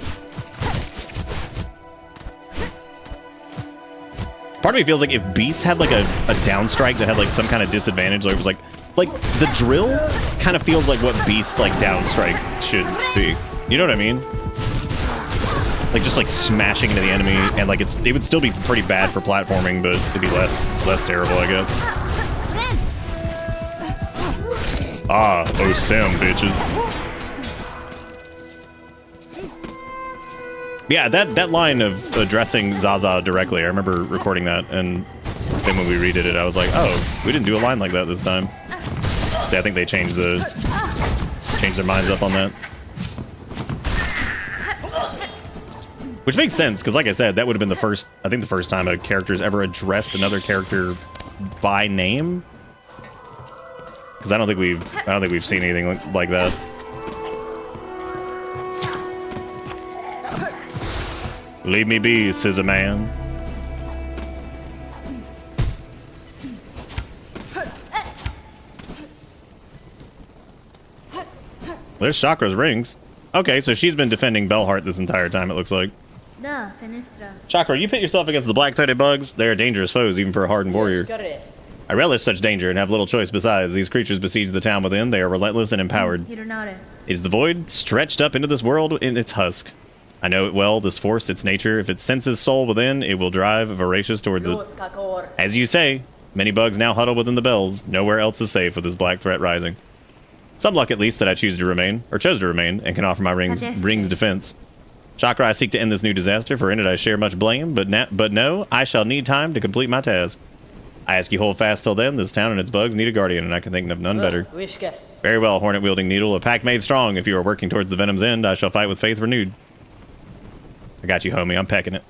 Part of me feels like if Beast had like a downstrike that had like some kind of disadvantage, like it was like the drill kind of feels like what Beast's like downstrike should be. You know what I mean? Like just like smashing into the enemy, and like it would still be pretty bad for platforming, but it'd be less terrible, I guess. Ah, oh Sam, bitches. Yeah, that line of addressing Zaza directly, I remember recording that, and then when we redid it, I was like, oh, we didn't do a line like that this time. So I think they changed their minds up on that. Which makes sense, because like I said, that would have been the first time a character's ever addressed another character by name. Because I don't think we've seen anything like that. Leave me be, says a man. There's Chakra's rings. Okay, so she's been defending Bellheart this entire time, it looks like. Chakra, you pit yourself against the black-threaded bugs. They are dangerous foes, even for a hardened warrior. I relish such danger and have little choice besides. These creatures besiege the town within. They are relentless and empowered. It is the void, stretched up into this world in its husk. I know it well, this force, its nature. If it senses soul within, it will drive voracious towards it. As you say, many bugs now huddle within the bells. Nowhere else is safe with this black threat rising. Some luck at least that I chose to remain, and can offer my ring's defense. Chakra, I seek to end this new disaster, for in it I share much blame, but no, I shall need time to complete my task. I ask you hold fast till then, this town and its bugs need a guardian, and I can think of none better. Very well, hornet-wielding needle, a pact made strong. If you are working towards the venom's end, I shall fight with faith renewed. I got you, homie, I'm pecking it.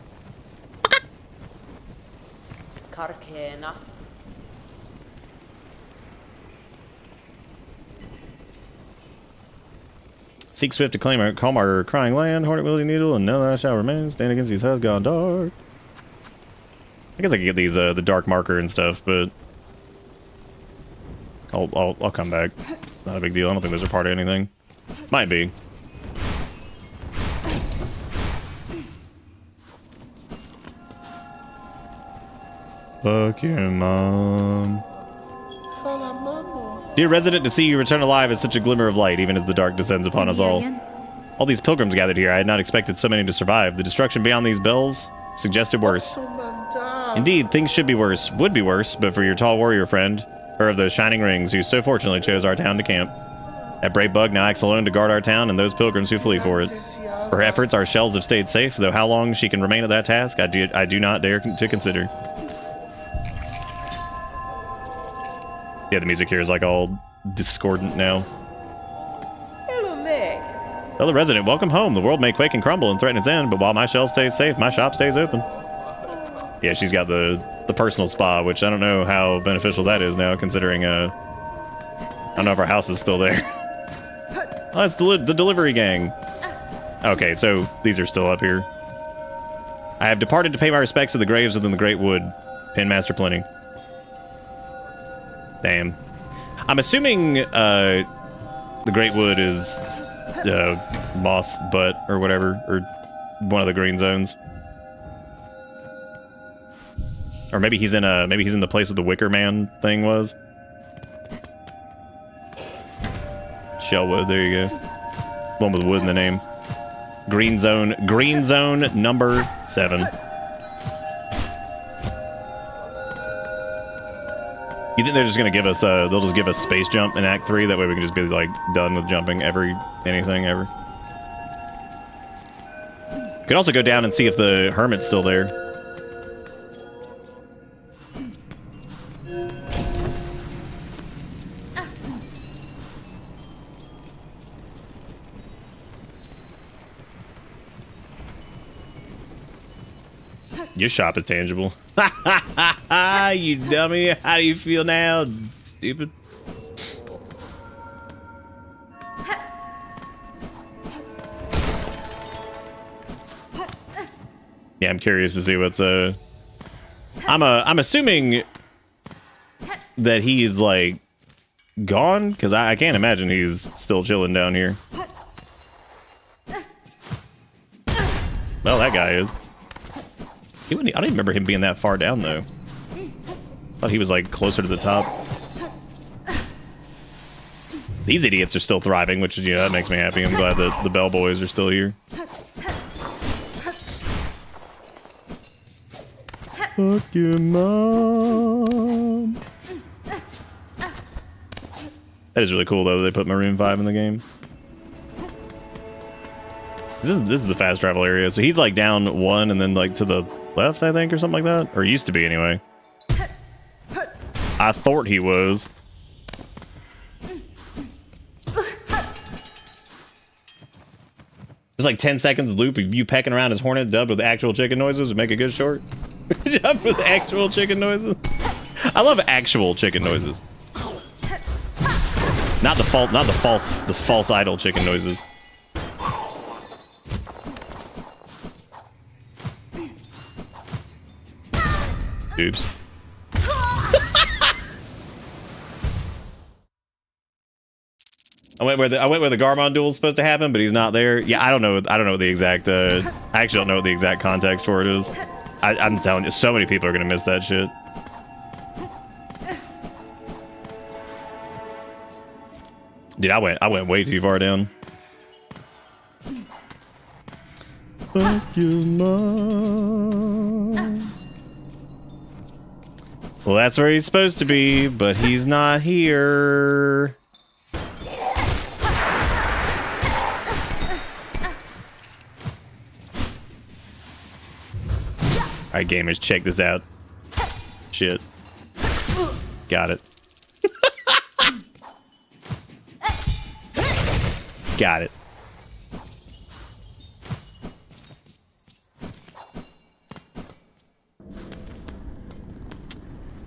Seek swift to calm our crying land, hornet-wielding needle, and know that I shall remain. Stand against these has gone dark. I guess I could get these the dark marker and stuff, but I'll come back. Not a big deal. I don't think those are part of anything. Might be. Fuck your mom. Dear resident, to see you return alive is such a glimmer of light, even as the dark descends upon us all. All these pilgrims gathered here, I had not expected so many to survive. The destruction beyond these bells suggested worse. Indeed, things should be worse, would be worse, but for your tall warrior friend, her of those shining rings, who so fortunately chose our town to camp. That brave bug now acts alone to guard our town and those pilgrims who flee for it. For her efforts, our shells have stayed safe, though how long she can remain at that task, I do not dare to consider. Yeah, the music here is like all discordant now. Hello, Meg. Fellow resident, welcome home. The world may quake and crumble and threaten its end, but while my shell stays safe, my shop stays open. Yeah, she's got the personal spa, which I don't know how beneficial that is now, considering, I don't know if our house is still there. Oh, it's the delivery gang. Okay, so these are still up here. I have departed to pay my respects to the graves within the Great Wood. Pinmaster Plenty. Damn. I'm assuming the Great Wood is Moss Butt or whatever, or one of the green zones. Or maybe he's in the place where the Wicker Man thing was. Shellwood, there you go. One with wood in the name. Green zone number 7. You think they're just gonna give us they'll just give us space jump in Act 3, that way we can just be like done with jumping anything ever. Could also go down and see if the hermit's still there. Your shop is tangible. You dummy. How do you feel now, stupid? Yeah, I'm curious to see what's I'm assuming that he's like gone, because I can't imagine he's still chilling down here. Well, that guy is. I don't even remember him being that far down, though. I thought he was, like, closer to the top. These idiots are still thriving, which, you know, that makes me happy. I'm glad that the bellboys are still here. Fuck your mom. That is really cool though. They put Maroon 5 in the game. This is the fast travel area. So he's like down one and then like to the left, I think, or something like that. Or used to be anyway. I thought he was. There's like 10 seconds loop of you pecking around his hornet dubbed with actual chicken noises to make a good short. Dubbed with actual chicken noises. I love actual chicken noises. Not the false idol chicken noises. Oops. I went where the Garmond duel is supposed to happen, but he's not there. Yeah, I don't know the exact. I actually don't know what the exact context for it is. I'm telling you, so many people are gonna miss that shit. Dude, I went way too far down. Fuck your mom. Well, that's where he's supposed to be, but he's not here. Alright, gamers, check this out. Shit. Got it. Got it.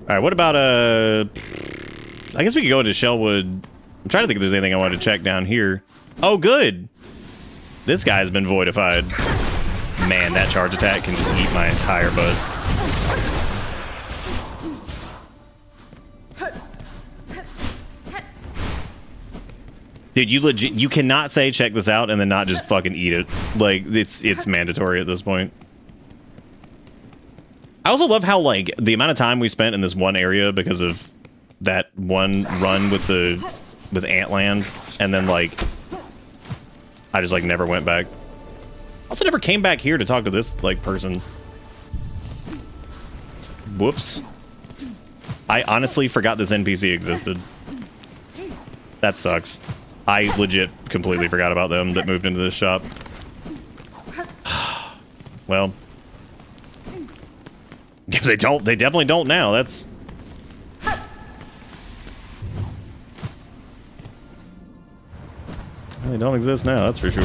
Alright, what about, I guess we could go into Shellwood. I'm trying to think if there's anything I want to check down here. Oh, good! This guy's been voidified. Man, that charge attack can just eat my entire butt. Dude, you cannot say check this out and then not just fucking eat it. Like, it's mandatory at this point. I also love how, like, the amount of time we spent in this one area because of that one run with Antland, and then, like, I just, like, never went back. Also never came back here to talk to this, like, person. Whoops. I honestly forgot this NPC existed. That sucks. I legit completely forgot about them that moved into this shop. Well. They definitely don't now. That's... They don't exist now, that's for sure.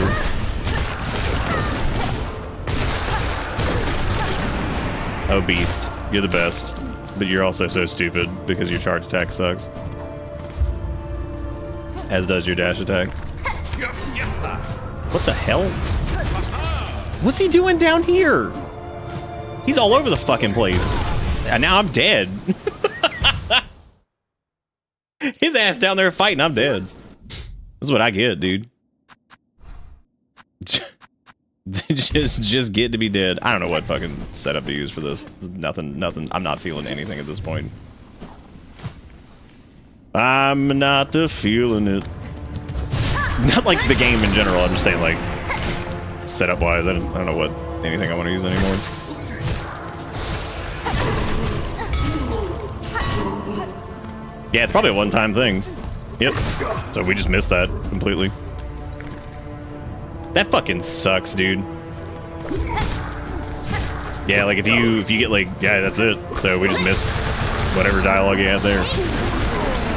Oh, Beast. You're the best. But you're also so stupid because your charge attack sucks. As does your dash attack. What the hell? What's he doing down here? He's all over the fucking place. And now I'm dead. His ass down there fighting, I'm dead. This is what I get, dude. just get to be dead. I don't know what fucking setup to use for this. Nothing. I'm not feeling anything at this point. I'm not feeling it. Not like the game in general. I'm just saying, like, setup wise. I don't know what anything I want to use anymore. Yeah, it's probably a one-time thing. Yep. So we just missed that completely. That fucking sucks, dude. Yeah, like if you get like, yeah, that's it. So we just missed whatever dialogue you had there.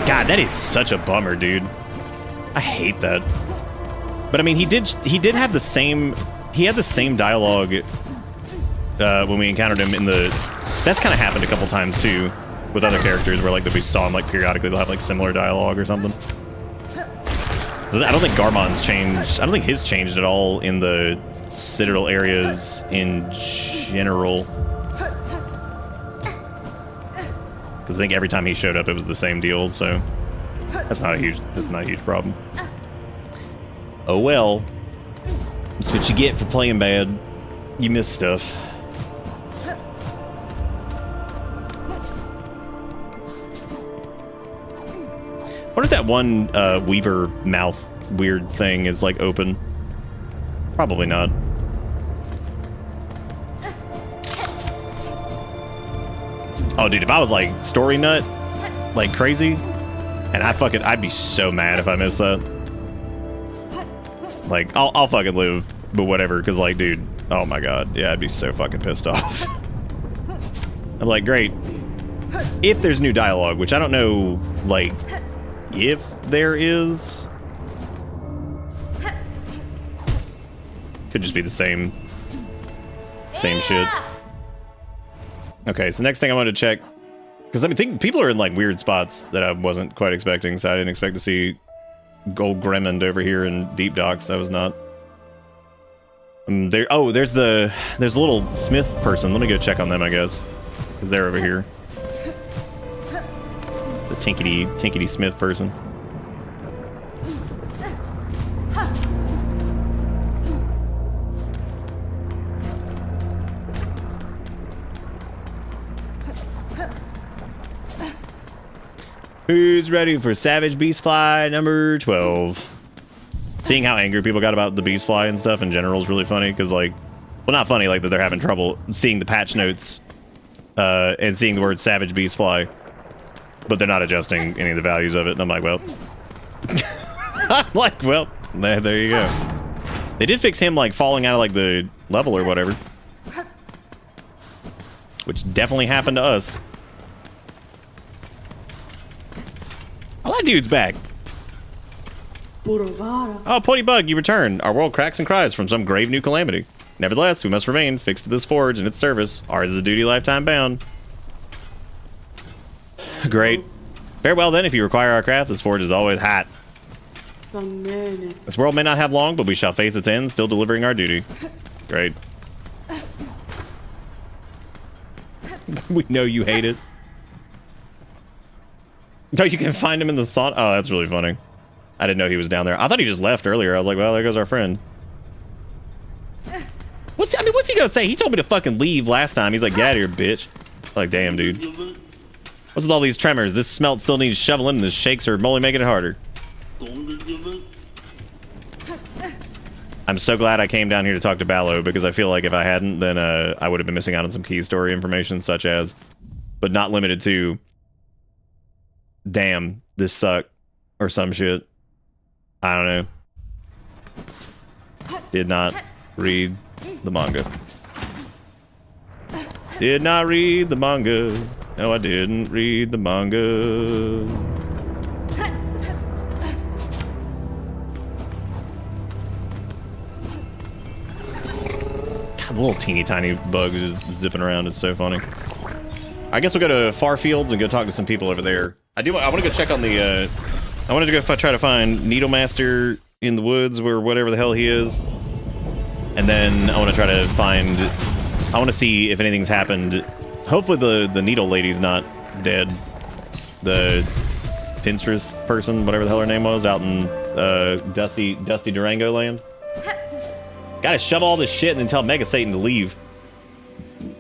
God, that is such a bummer, dude. I hate that. But I mean, he did have the same, he had the same dialogue when we encountered him in the, that's kind of happened a couple times too with other characters where like that we saw him like periodically they'll have like similar dialogue or something. I don't think Garmond's changed. I don't think his changed at all in the Citadel areas in general. Because I think every time he showed up, it was the same deal. So that's not a huge problem. Oh well, that's what you get for playing bad. You miss stuff. I wonder if that one Weaver mouth weird thing is like open. Probably not. Oh, dude, if I was like story nut, like crazy, and I'd be so mad if I missed that. Like, I'll fucking live, but whatever, because like, dude, oh my god, yeah, I'd be so fucking pissed off. I'm like, great. If there's new dialogue, which I don't know, like, if there is. Could just be the same shit. Okay, so next thing I wanted to check, because I think people are in like weird spots that I wasn't quite expecting, so I didn't expect to see Gold Garmond over here in Deep Docks. I was not. There's a little smith person. Let me go check on them, I guess, because they're over here. The tinkety smith person. Who's ready for Savage Beastfly number 12? Seeing how angry people got about the Beastfly and stuff in general is really funny, because, like, well, not funny, like, that they're having trouble seeing the patch notes and seeing the word Savage Beastfly, but they're not adjusting any of the values of it, and I'm like, well... I'm like, well, there you go. They did fix him, like, falling out of, like, the level or whatever. Which definitely happened to us. Oh, that dude's back. Oh, Pointy Bug, you return. Our world cracks and cries from some grave new calamity. Nevertheless, we must remain fixed to this forge and its service. Ours is a duty lifetime bound. Great. Farewell then, if you require our craft. This forge is always hot. This world may not have long, but we shall face its end, still delivering our duty. Great. We know you hate it. No, you can find him in the sauna. Oh, that's really funny. I didn't know he was down there. I thought he just left earlier. I was like, well, there goes our friend. What's he gonna say? He told me to fucking leave last time. He's like, get out of here, bitch. Like, damn, dude. What's with all these tremors? This smelt still needs shoveling, and the shakes are only making it harder. I'm so glad I came down here to talk to Ballo, because I feel like if I hadn't, then I would have been missing out on some key story information, such as, but not limited to, damn, this sucked, or some shit. I don't know. Did not read the manga. Did not read the manga. No, I didn't read the manga. God, the little teeny tiny bug just zipping around is so funny. I guess we'll go to Far Fields and go talk to some people over there. I want to go check on the, I wanted to go try to find Needlemaster in the woods, or whatever the hell he is. And then I want to try to find, I want to see if anything's happened. Hopefully the needle lady's not dead. The Pinstress person, whatever the hell her name was, out in Dusty Durango land. Gotta shovel all this shit and then tell Mega Satan to leave.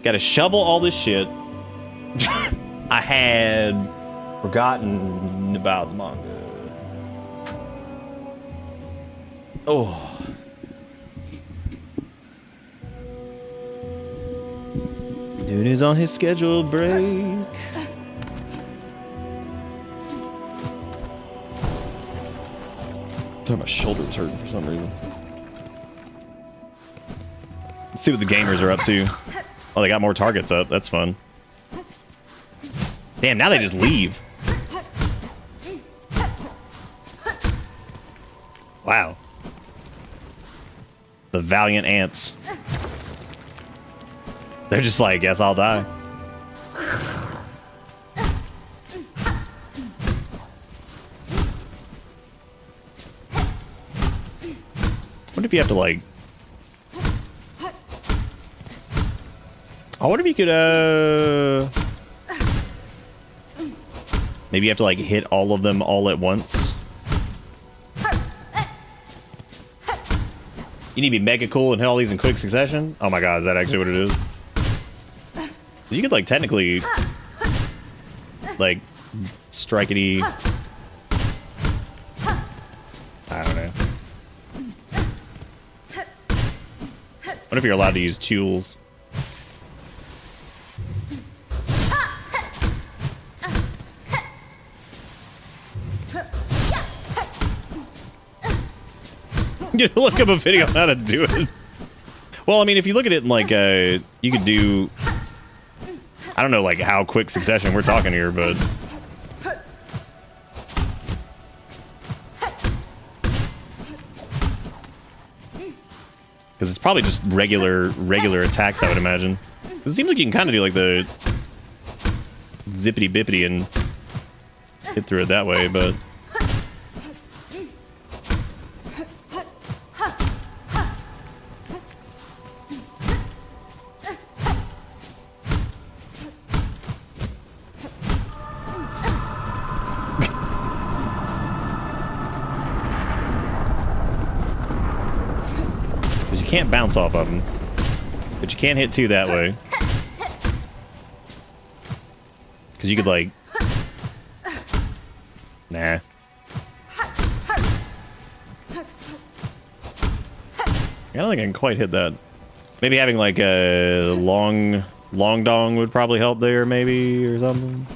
Gotta shovel all this shit. I had forgotten about the manga. Oh. Dude is on his scheduled break. My shoulder was hurting for some reason. Let's see what the gamers are up to. Oh, they got more targets up. That's fun. Damn, now they just leave. Wow. The valiant ants. They're just like, guess I'll die. What if you have to, like... I wonder if you could, maybe you have to, like, hit all of them all at once. You need to be mega cool and hit all these in quick succession? Oh my god, is that actually what it is? You could, like, technically... like, strikety... I don't know. What if you're allowed to use tools? You look up a video on how to do it. Well, I mean, if you look at it in like, you could do, I don't know, like how quick succession we're talking here, but. Because it's probably just regular attacks, I would imagine. It seems like you can kind of do like the zippity bippity and get through it that way, but. You can't bounce off of them, but you can't hit two that way. Because you could like, nah. I don't think I can quite hit that. Maybe having like a long dong would probably help there, maybe, or something.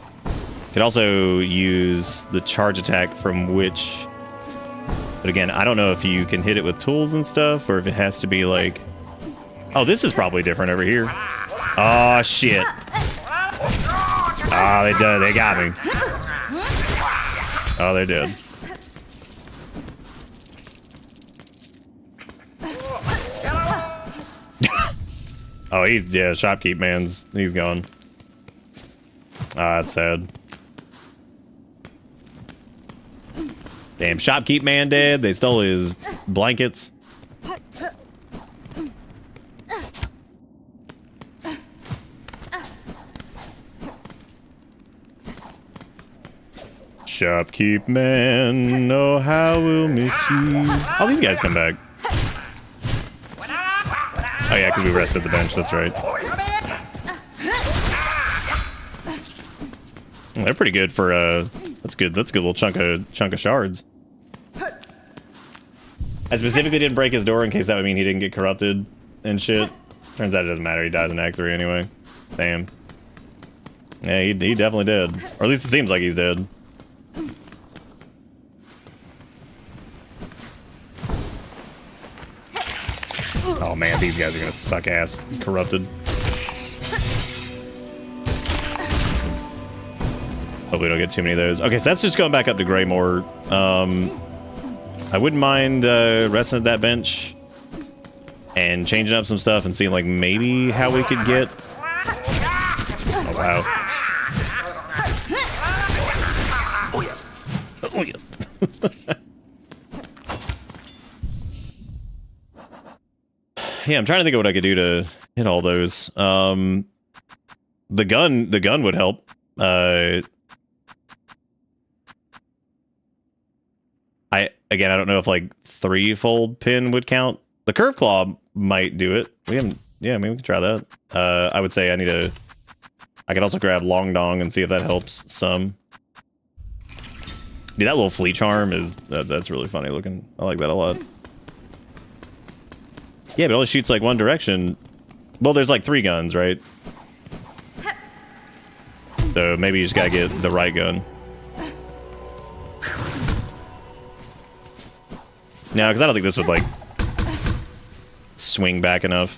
Could also use the charge attack from which. But again, I don't know if you can hit it with tools and stuff, or if it has to be like... Oh, this is probably different over here. Oh, shit. Oh, they got me. Oh, they did. Oh, yeah, Shopkeep he's gone. Ah, that's sad. Damn, Shopkeep man dead. They stole his blankets. Shopkeep man, oh how we'll miss you. Oh, these guys come back. Oh yeah, because we rested the bench, that's right. They're pretty good for that's good. That's a good little chunk of shards. I specifically didn't break his door in case that would mean he didn't get corrupted and shit. Turns out it doesn't matter. He dies in Act 3 anyway. Damn. Yeah, he definitely did. Or at least it seems like he's dead. Oh man, these guys are gonna suck ass. Corrupted. Hope we don't get too many of those. Okay, so that's just going back up to Greymoor. I wouldn't mind resting at that bench and changing up some stuff and seeing like maybe how we could get. Oh wow. Oh yeah. Oh yeah. Yeah, I'm trying to think of what I could do to hit all those. The gun would help. I don't know if like 3-fold pin would count. The curve claw might do it. We haven't. Yeah, maybe we can try that. I would say I could also grab long dong and see if that helps some. Dude, that little flea charm is that's really funny looking. I like that a lot. Yeah, but it only shoots like one direction. Well, there's like 3 guns, right? So maybe you just gotta get the right gun. No, because I don't think this would like swing back enough.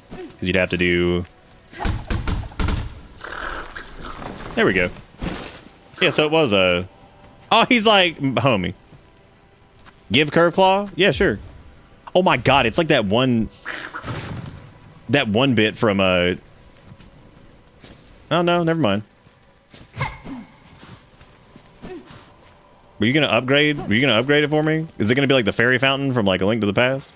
Because you'd have to do. There we go. Yeah, so it was a. Oh, he's like, homie. Give curve claw? Yeah, sure. Oh my god, it's like that one bit from a. Oh no, never mind. Were you gonna upgrade? Were you gonna upgrade it for me? Is it gonna be like the fairy fountain from like A Link to the Past?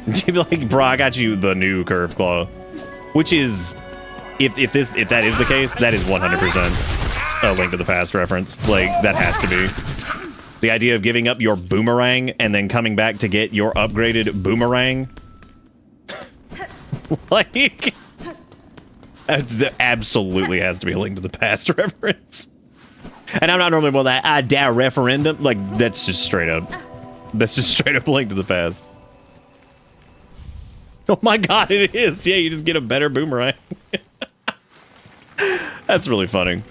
You'd be like, bro, I got you the new curve claw, which is, if that is the case, that is 100% A Link to the Past reference. Like that has to be. The idea of giving up your boomerang and then coming back to get your upgraded boomerang. Like. That absolutely has to be A Link to the Past reference. And I'm not normally one that da referendum. Like, that's just straight up. That's just straight up A Link to the Past. Oh my god, it is. Yeah, you just get a better boomerang. That's really funny.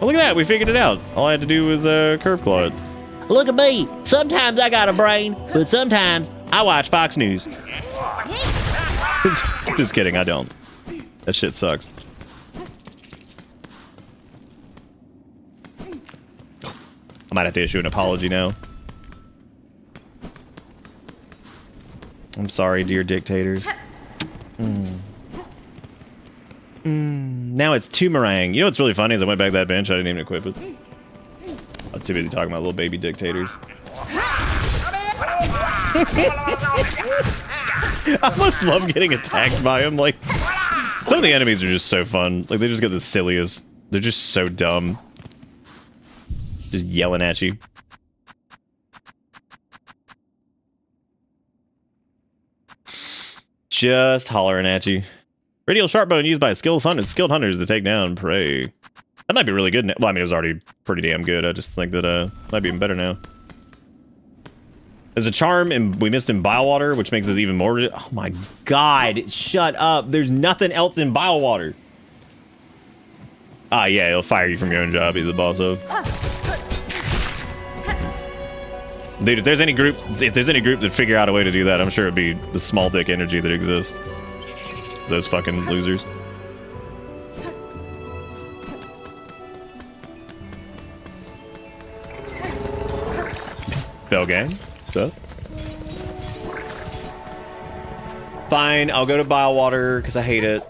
Oh, look at that. We figured it out. All I had to do was curve claw it. Look at me. Sometimes I got a brain, but sometimes I watch Fox News. Just kidding. I don't. That shit sucks. I might have to issue an apology now. I'm sorry, dear dictators. Now it's two meringue. You know what's really funny is I went back to that bench. I didn't even equip it. I was too busy talking about little baby dictators. I must love getting attacked by him. Like, some of the enemies are just so fun. Like, they just get the silliest. They're just so dumb. Just yelling at you. Just hollering at you. Radial Sharpbone used by skilled hunters to take down prey. That might be really good. Well, I mean, it was already pretty damn good. I just think that might be even better now. There's a charm, and we missed in Biowater, which makes us even more... Oh my god, shut up. There's nothing else in Biowater. Ah, yeah, it'll fire you from your own job, he's the boss of. Dude, if there's any group that figure out a way to do that, I'm sure it'd be the small dick energy that exists. Those fucking losers. Bell gang? What's up? Fine, I'll go to Biowater because I hate it.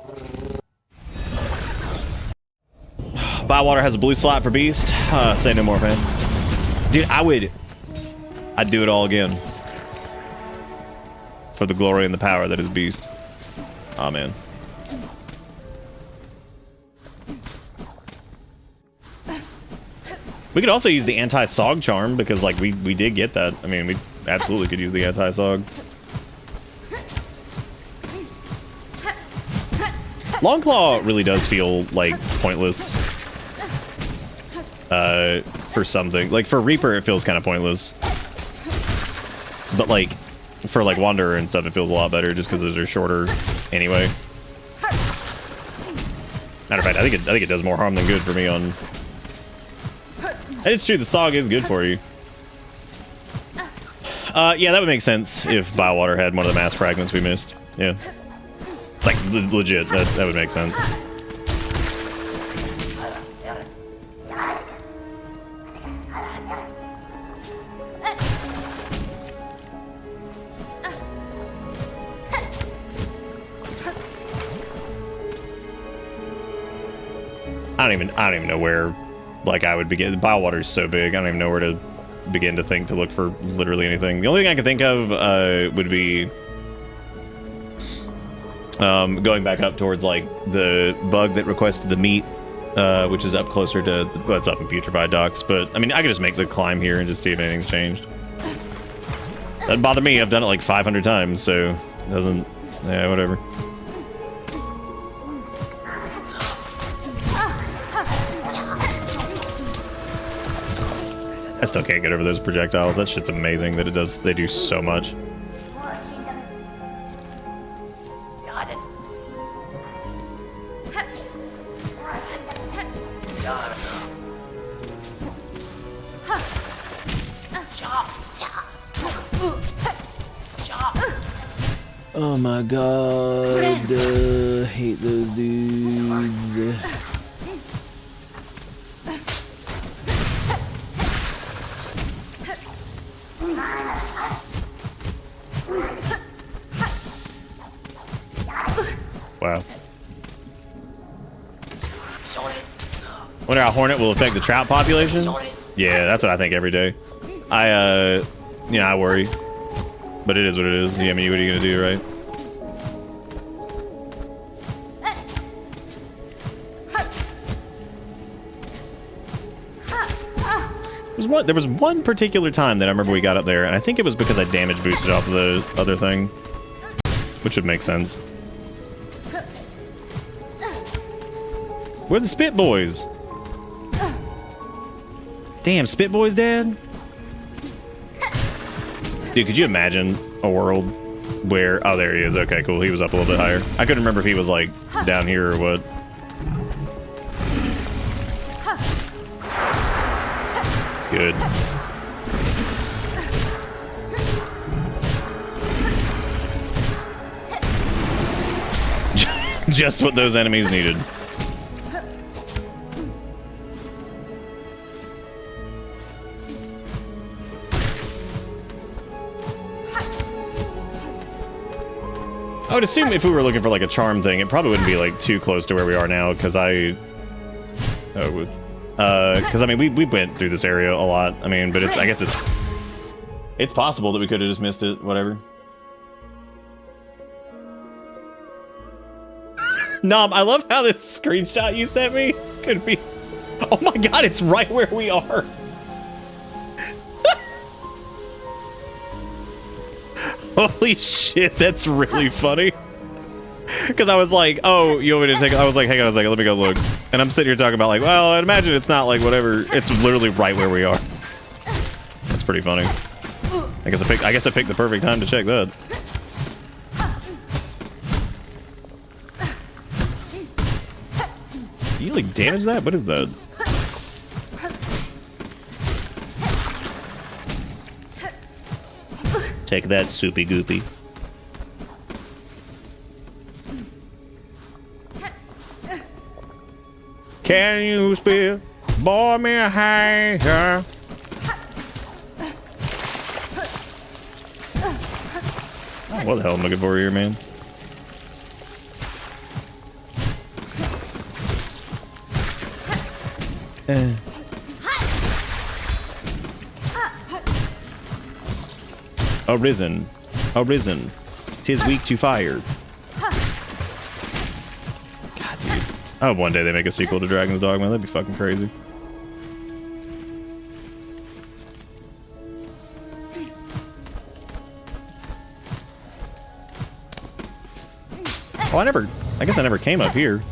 Biowater has a blue slot for Beast. Say no more, man. Dude, I'd do it all again. For the glory and the power that is Beast. Amen. We could also use the anti-sog charm because, like, we did get that. I mean, we absolutely could use the anti-sog. Longclaw really does feel, like, pointless. For something. Like, for Reaper, it feels kind of pointless. But, like, for, like, Wanderer and stuff, it feels a lot better just because those are shorter anyway. Matter of fact, I think it does more harm than good for me on... It's true, the Sog is good for you. Yeah, that would make sense if Biowater had one of the mass fragments we missed. Yeah. Like, legit, that would make sense. I don't even know where, like, I would begin. Biowater is so big, I don't even know where to begin to think to look for literally anything. The only thing I can think of would be going back up towards, like, the bug that requested the meat, which is up closer to, well, it's up in Putrefied Docks, but, I mean, I could just make the climb here and just see if anything's changed. Doesn't bother me, I've done it like 500 times, so it doesn't, yeah, whatever. I still can't get over those projectiles. That shit's amazing that they do so much. Oh my god, hate those dudes. Wow. Wonder how Hornet will affect the trout population? Yeah, that's what I think every day. You know, I worry. But it is what it is. Yeah, I mean, what are you gonna do, right? There was one particular time that I remember we got up there, and I think it was because I damage boosted off of the other thing. Which would make sense. Where are the Spit Boys? Damn, Spit Boys dead? Dude, could you imagine a world where... Oh, there he is. Okay, cool. He was up a little bit higher. I couldn't remember if he was, like, down here or what. Just what those enemies needed. I would assume if we were looking for like a charm thing, it probably wouldn't be like too close to where we are now, because I mean we went through this area a lot. I mean, but I guess it's possible that we could have just missed it. Whatever. Nom, I love how this screenshot you sent me could be. Oh my god, it's right where we are. Holy shit, that's really funny. Because I was like, oh, you want me to take... I was like, hang on a second, let me go look. And I'm sitting here talking about like, well, I'd imagine it's not like whatever. It's literally right where we are. That's pretty funny. I guess I picked the perfect time to check that. Can you like damage that? What is that? Take that, soupy goopy. Can you spare? Boy me a hanger. Oh, what the hell am I looking for here, man? Arisen, arisen, 'tis weak to fire. God, dude. I hope one day they make a sequel to Dragon's Dogma. That'd be fucking crazy. Oh, I guess I never came up here.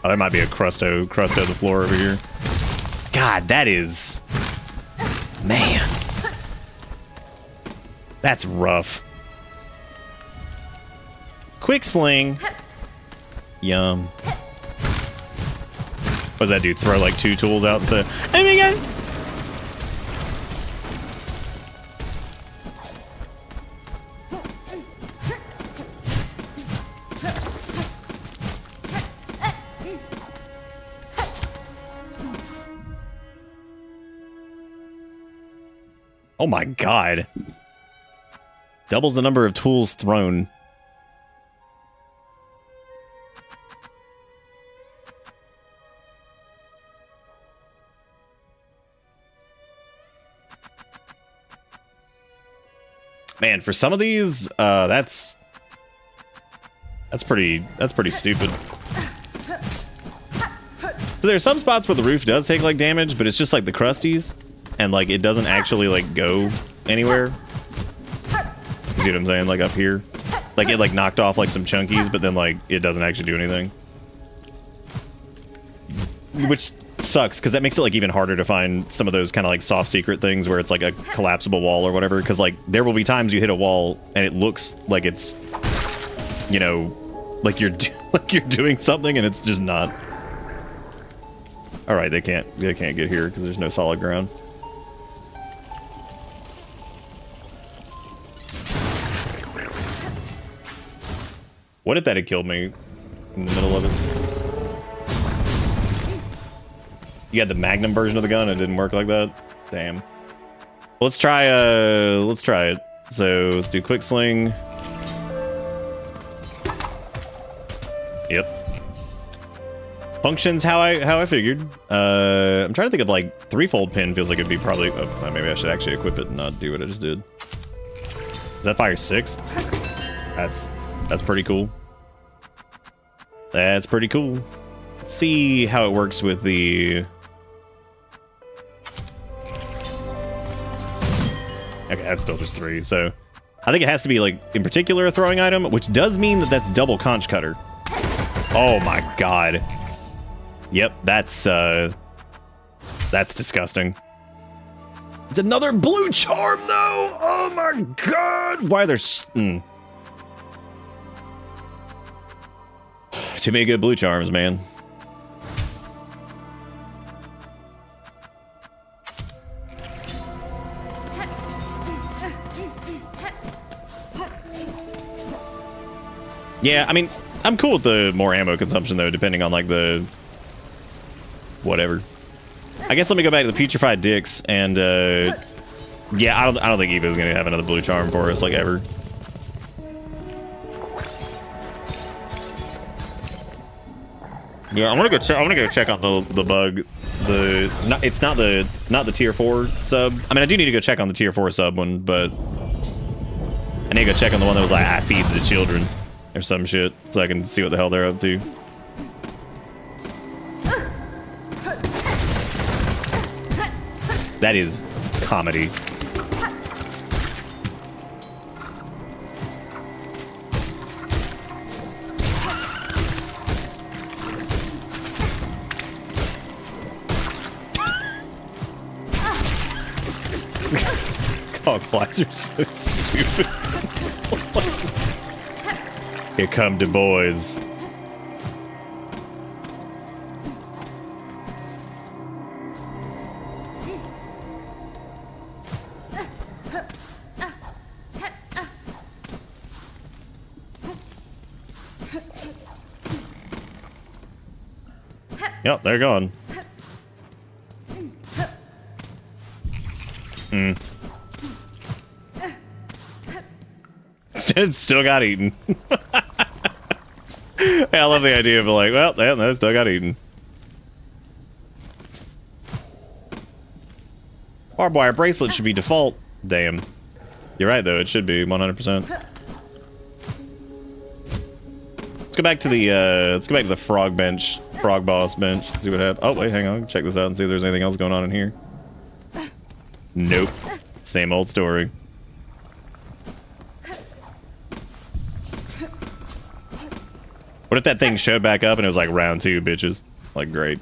Oh, there might be a crusto the floor over here. God, that is... Man. That's rough. Quick sling. Yum. What does that do? Throw like 2 tools out and say, oh my god! Oh my god. Doubles the number of tools thrown. Man, for some of these, that's pretty stupid. So there's some spots where the roof does take like damage, but it's just like the crusties. And like it doesn't actually like go anywhere. You see what I'm saying? Like up here, like it like knocked off like some chunkies, but then like it doesn't actually do anything, which sucks because that makes it like even harder to find some of those kind of like soft secret things where it's like a collapsible wall or whatever. Because like there will be times you hit a wall and it looks like it's, you know, like you're doing something and it's just not. All right, they can't get here because there's no solid ground. What if that had killed me in the middle of it? You had the Magnum version of the gun and it didn't work like that? Damn. Let's try it. So let's do quick sling. Yep. Functions how I figured. I'm trying to think of like 3-fold pin feels like it'd be probably maybe I should actually equip it and not do what I just did. Is that fire 6? That's pretty cool. That's pretty cool. Let's see how it works with the... Okay, that's still just 3, so... I think it has to be, like, in particular a throwing item, which does mean that that's double conch cutter. Oh my god. Yep, that's disgusting. It's another blue charm, though! Oh my god! Why are there... Too many good blue charms, man. Yeah, I mean, I'm cool with the more ammo consumption though, depending on like the whatever. I guess let me go back to the putrefied dicks and yeah, I don't think Eva's gonna have another blue charm for us like ever. Yeah, I'm gonna go check out the bug. It's not the tier 4 sub. I mean, I do need to go check on the tier 4 sub one, but I need to go check on the one that was like, I feed the children or some shit, so I can see what the hell they're up to. That is comedy. Cog flies are so stupid. Here come the boys. Yep, they're gone. Still got eaten. I love the idea of like, well, they still got eaten. Barbed wire bracelet should be default. Damn. You're right though, it should be 100%. Let's go back to the frog bench, frog boss bench. See what happens. Oh wait, hang on. Check this out and see if there's anything else going on in here. Nope. Same old story. What if that thing showed back up and it was like round 2, bitches? Like, great.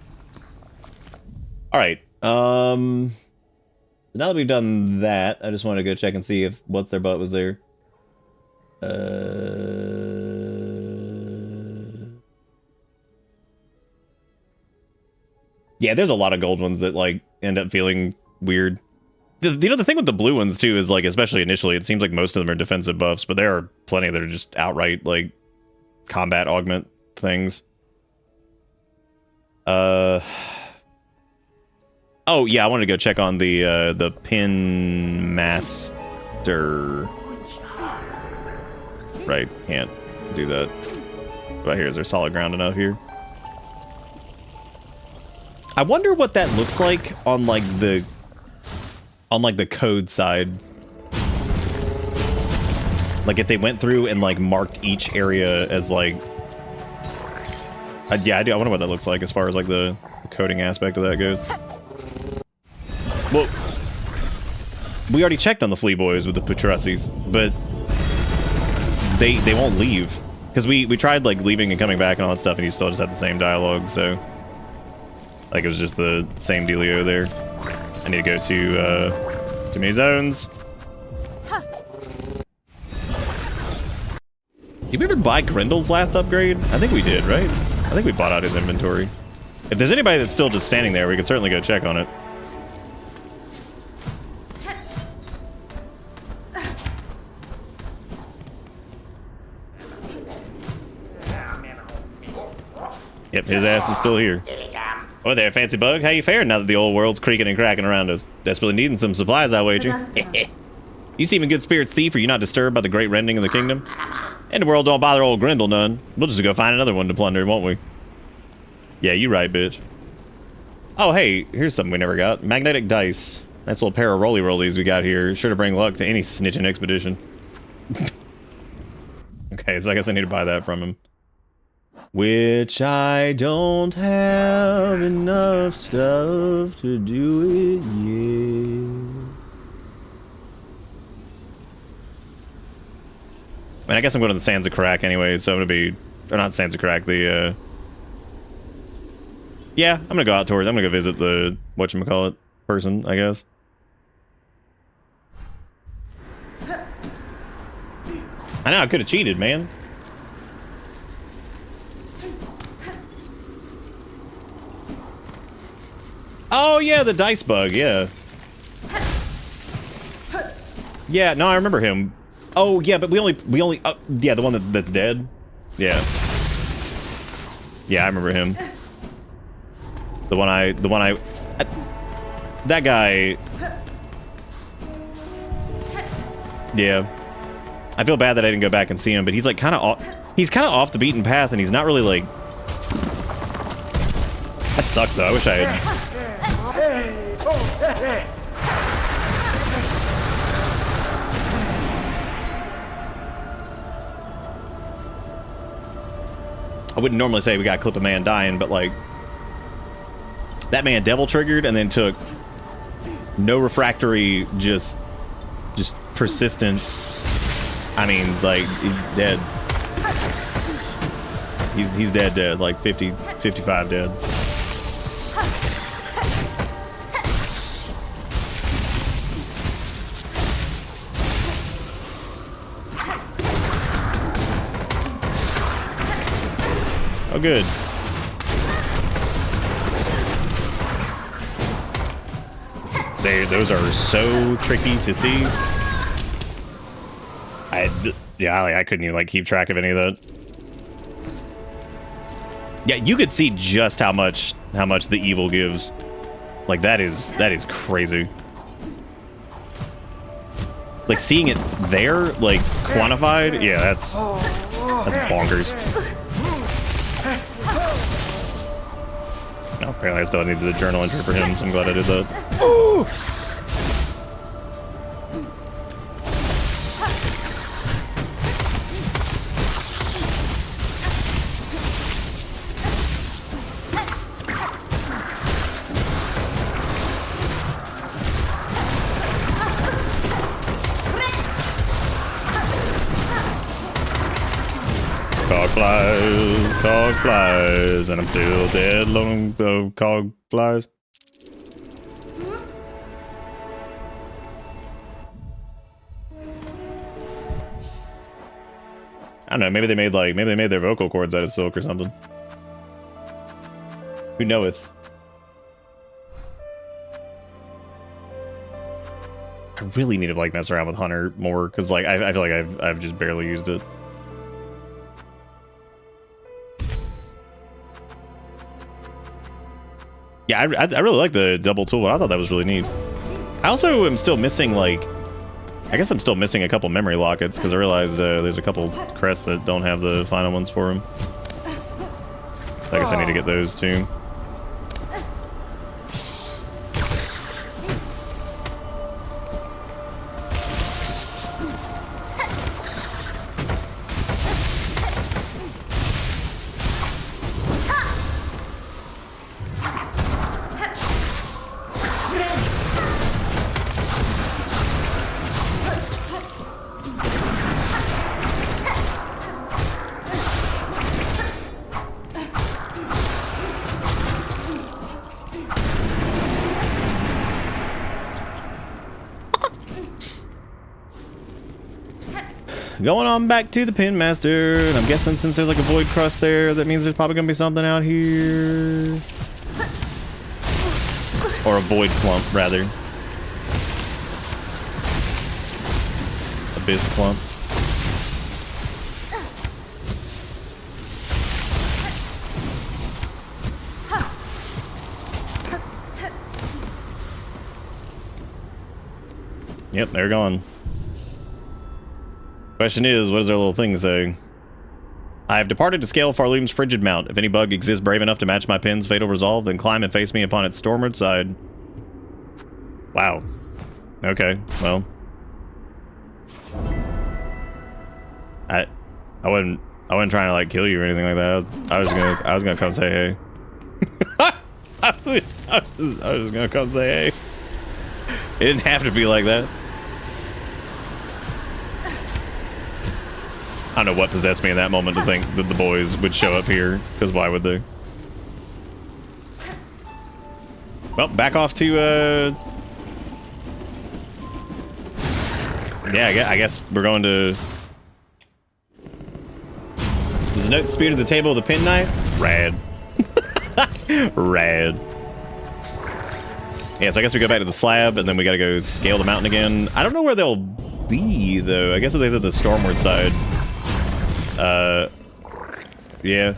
Alright, now that we've done that, I just want to go check and see if what's their butt was there. Yeah, there's a lot of gold ones that, like, end up feeling weird. The thing with the blue ones, too, is, like, especially initially, it seems like most of them are defensive buffs, but there are plenty that are just outright, like, combat augment things. Oh yeah, I wanted to go check on the pin master. Right, can't do that. Right here, is there solid ground enough here? I wonder what that looks like on like the code side. Like if they went through and like marked each area as like, yeah, I wonder what that looks like as far as like the coding aspect of that goes. Well, we already checked on the flea boys with the Putrussis, but they won't leave because we tried like leaving and coming back and all that stuff, and he still just had the same dialogue. So like it was just the same dealio there. I need to go to community zones. Did we ever buy Grendel's last upgrade? I think we did, right? I think we bought out his inventory. If there's anybody that's still just standing there, we could certainly go check on it. Yep, his ass is still here. Oh there, fancy bug. How you faring now that the old world's creaking and cracking around us? Desperately needing some supplies, I wager. You seem in good spirits, thief. Are you not disturbed by the great rending of the kingdom? And the world don't bother old Grendel none. We'll just go find another one to plunder, won't we? Yeah, you right, bitch. Oh, hey, here's something we never got. Magnetic dice. Nice little pair of rollies we got here. Sure to bring luck to any snitching expedition. Okay, so I guess I need to buy that from him. Which I don't have enough stuff to do it yet. I mean, I guess I'm going to the Sands of Karak anyway, so I'm going to be... Or not Sands of Karak, the, yeah, I'm going to go out towards... I'm going to go visit the... Whatchamacallit person, I guess. I know, I could have cheated, man. Oh, yeah, the dice bug, yeah. Yeah, no, I remember him. Oh, yeah, but we only, yeah, the one that's dead. Yeah. Yeah, I remember him. That guy. Yeah. I feel bad that I didn't go back and see him, but he's like kind of off the beaten path, and he's not really like. That sucks though. I wish I had. I wouldn't normally say we got to clip a man dying, but like that man devil triggered and then took no refractory, just persistent. I mean, like he's dead. He's dead, like 50, 55 dead. Oh, good. Those are so tricky to see. I couldn't even like keep track of any of that. Yeah, you could see just how much the evil gives. Like that is crazy. Like seeing it there, like quantified, yeah, that's bonkers. No, apparently I still needed the journal entry for him, so I'm glad I did that. Ooh! Cog flies, and I'm still dead long of cog flies. I don't know, maybe they made their vocal cords out of silk or something. Who knoweth? I really need to like mess around with Hunter more, because like I feel like I've just barely used it. Yeah, I really like the double tool. I thought that was really neat. I also am still missing, like... I guess I'm still missing a couple memory lockets, because I realized there's a couple crests that don't have the final ones for them. I guess I need to get those, too. Going on back to the Pin Master, and I'm guessing since there's like a void crust there, that means there's probably gonna be something out here. Or a void clump, rather. Abyss clump. Yep, they're gone. Question is, what does our little thing say? I have departed to scale Farloom's frigid mount. If any bug exists brave enough to match my pin's fatal resolve, then climb and face me upon its stormward side. Wow. Okay, well. I wasn't trying to like kill you or anything like that. I was gonna come say hey. I was gonna come say hey. It didn't have to be like that. I don't know what possessed me in that moment to think that the boys would show up here, because why would they? Well, back off to, yeah, I guess we're going to... There's a note speed at the table of the pin knife? Rad. Rad. Yeah, so I guess we go back to the slab, and then we gotta go scale the mountain again. I don't know where they'll be, though. I guess if they did the stormward side. Yeah.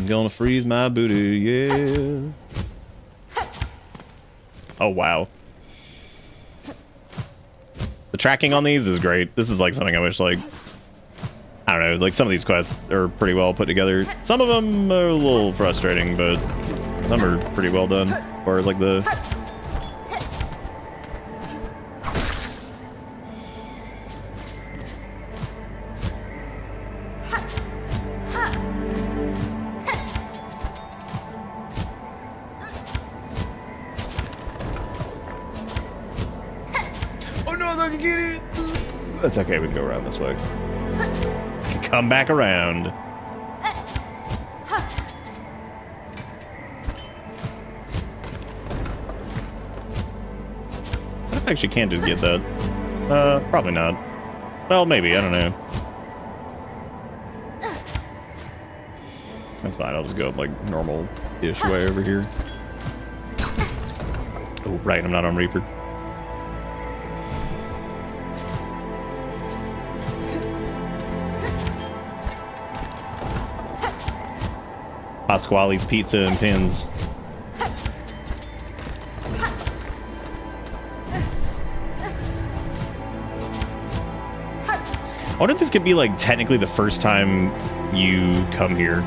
Gonna freeze my booty, yeah. Oh, wow. The tracking on these is great. This is like something I wish, like, I don't know, like some of these quests are pretty well put together. Some of them are a little frustrating, but some are pretty well done. As far as like the... Oh no, I can get it! That's okay, we can go around this way. Come back around. I actually can't just get that. Probably not. Well, maybe, I don't know. That's fine, I'll just go up like normal-ish way over here. Oh, right, I'm not on Reaper. Pasquale's Pizza and Pins. I wonder if this could be like technically the first time you come here.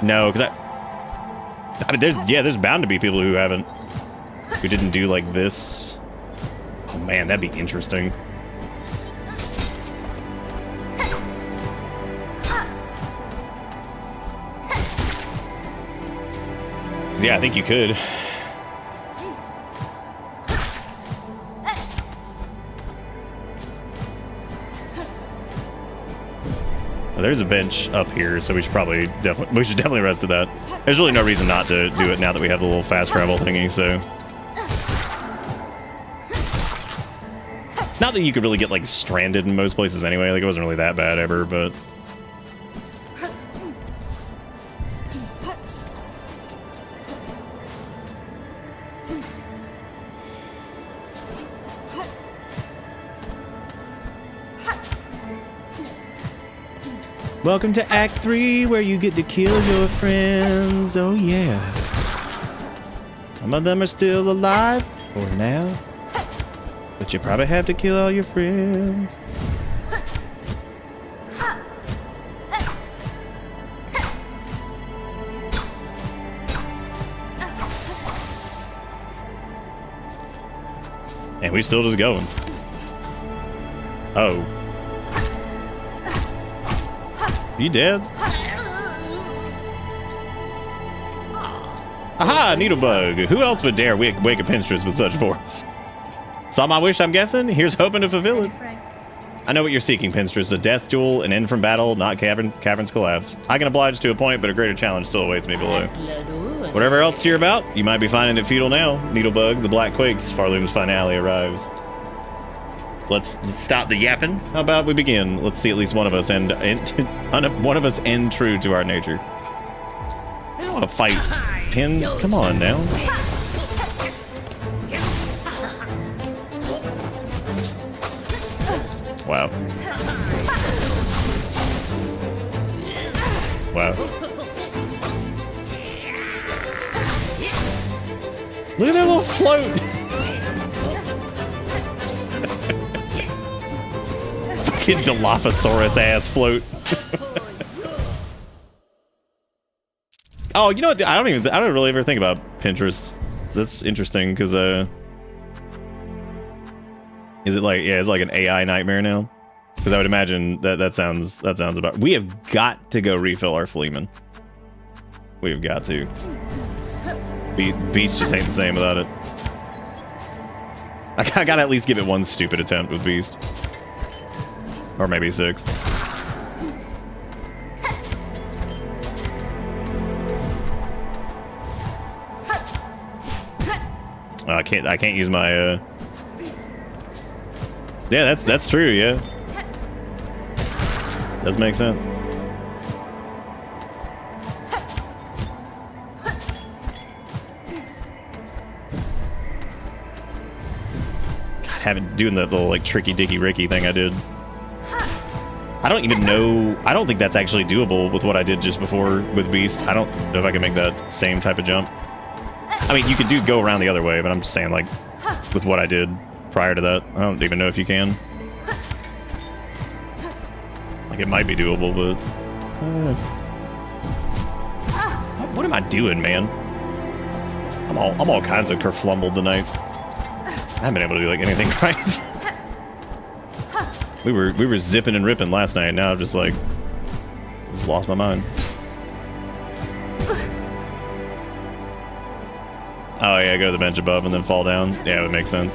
No, because I mean, there's bound to be people who didn't do like this. Oh man, that'd be interesting. Yeah, I think you could. Well, there's a bench up here, so we should definitely rest at that. There's really no reason not to do it now that we have the little fast travel thingy, so. Not that you could really get like stranded in most places anyway, like it wasn't really that bad ever, but. Welcome to Act 3, where you get to kill your friends. Oh yeah. Some of them are still alive for now, but you probably have to kill all your friends. And we still just going. Oh. You dead? Aha, Needlebug. Who else would dare wake a pinstress with such force? Saw my wish, I'm guessing? Here's hoping to fulfill it. I know what you're seeking, Pinstress. A death duel, an end from battle, not cavern's collapse. I can oblige to a point, but a greater challenge still awaits me below. Whatever else you're about, you might be finding it futile now. Needlebug, the Black Quakes, Farloom's finale arrives. Let's stop the yapping. How about we begin? Let's see at least one of us end true to our nature. I don't want to fight, Pin. Come on now. Wow. Wow. Look at that little float. Fucking Dilophosaurus ass float. Oh, you know what? I don't really ever think about Pinterest. That's interesting because is it like, yeah, it's like an AI nightmare now? Because I would imagine that sounds about. We have got to go refill our Fleeman. We have got to. Beast just ain't the same without it. I gotta at least give it one stupid attempt with Beast. Or maybe 6. I can't use my yeah, that's true, yeah. Does make sense. God, doing the little like tricky dicky Ricky thing I did. I don't even know. I don't think that's actually doable with what I did just before with Beast. I don't know if I can make that same type of jump. I mean, you could go around the other way, but I'm just saying, like, with what I did prior to that, I don't even know if you can. Like, it might be doable, but... what am I doing, man? I'm all kinds of kerflumbled tonight. I haven't been able to do, like, anything right. We were zipping and ripping last night, now I've just, like, lost my mind. Oh yeah, go to the bench above and then fall down. Yeah, it would make sense.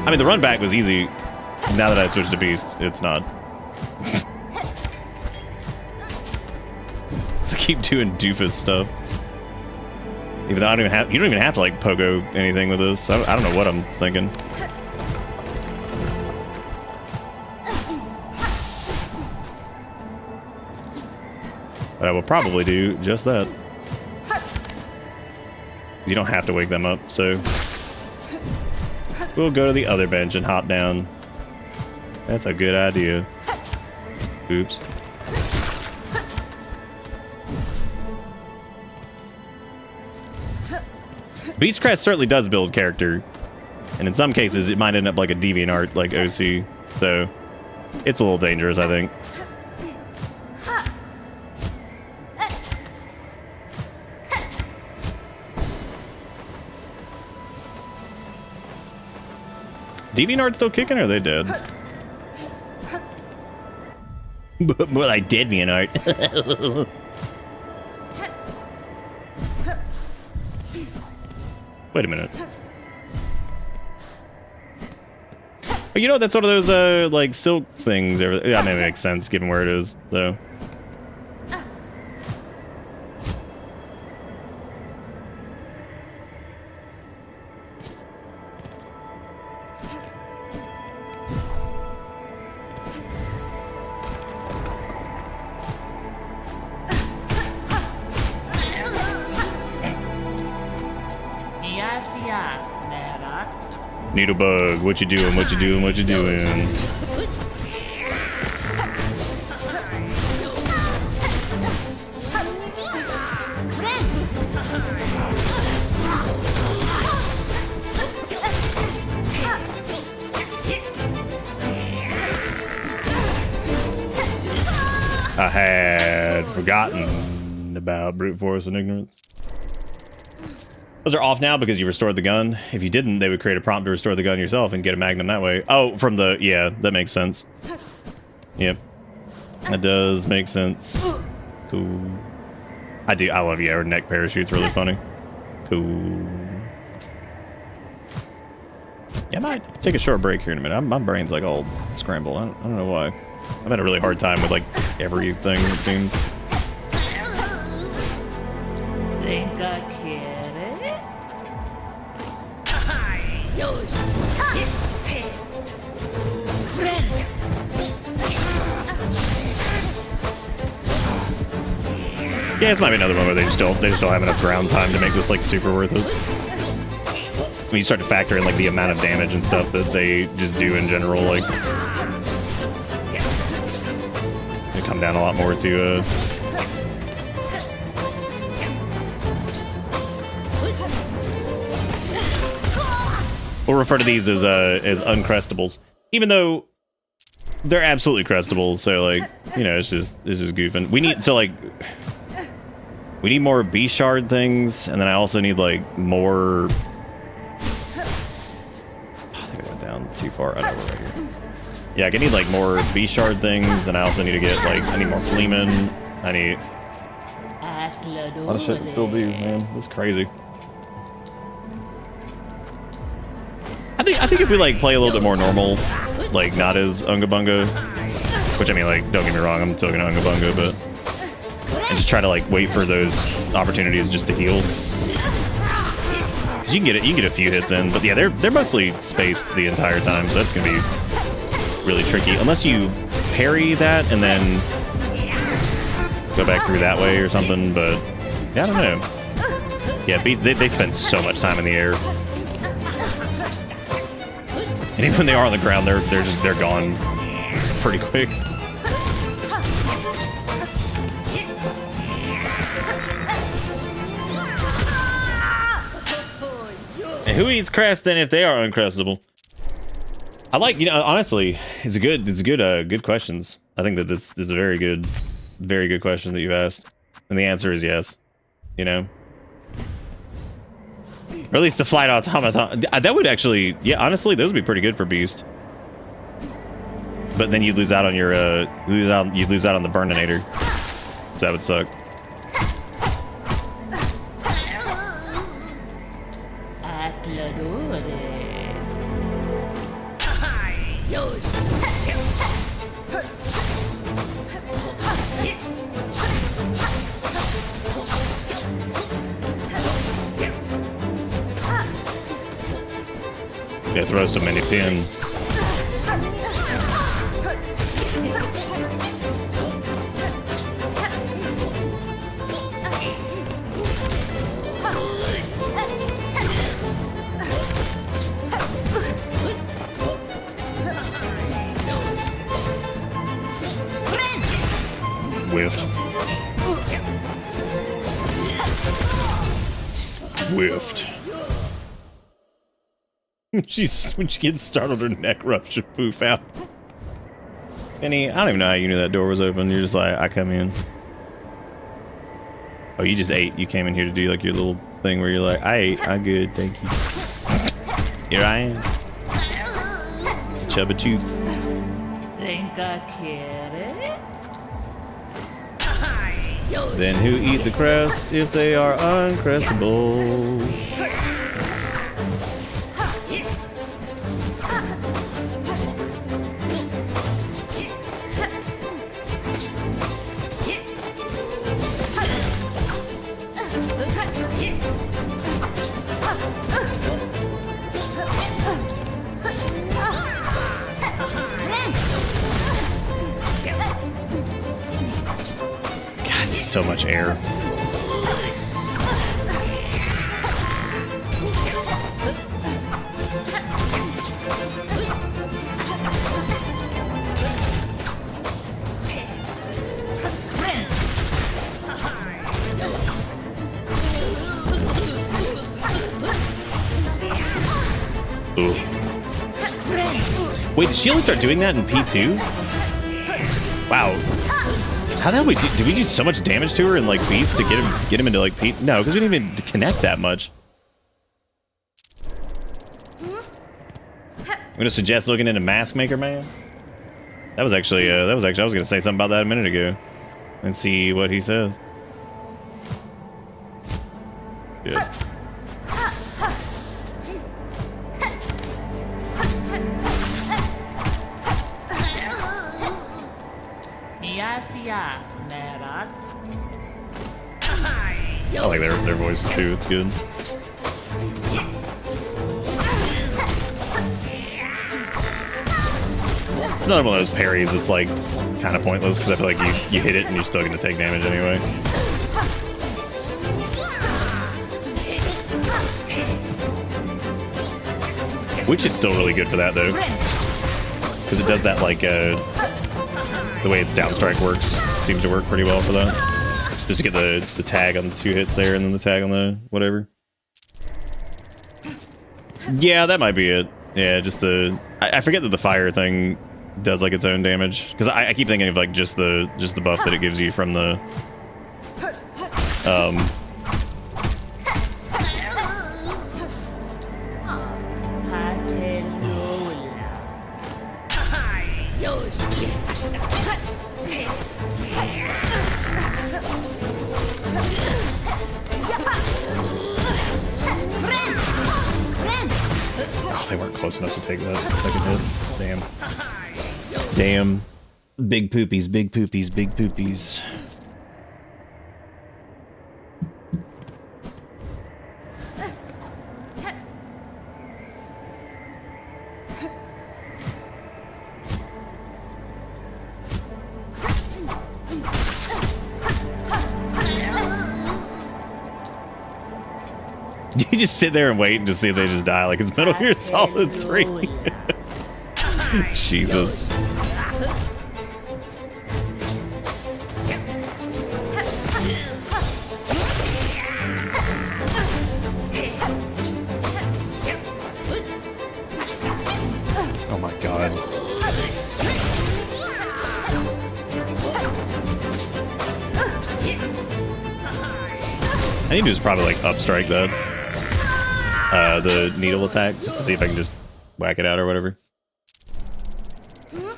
I mean, the run back was easy. Now that I switched to Beast, it's not. I keep doing doofus stuff. Even though you don't even have to like pogo anything with this. I don't know what I'm thinking. But I will probably do just that. You don't have to wake them up, so we'll go to the other bench and hop down. That's a good idea. Oops. Beastcrest certainly does build character, and in some cases it might end up like a DeviantArt like OC, so it's a little dangerous, I think. DeviantArt still kicking, or are they dead? More like DeviantArt. Wait a minute. But you know, that's one of those like silk things. Yeah, I mean, it makes sense given where it is, so. Needlebug, what you doing, what you doing, what you doing? I had forgotten about brute force and ignorance. Those are off now because you restored the gun. If you didn't, they would create a prompt to restore the gun yourself and get a magnum that way. Oh, from the... Yeah, that makes sense. Yep. That does make sense. Cool. I love you. Our neck parachute's really funny. Cool. Yeah, I might take a short break here in a minute. My brain's like all scrambled. I don't know why. I've had a really hard time with like everything, it seems. Think I get it? Yeah, this might be another one where they just don't have enough ground time to make this like super worth it. When you start to factor in like the amount of damage and stuff that they just do in general, like they come down a lot more to we'll refer to these as uncrestables, even though they're absolutely crestables. So like, you know, it's just goofing. We need we need more B shard things, and then I also need like more. I think I went down too far. I know we're right here. Yeah, I need like more B shard things, and I also need to get like I need more Fleeman. I need a lot of shit to still do, man. That's crazy. I think if we like play a little bit more normal, like not as Unga Bunga, which I mean, like, don't get me wrong, I'm still gonna Unga Bunga, but and just try to like wait for those opportunities just to heal. You can get a few hits in, but yeah, they're mostly spaced the entire time, so that's gonna be really tricky unless you parry that and then go back through that way or something. But yeah, I don't know. Yeah, they spend so much time in the air. And even when they are on the ground, they're gone pretty quick. And who eats Creston if they are uncrustable? I like, you know, honestly, it's good questions. I think that it's a very good question that you've asked, and the answer is yes. You know, or at least the flight automaton. That would actually, yeah, honestly, those would be pretty good for Beast. But then you'd lose out on your you'd lose out on the Burninator, so that would suck. Yeah, throw so many pins. Whiffed. Whiffed. When she gets startled, her neck rough should poof out. Penny, I don't even know how you knew that door was open. You're just like, I come in. Oh, you just ate. You came in here to do like your little thing where you're like, I ate. I'm good, thank you. Here I am. Chubba Chew. Then who eat the crust if they are uncrustable? So much air. Ooh. Wait, did she only start doing that in P2? Wow. How the hell did we do so much damage to her in like Beast to get him into like P? No, because we didn't even connect that much. I'm gonna suggest looking into Mask Maker Man. That was actually I was gonna say something about that a minute ago, and see what he says. Good. I like their voices too, it's good. It's another one of those parries that's like kind of pointless because I feel like you hit it and you're still going to take damage anyway. Which is still really good for that though, because it does that like the way its down strike works seems to work pretty well for that. Just to get the tag on the 2 hits there and then the tag on the whatever. Yeah, that might be it. Yeah, just the I forget that the fire thing does like its own damage, because I keep thinking of like just the buff that it gives you from the Oh, they weren't close enough to take that second hit. Damn. Damn. Big poopies, big poopies, big poopies. You just sit there and wait and just see if they just die like it's Metal Gear Solid 3. Jesus. Oh my god. I need to just probably like upstrike that. The needle attack, just to see if I can just whack it out or whatever.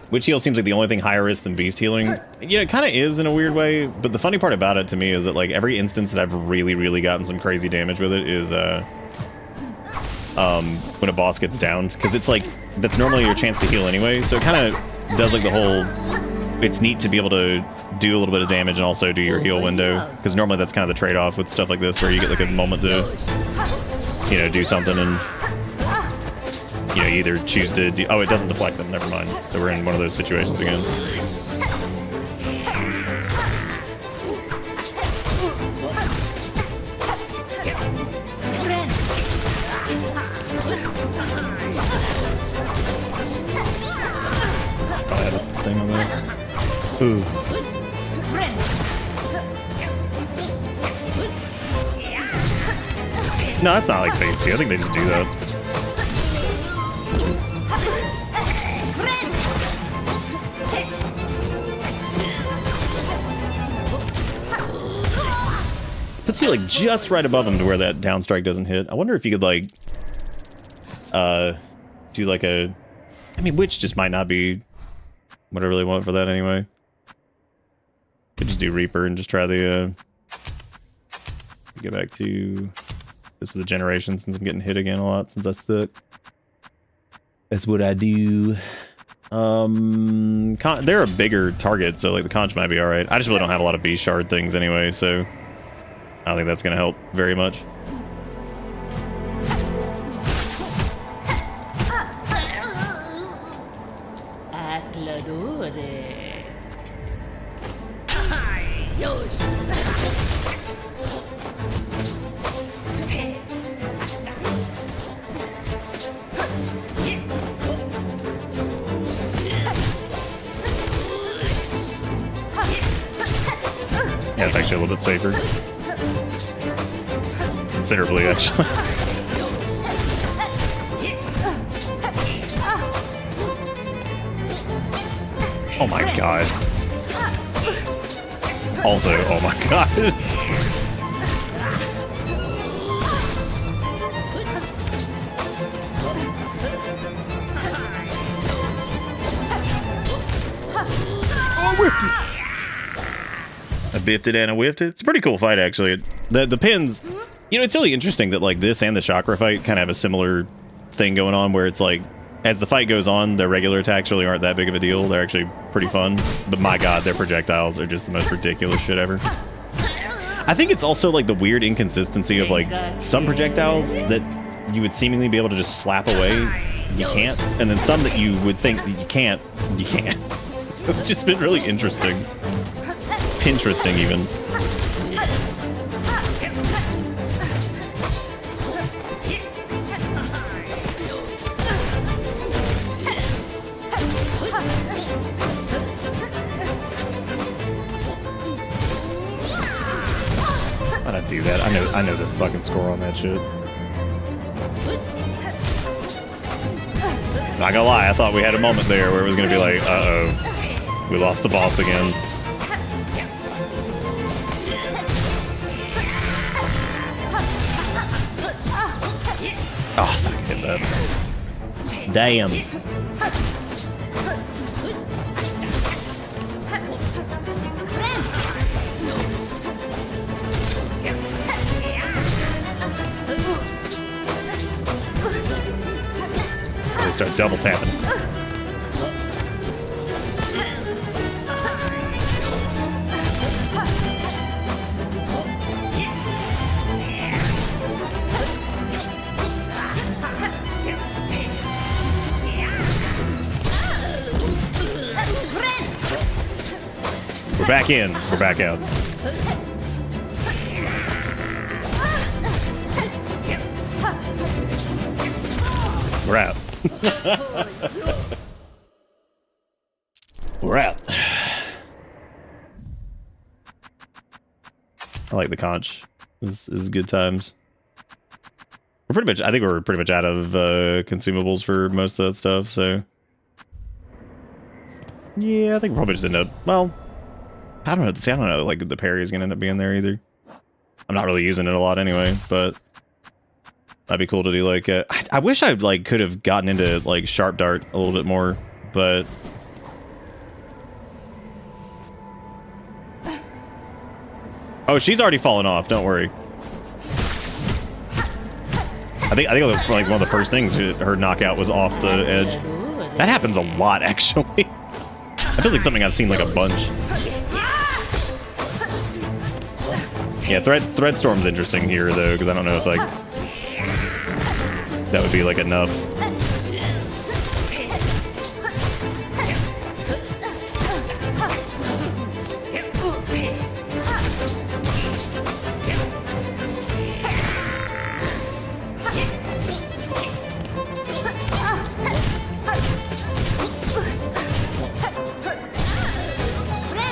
Witch heal seems like the only thing higher risk than beast healing. Yeah, it kind of is in a weird way, but the funny part about it to me is that like every instance that I've really gotten some crazy damage with it is when a boss gets downed, because it's like that's normally your chance to heal anyway, so it kind of does like the whole, it's neat to be able to do a little bit of damage and also do your heal window, because normally that's kind of the trade-off with stuff like this, where you get like a moment to, you know, do something, and you know, you either choose to do, oh, it doesn't deflect them, never mind, so we're in one of those situations again. Thought I had a thing on there. Ooh. No, that's not like phase 2. I think they just do that. Puts you like just right above him to where that down strike doesn't hit. I wonder if you could like do like a, I mean, Witch just might not be what I really want for that anyway. Could just do Reaper and just try the get back to this for the generation, since I'm getting hit again a lot since I stuck. That's what I do. They're a bigger target, so like the conch might be alright. I just really don't have a lot of beast shard things anyway, so I don't think that's gonna help very much. Yeah, it's actually a little bit safer. Considerably, actually. Oh my god. Also, oh my god. Oh, whiffed it. I biffed it and I whiffed it. It's a pretty cool fight, actually. The pins, you know, it's really interesting that like this and the chakra fight kind of have a similar thing going on, where it's like, as the fight goes on, their regular attacks really aren't that big of a deal. They're actually pretty fun. But my god, their projectiles are just the most ridiculous shit ever. I think it's also like the weird inconsistency of like some projectiles that you would seemingly be able to just slap away, you can't. And then some that you would think that you can't. It's just been really interesting. Pinteresting, even. Why'd I do that? I know the fucking score on that shit. Not gonna lie, I thought we had a moment there where it was gonna be like, uh-oh, we lost the boss again. Oh, fuck, I hit that. Damn. They start double tapping. We're back in. We're back out. We're out. We're out. I like the conch. This is good times. We're pretty much, I think we're pretty much out of consumables for most of that stuff, so. Yeah, I think we'll probably just end up, well, I don't know. See, I don't know, like, the parry is going to end up being there either. I'm not really using it a lot anyway, but that'd be cool to do, like, I wish I, like, could have gotten into, like, sharp dart a little bit more, but. Oh, she's already fallen off, don't worry. I think it was like one of the first things, her knockout was off the edge. That happens a lot, actually. I feel like something I've seen like a bunch. Yeah, Thread Storm's interesting here though, because I don't know if like that would be like enough.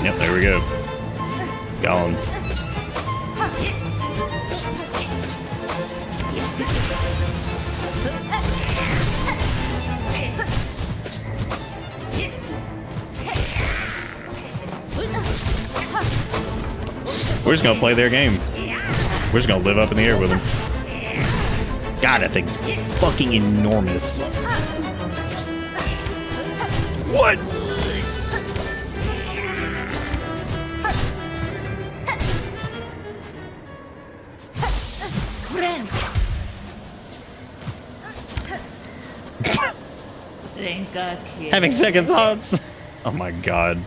Yep, there we go. Gone. We're just gonna play their game. We're just gonna live up in the air with them. God, that thing's fucking enormous. What? Having second thoughts. Oh my god.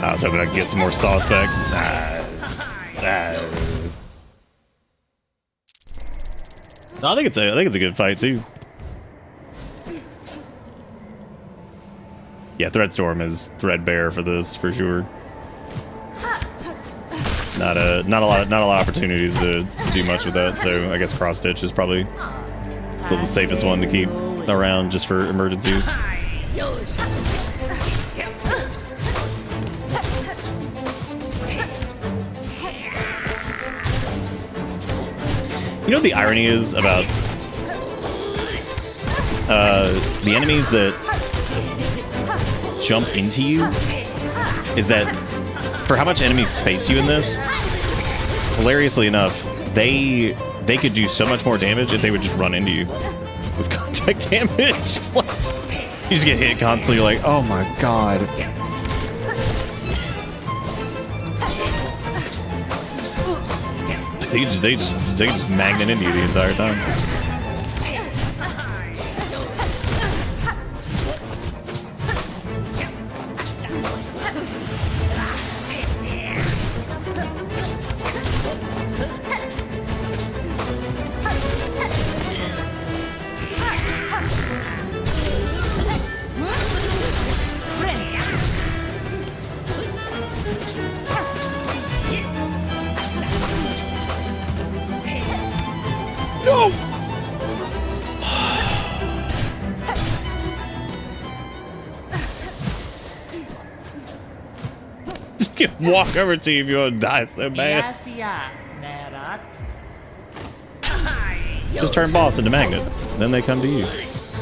I was hoping I could get some more sauce back. No, I think it's a good fight too. Yeah, Threadstorm is threadbare for this for sure. Not a lot of opportunities to do much with that. So I guess cross stitch is probably still the safest one to keep around just for emergencies. You know what the irony is about the enemies that jump into you is that for how much enemies space you in this, hilariously enough, they could do so much more damage if they would just run into you with contact damage. You just get hit constantly, you're like, oh my god. They just magnet into you the entire time. Walk over to you if you want to die so bad. Just turn boss into magnet. Then they come to you. See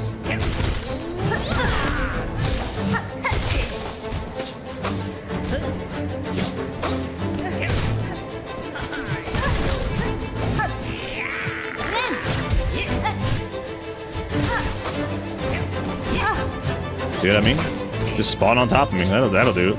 what I mean? Just spawn on top of me. That'll do it.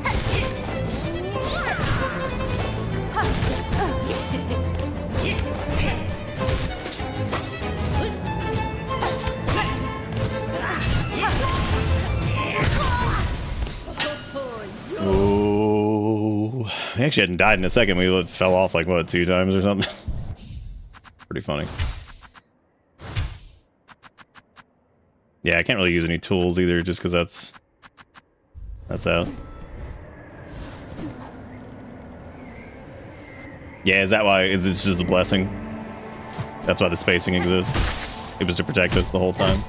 He actually hadn't died in a second. We fell off like, what, 2 times or something? Pretty funny. Yeah, I can't really use any tools either, just because that's out. Yeah, is that why? Is this just a blessing? That's why the spacing exists. It was to protect us the whole time.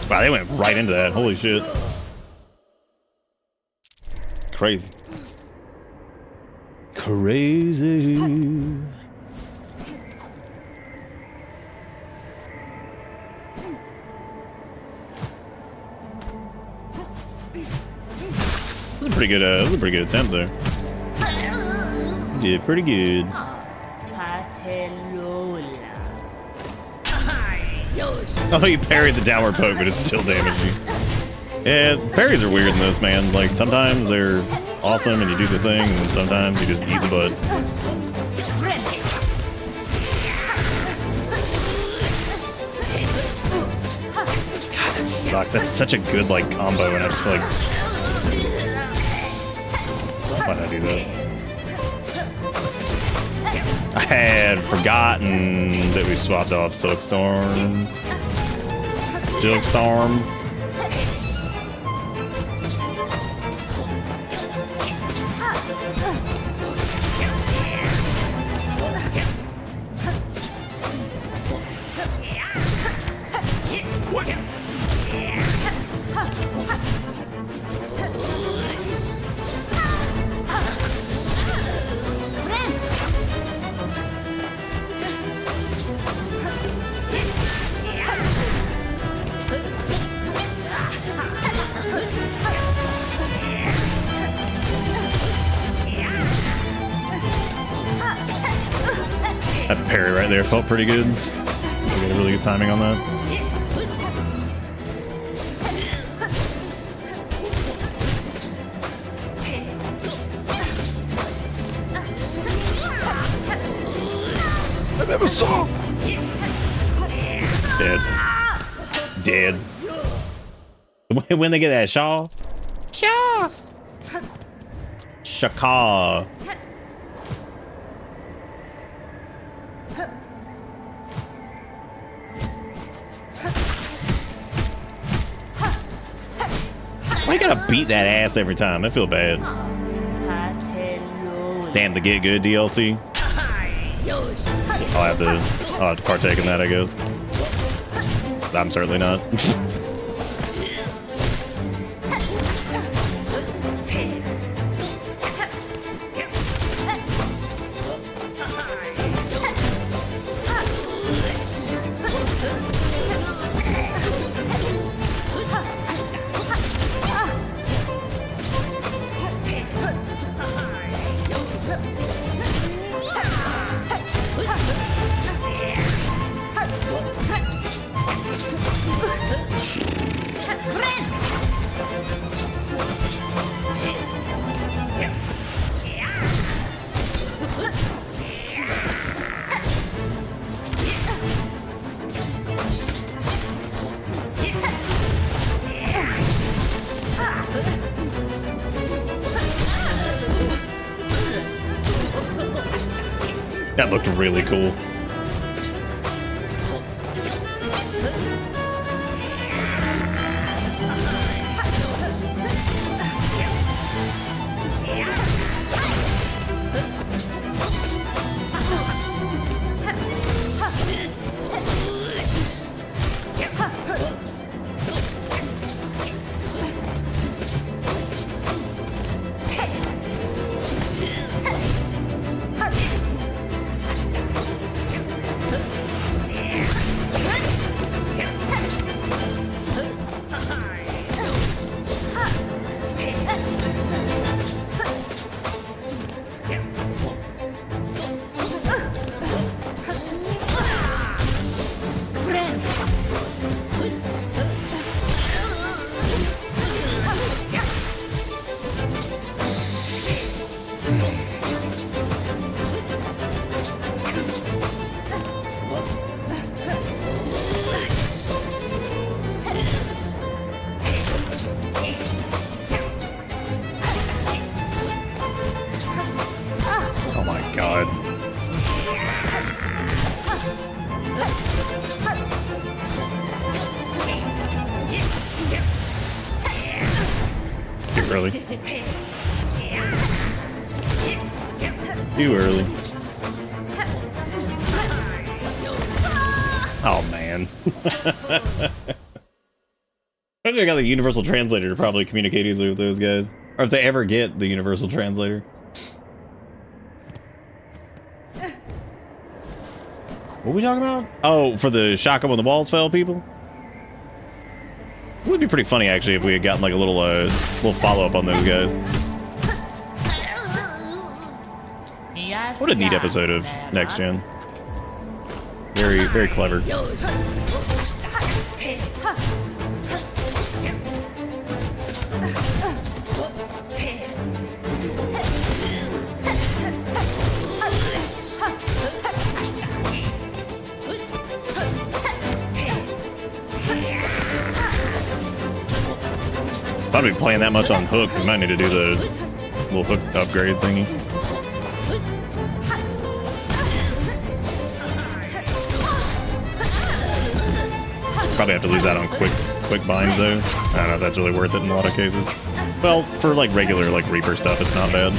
Wow, they went right into that. Holy shit. Crazy. Crazy. That was a pretty good attempt there. Did pretty good. Oh, you parried the downward poke, but it's still damaging you. Yeah, parries are weird in this, man. Like, sometimes they're awesome and you do the thing, and sometimes you just eat the butt. God, that sucked. That's such a good, like, combo, and I just feel like... Why'd I do that? I had forgotten that we swapped off Silksong. Silksong. That parry right there felt pretty good. We got a really good timing on that. I never saw. Dead. Dead. When they get that Shaw. Shaw. Shaka. Why you gotta beat that ass every time? I feel bad. Damn, the Get Good DLC. I'll have to partake in that, I guess. I'm certainly not. That looked really cool. Oh my god. Too early. Too early. Oh man. I think I got the universal translator to probably communicate easily with those guys. Or if they ever get the universal translator. What are we talking about? Oh, for the shotgun when the walls fell, people? It would be pretty funny, actually, if we had gotten like a little follow-up on those guys. What a neat episode of Next Gen. Very, very clever. If I'd be playing that much on Hook, we might need to do the little Hook upgrade thingy. Probably have to lose that on quick binds though. I don't know if that's really worth it in a lot of cases. Well, for like regular like Reaper stuff, it's not bad.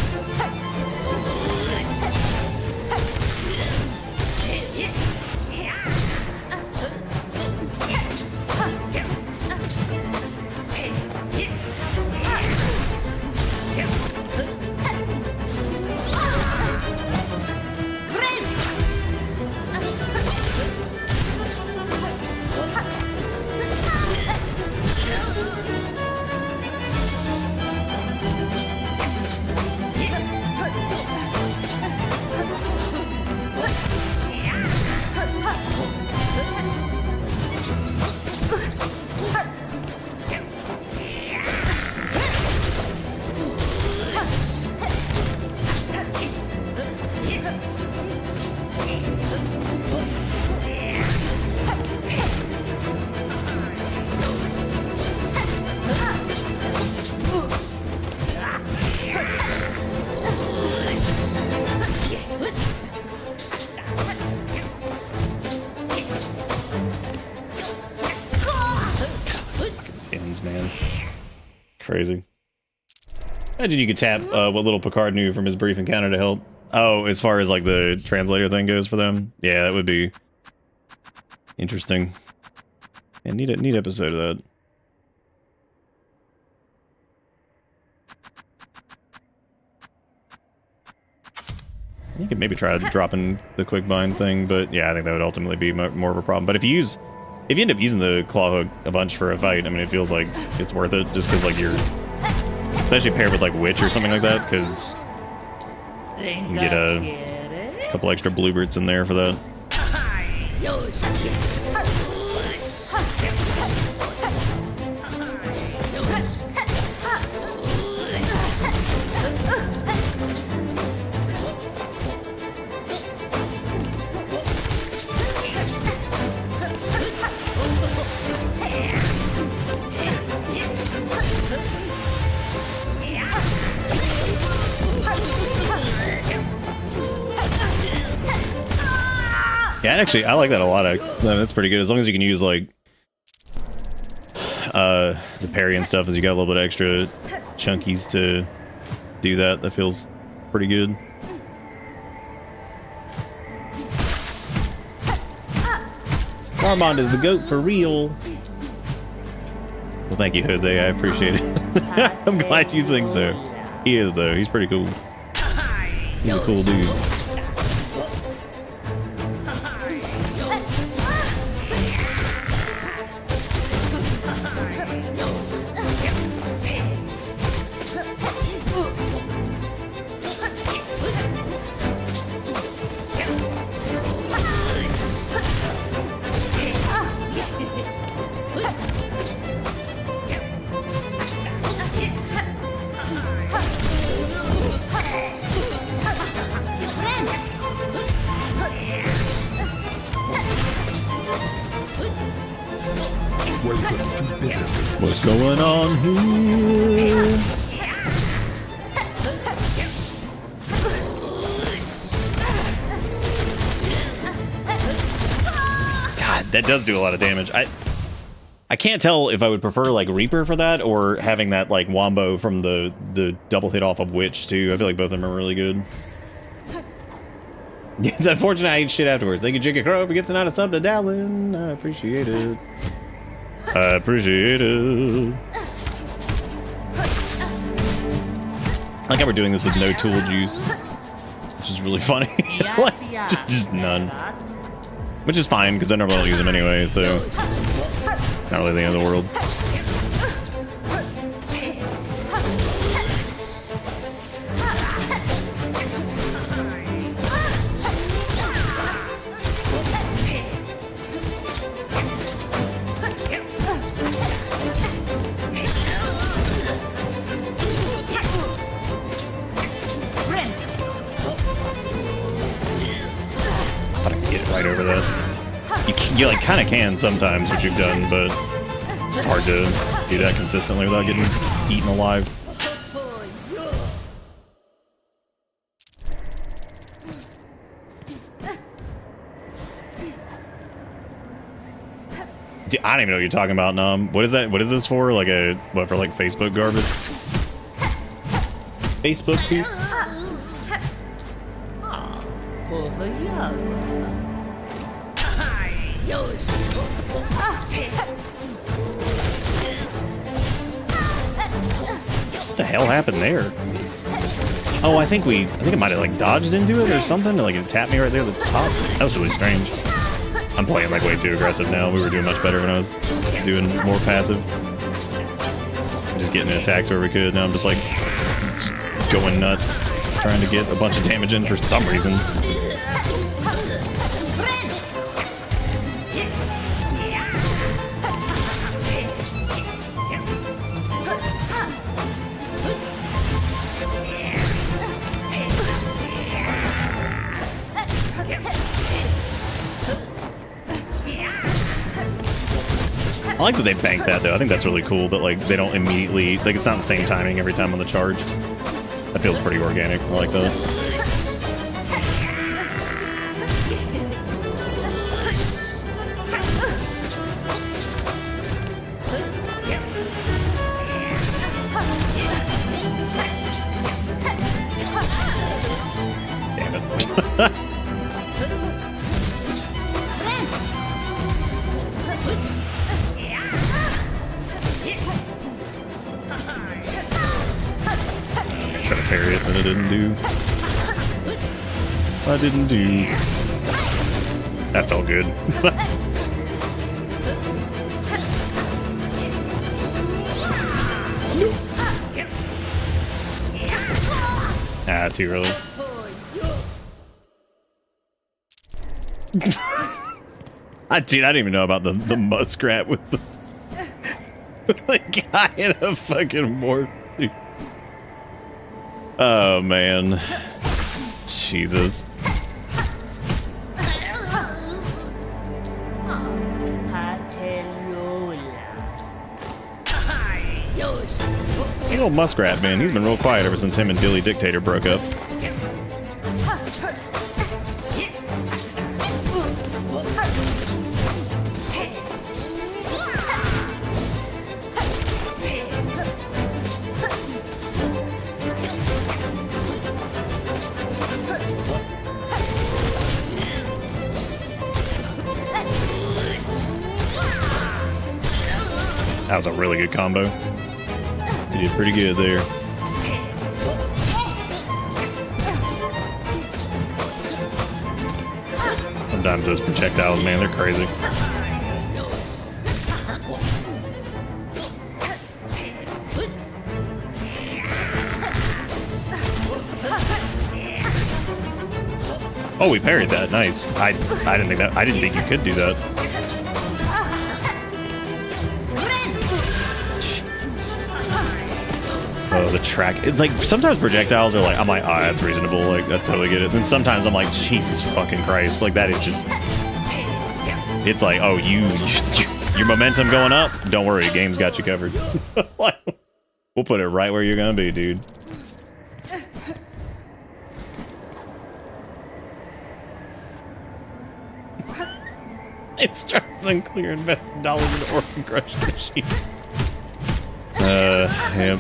Crazy. Imagine you could tap what little Picard knew from his brief encounter to help. Oh, as far as like the translator thing goes for them? Yeah, that would be interesting. Yeah, neat episode of that. You could maybe try dropping the quick bind thing, but yeah, I think that would ultimately be more of a problem. But if you end up using the claw hook a bunch for a fight, I mean, it feels like it's worth it just because like you're, especially paired with like Witch or something like that, because you can get a couple extra bluebirds in there for that. Yeah, actually, I like that a lot. That's pretty good. As long as you can use, like, the parry and stuff, as you got a little bit extra chunkies to do that. That feels pretty good. Garmond is the goat for real. Well, thank you, Jose. I appreciate it. I'm glad you think so. He is, though. He's pretty cool. He's a cool dude. What's going on here? God, that does do a lot of damage. I can't tell if I would prefer like Reaper for that or having that like wombo from the double hit off of Witch too. I feel like both of them are really good. It's unfortunate I ate shit afterwards. Thank you, Jiggy Crow, for gifting out a sub to Dallin. I appreciate it. I appreciate it. I like how we're doing this with no tool juice, which is really funny. Like, just none. Which is fine, because I never will use them anyway, so not really the end of the world. Right over that. You like kind of can sometimes, which you've done, but it's hard to do that consistently without getting eaten alive. I don't even know what you're talking about, Nom. What is that? What is this for? Like a what, for like Facebook garbage? Facebook piece? What the hell happened there? Oh, I think it might have like dodged into it or something. Like it tapped me right there at the top. That was really strange. I'm playing like way too aggressive now. We were doing much better when I was doing more passive. Just getting attacks where we could. Now I'm just like going nuts, trying to get a bunch of damage in for some reason. I like that they bank that though. I think that's really cool that like they don't immediately, like it's not the same timing every time on the charge. That feels pretty organic. I like that. Damn it. Parry it, and it didn't do. I didn't do. That felt good. Ah, too early. Dude, I didn't even know about the muskrat with the guy in a fucking morph. Dude. Oh man, Jesus. Big old muskrat, man. He's been real quiet ever since him and Dilly Dictator broke up. That was a really good combo. You did pretty good there. Sometimes those projectiles, man, they're crazy. Oh, we parried that. Nice. I didn't think you could do that. Oh, the track. It's like sometimes projectiles are like, I'm like, oh, that's reasonable. Like, I totally get it. And sometimes I'm like, Jesus fucking Christ. Like, that is just. It's like, oh, your momentum going up? Don't worry, game's got you covered. We'll put it right where you're gonna be, dude. It's just unclear invested dollars in the Orphan Crush machine. Yep.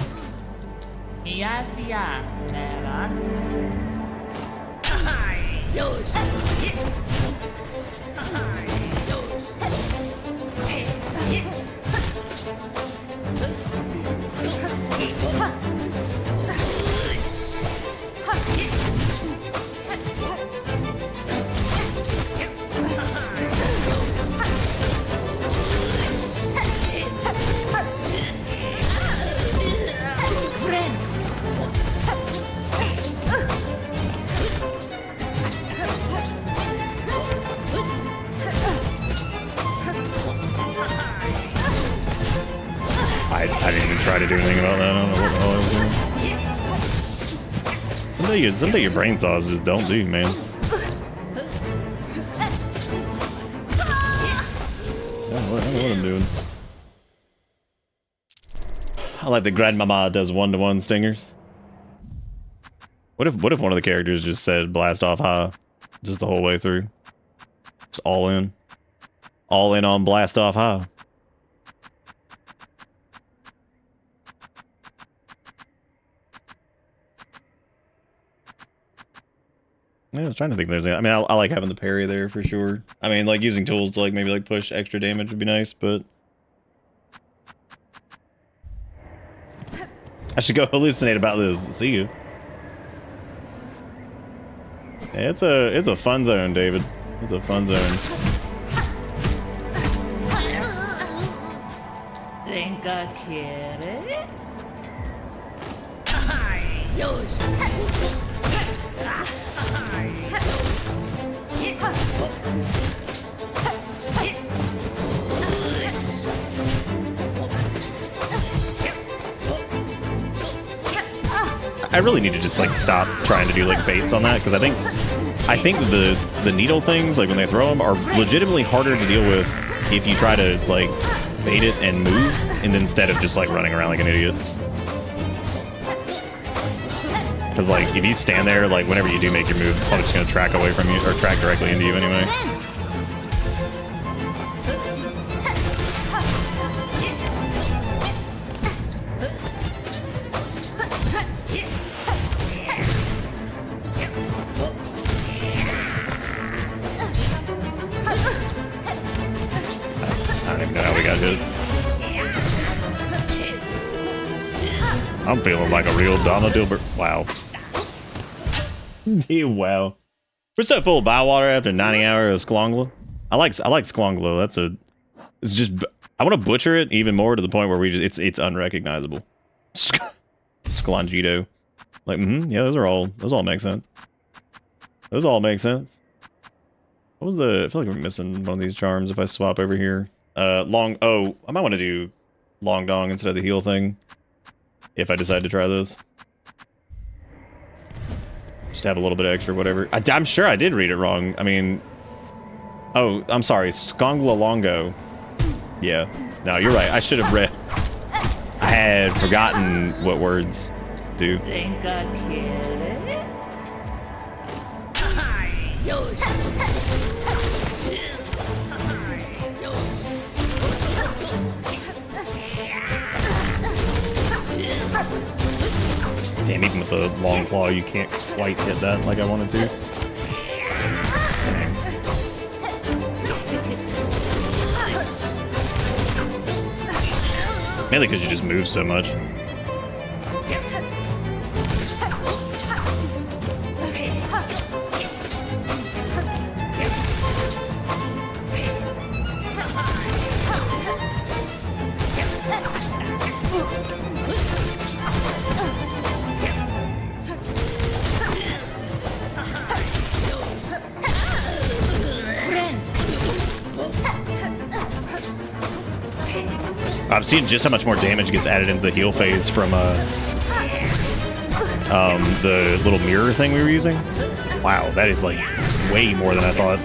I didn't even try to do anything about that. I don't know what the hell I was doing. Something your brain saws just don't do, man. I don't know what I'm doing. I like that Grandmama does one-to-one stingers. What if one of the characters just said blast off high just the whole way through? Just all in. All in on blast off high. Yeah, I was trying to think there's. I mean, I like having the parry there for sure. I mean, like using tools to like maybe like push extra damage would be nice, but I should go hallucinate about this. See you. Yeah, it's a fun zone, David. It's a fun zone. Think I get it? I really need to just like stop trying to do like baits on that, because I think the needle things, like when they throw them, are legitimately harder to deal with if you try to like bait it and move, and instead of just like running around like an idiot. Because like if you stand there, like whenever you do make your move, it's probably just gonna track away from you or track directly into you anyway. I don't even know how we got hit. I'm feeling like a real Donna Dilbert. Wow. Wow. We're so full of Bywater after 90 hours of Sklongla. I like Sklongla. It's just, I want to butcher it even more to the point where it's unrecognizable. Sklongito. Like, yeah, those all make sense. Those all make sense. What was I feel like we're missing one of these charms if I swap over here. I might want to do Long Dong instead of the heal thing. If I decide to try this. Just have a little bit of extra whatever. I'm sure I did read it wrong. I mean... Oh, I'm sorry. Skongla Longo. Yeah. No, you're right. I should have read... I had forgotten what words do. Think I get it? Damn, even with the long claw, you can't quite hit that like I wanted to. Mainly because you just move so much. I'm seeing just how much more damage gets added into the heal phase from the little mirror thing we were using. Wow, that is like way more than I thought.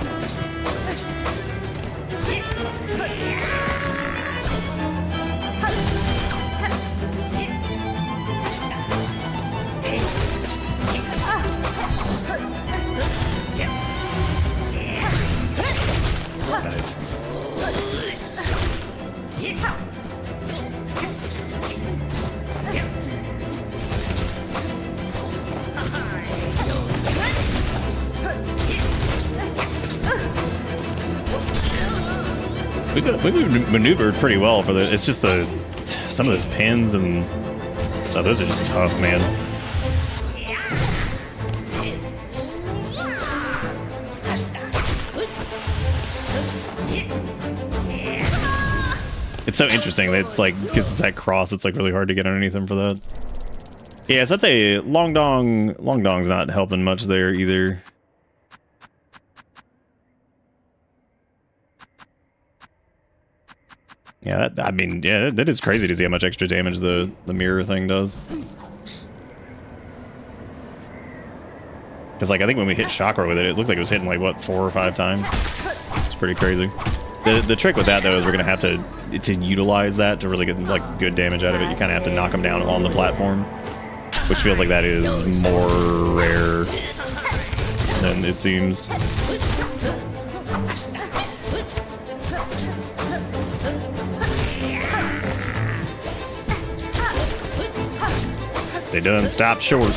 We've maneuvered pretty well for this. It's just some of those pins and those are just tough, man. It's so interesting that it's like, because it's that cross, it's like really hard to get underneath them for that. Yeah, so that's a Long Dong's not helping much there either. Yeah, I mean, yeah, that is crazy to see how much extra damage the mirror thing does. Because, like, I think when we hit Chakra with it, it looked like it was hitting, like, what, 4 or 5 times? It's pretty crazy. The trick with that, though, is we're going to have to utilize that to really get, like, good damage out of it. You kind of have to knock them down on the platform, which feels like that is more rare than it seems. They done stopped short.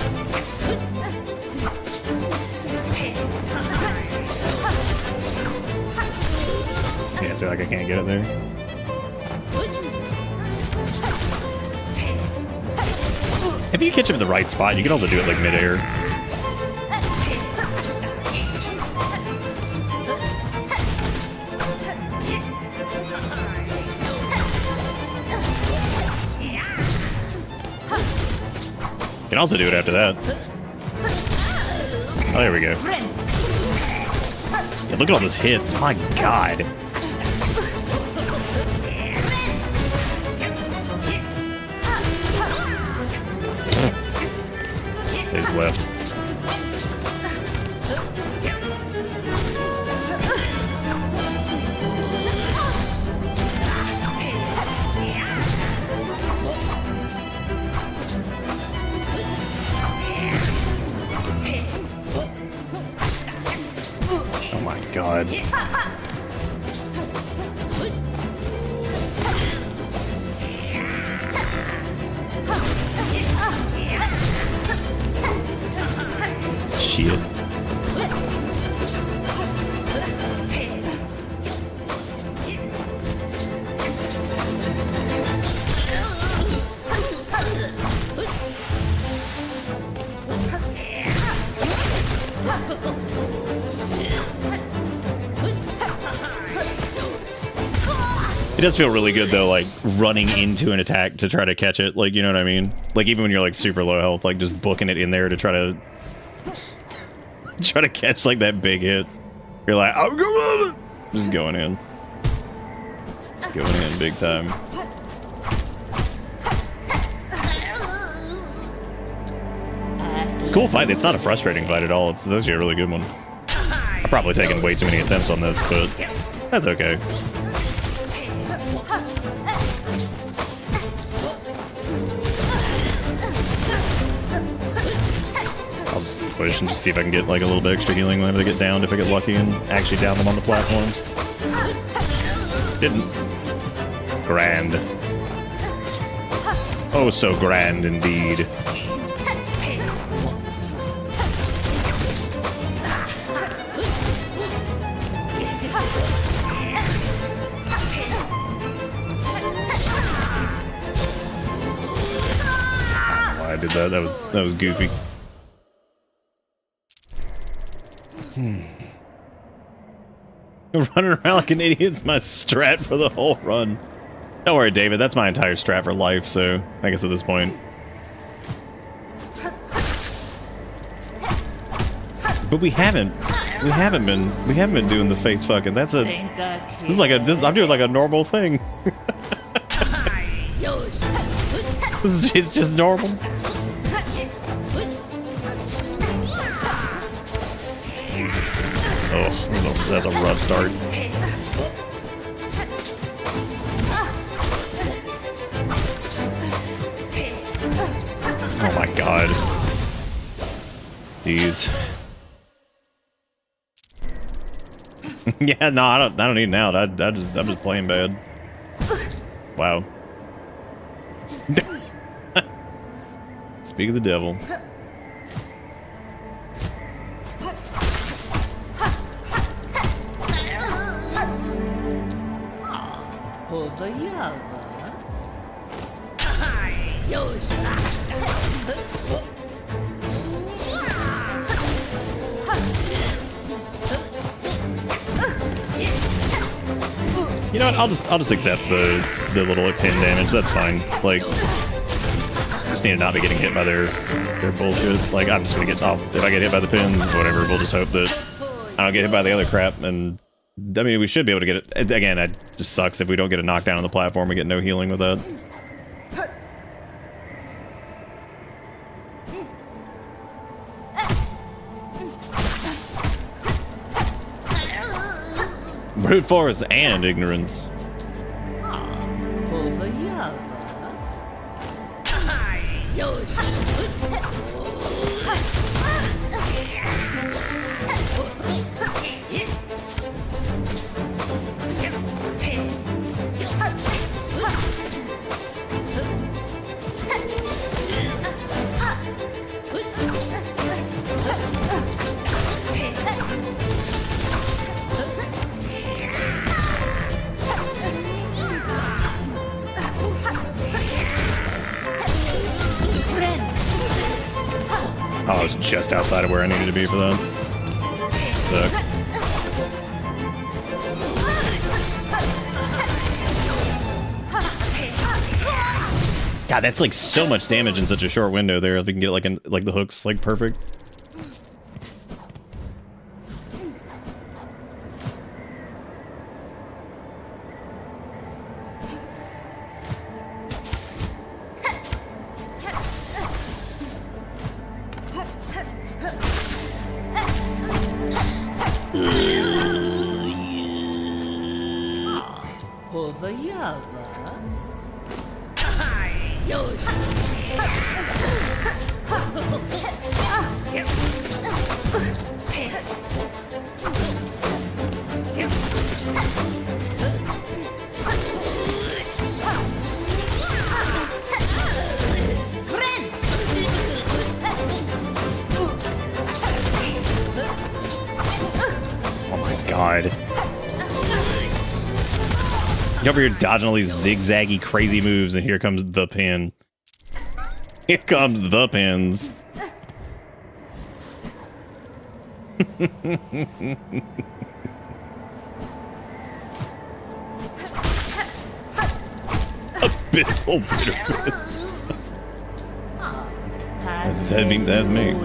Yeah, see, like I can't get it there. If you catch him in the right spot, you can also do it like midair. You can also do it after that. Oh, there we go. Yeah, look at all those hits. My God. They just left. Oh my God. Shit. It does feel really good though, like running into an attack to try to catch it. Like, you know what I mean? Like even when you're like super low health, like just booking it in there to try to catch like that big hit. You're like, I'm going, just going in big time. It's a cool fight. It's not a frustrating fight at all. It's actually a really good one. I've probably taken way too many attempts on this, but that's okay. I'll just push and just see if I can get like a little bit extra healing whenever they get downed, if I get lucky and actually down them on the platform. Didn't. Grand. Oh, so grand indeed. did that. That was goofy. Running around like an idiot's my strat for the whole run. Don't worry, David. That's my entire strat for life. So I guess at this point. But we haven't been doing the face fucking. That's a. Think I This is like a. I'm doing like a normal thing. It's just normal. Oh, that's a rough start. Oh my god. Jeez. Yeah, no, I don't need an out. I'm just playing bad. Wow. Speak of the devil. You know what? I'll just accept the little pin damage. That's fine. Like, just need to not be getting hit by their bullshit. Like, I'm just gonna get off. If I get hit by the pins, whatever. We'll just hope that I don't get hit by the other crap. And I mean, we should be able to get it. Again, it just sucks if we don't get a knockdown on the platform. We get no healing with that. Brute force and ignorance. Oh, I was just outside of where I needed to be for that. Suck. God, that's like so much damage in such a short window there. If we can get like the hooks like perfect. You're over here dodging all these zigzaggy, crazy moves, and here comes the pin. Here comes the pins. Abyssal bitterness. That's me.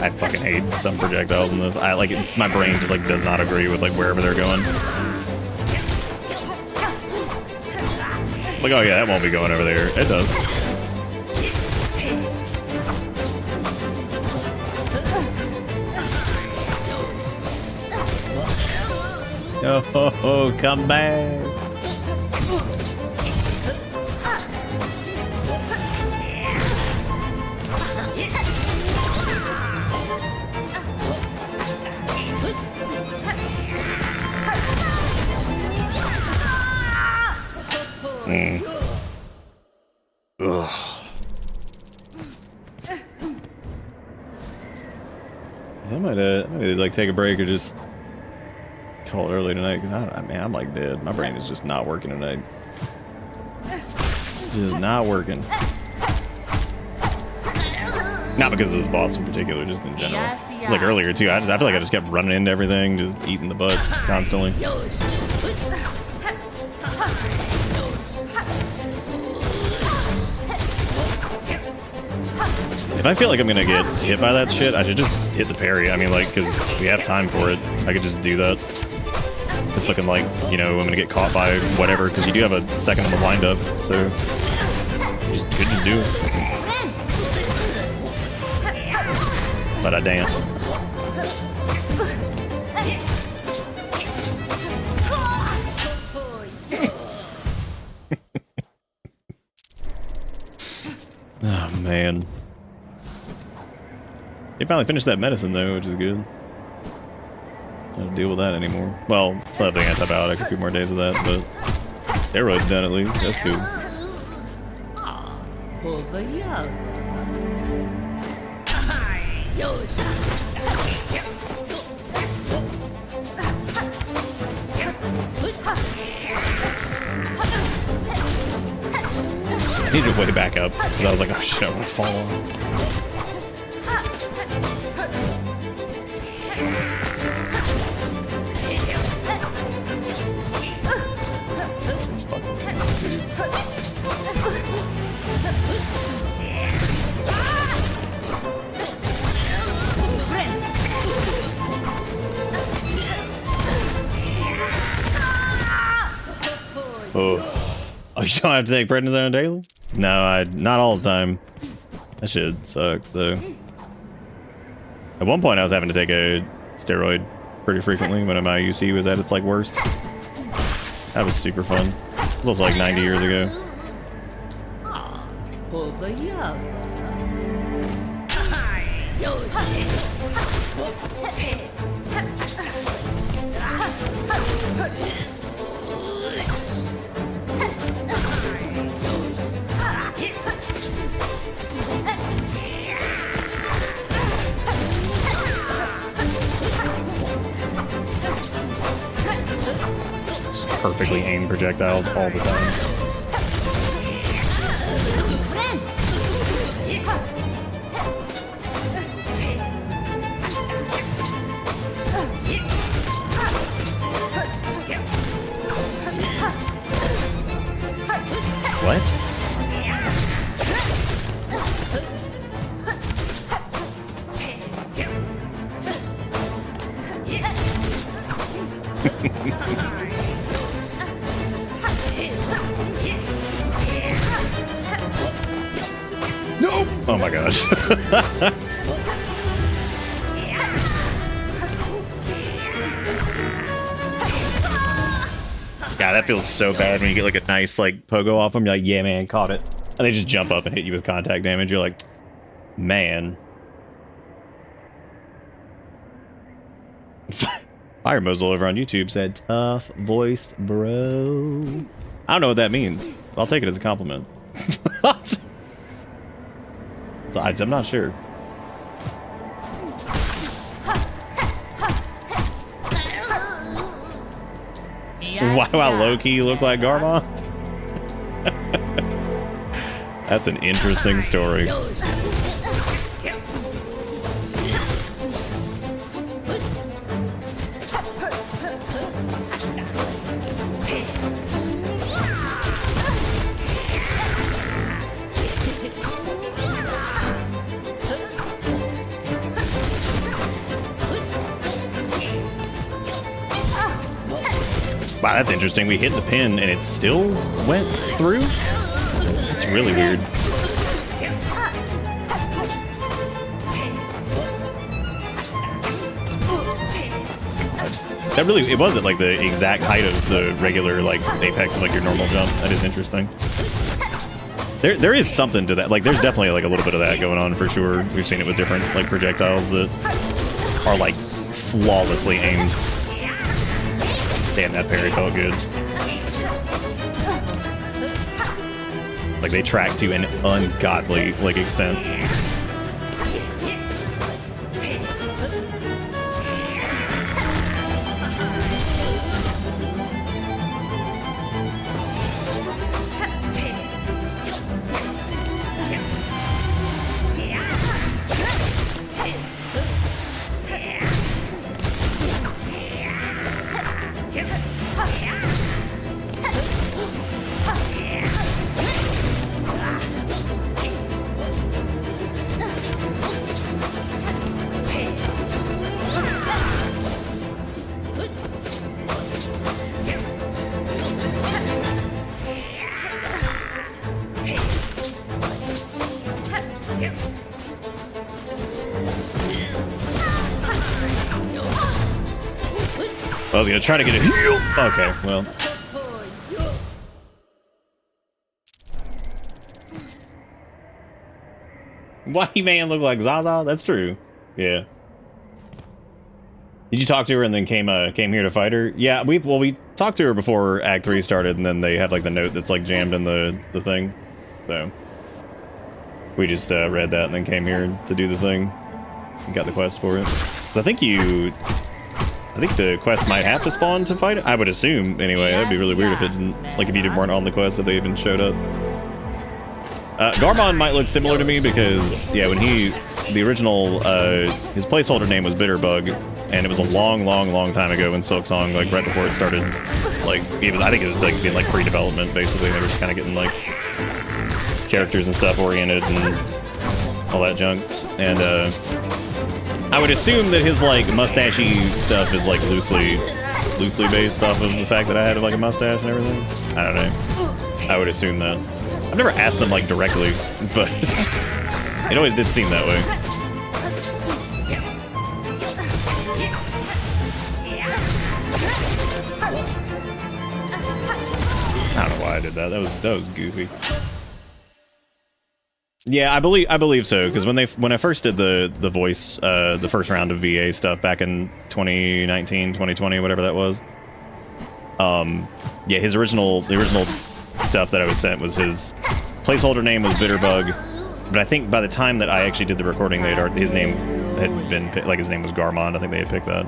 I fucking hate some projectiles in this. It's my brain just like does not agree with like wherever they're going. Like, oh yeah, that won't be going over there. It does. Oh, come back. Ugh. I might like take a break or just call it early tonight because man, I'm like dead. My brain is just not working tonight. Just not working. Not because of this boss in particular, just in general. Like earlier too, I feel like I just kept running into everything, just eating the butts constantly. If I feel like I'm gonna get hit by that shit, I should just hit the parry. I mean, like, because we have time for it. I could just do that. It's looking like, you know, I'm gonna get caught by whatever, because you do have a second on the windup, so just could just do it. But I dance. Oh man. They finally finished that medicine though, which is good. I don't have to deal with that anymore. Well, still have the antibiotic, a few more days of that, but steroids done at least. That's good. I need to way back up because I was like, oh shit, I want to fall off. It's fucking dude. Oh, you don't have to take prednisone daily? No, not all the time. That shit sucks, though. At one point, I was having to take a steroid pretty frequently when my UC was at its like worst. That was super fun. It was also like 90 years ago. Perfectly aimed projectiles all the time. What? No! Oh my gosh. God, that feels so bad when you get like a nice like pogo off them. You're like, yeah, man, caught it. And they just jump up and hit you with contact damage. You're like, man. Fire Mozel over on YouTube said, tough voice, bro. I don't know what that means. I'll take it as a compliment. I'm not sure. Wow, low-key you look like Garmond? That's an interesting story. Wow, that's interesting. We hit the pin and it still went through? It's really weird. That really, it wasn't like the exact height of the regular, like, apex of like your normal jump. That is interesting. There is something to that. Like, there's definitely like a little bit of that going on for sure. We've seen it with different like projectiles that are like flawlessly aimed. Damn, that parry felt good. Like, they track to an ungodly, like, extent. I was gonna try to get a heal. Okay, well. Why man look like Zaza? That's true. Yeah. Did you talk to her and then came here to fight her? Yeah, we talked to her before Act 3 started, and then they have like the note that's like jammed in the thing. So we just read that and then came here to do the thing. And got the quest for it. So I think the quest might have to spawn to fight it. I would assume anyway. That'd be really weird if it didn't, like if you weren't on the quest if they even showed up. Garmond might look similar to me because, yeah, when the original, his placeholder name was Bitterbug, and it was a long time ago when Silksong, like, right before it started, like, I think it was, like, being, like, pre-development, basically. They were just kind of getting, like, characters and stuff oriented and all that junk. And, I would assume that his, like, mustachy stuff is, like, loosely based off of the fact that I had, like, a mustache and everything. I don't know. I would assume that. I've never asked them, like, directly, but it always did seem that way. I don't know why I did that. That was goofy. Yeah, I believe so, because when I first did the voice, the first round of VA stuff back in 2019, 2020, whatever that was. Yeah, the original stuff that I was sent was his placeholder name was Bitterbug, but I think by the time that I actually did the recording, his name had been like his name was Garmond. I think they had picked that.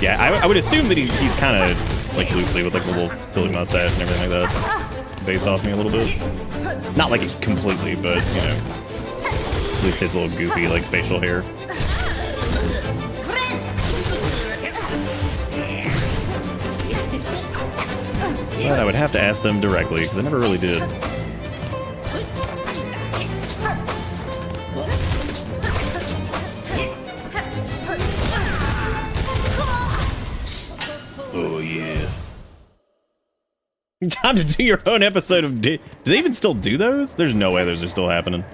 Yeah, I would assume that he's kind of like loosely with like a little silly mustache and everything like that, based off me a little bit. Not like it completely, but you know, at least his little goofy like facial hair. But I would have to ask them directly, because I never really did. Oh, yeah. Time to do your own episode of... Do they even still do those? There's no way those are still happening.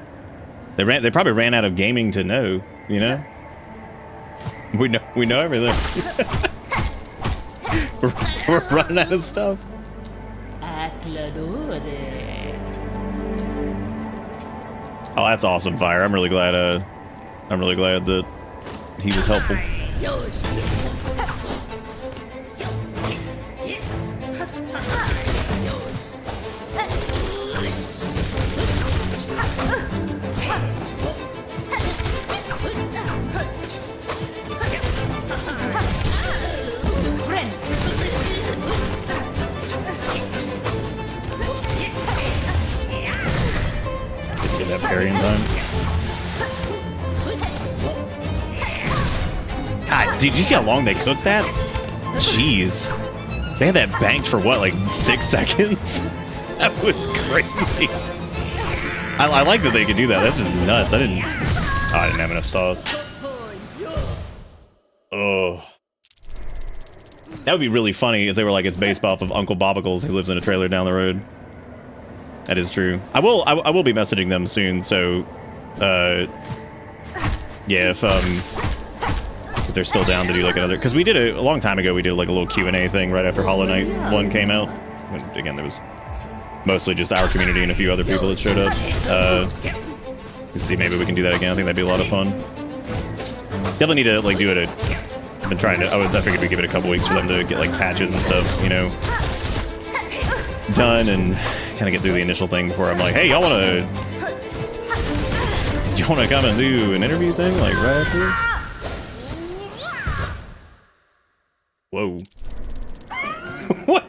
They probably ran out of gaming to know, you know? We know everything. We're running out of stuff. Oh, that's awesome, Fire. I'm really glad that he was helpful. That parry in time. God, dude, did you see how long they cooked that? Jeez. They had that banked for what, like 6 seconds? That was crazy. I like that they could do that. That's just nuts. I didn't have enough sauce. Oh. That would be really funny if they were like, it's based off of Uncle Bobicles who lives in a trailer down the road. That is true. I will be messaging them soon, so yeah, if they're still down to do like another, because we did a long time ago, we did like a little Q&A thing right after Hollow Knight 1 came out. When, again, there was mostly just our community and a few other people that showed up. Let's see, maybe we can do that again. I think that'd be a lot of fun. Definitely need to like do it. I've been trying to. I figured we'd give it a couple weeks for them to get like patches and stuff, you know, done and kind of get through the initial thing before I'm like, hey, y'all wanna come and do an interview thing like right after this? Whoa. What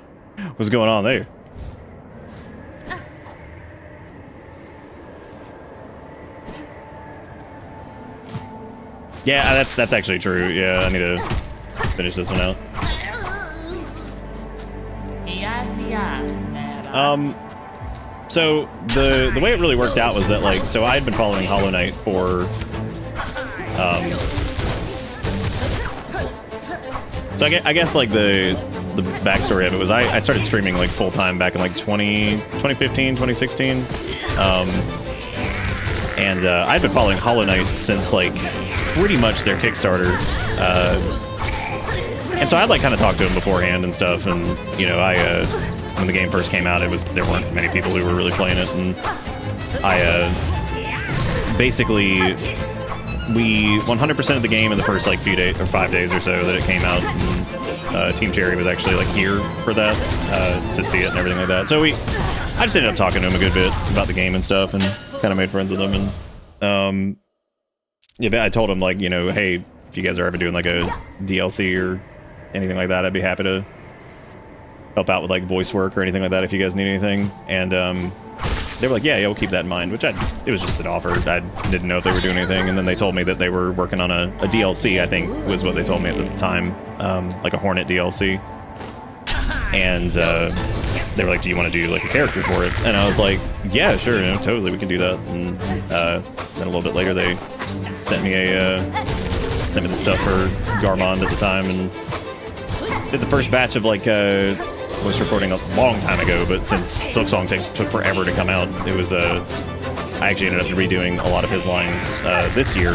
was going on there? Yeah, that's actually true. Yeah, I need to finish this one out. So the way it really worked out was that like, so I had been following Hollow Knight for so I guess like the backstory of it was I started streaming like full time back in like 2015, 2016. And I'd been following Hollow Knight since like pretty much their Kickstarter. And so I'd like kind of talked to him beforehand and stuff, and you know, when the game first came out, there weren't many people who were really playing it, and basically we 100% of the game in the first like few days or 5 days or so that it came out. And, Team Cherry was actually like here for that to see it and everything like that. So I just ended up talking to him a good bit about the game and stuff, and kind of made friends with him. And yeah, I told him like, you know, hey, if you guys are ever doing like a DLC or anything like that, I'd be happy to help out with like voice work or anything like that if you guys need anything. And they were like, yeah, we'll keep that in mind, which it was just an offer. I didn't know if they were doing anything. And then they told me that they were working on a DLC, I think was what they told me at the time, like a Hornet DLC. And they were like, do you want to do like a character for it? And I was like, yeah, sure, you know, totally, we can do that. And then a little bit later, they sent me the stuff for Garmond at the time, and did the first batch of like was recording a long time ago, but since Silksong took forever to come out, it was I actually ended up redoing a lot of his lines this year,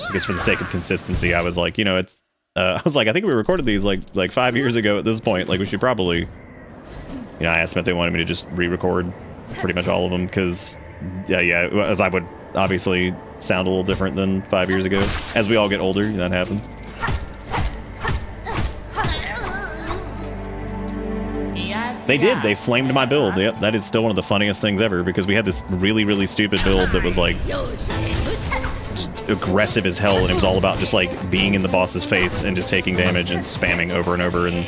because for the sake of consistency, I was like, you know, it's I was like, I think we recorded these like 5 years ago at this point, like we should probably, you know, I asked them if they wanted me to just re-record pretty much all of them, because yeah, as I would obviously sound a little different than 5 years ago. As we all get older, that happens. They did. They flamed my build. Yep, that is still one of the funniest things ever, because we had this really, really stupid build that was like just aggressive as hell, and it was all about just like being in the boss's face and just taking damage and spamming over and over, and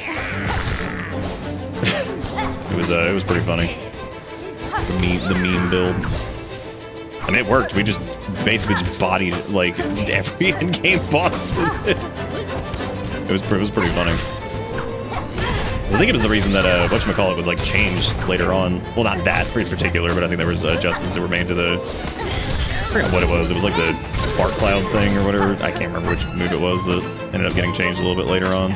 it was pretty funny. The meme build. And it worked. We just basically just bodied like every in-game boss with it. It was pretty funny. I think it was the reason that whatchamacallit was like changed later on. Well, not that in particular, but I think there was adjustments that were made to the, I forgot what it was. It was like the fart cloud thing or whatever. I can't remember which move it was that ended up getting changed a little bit later on.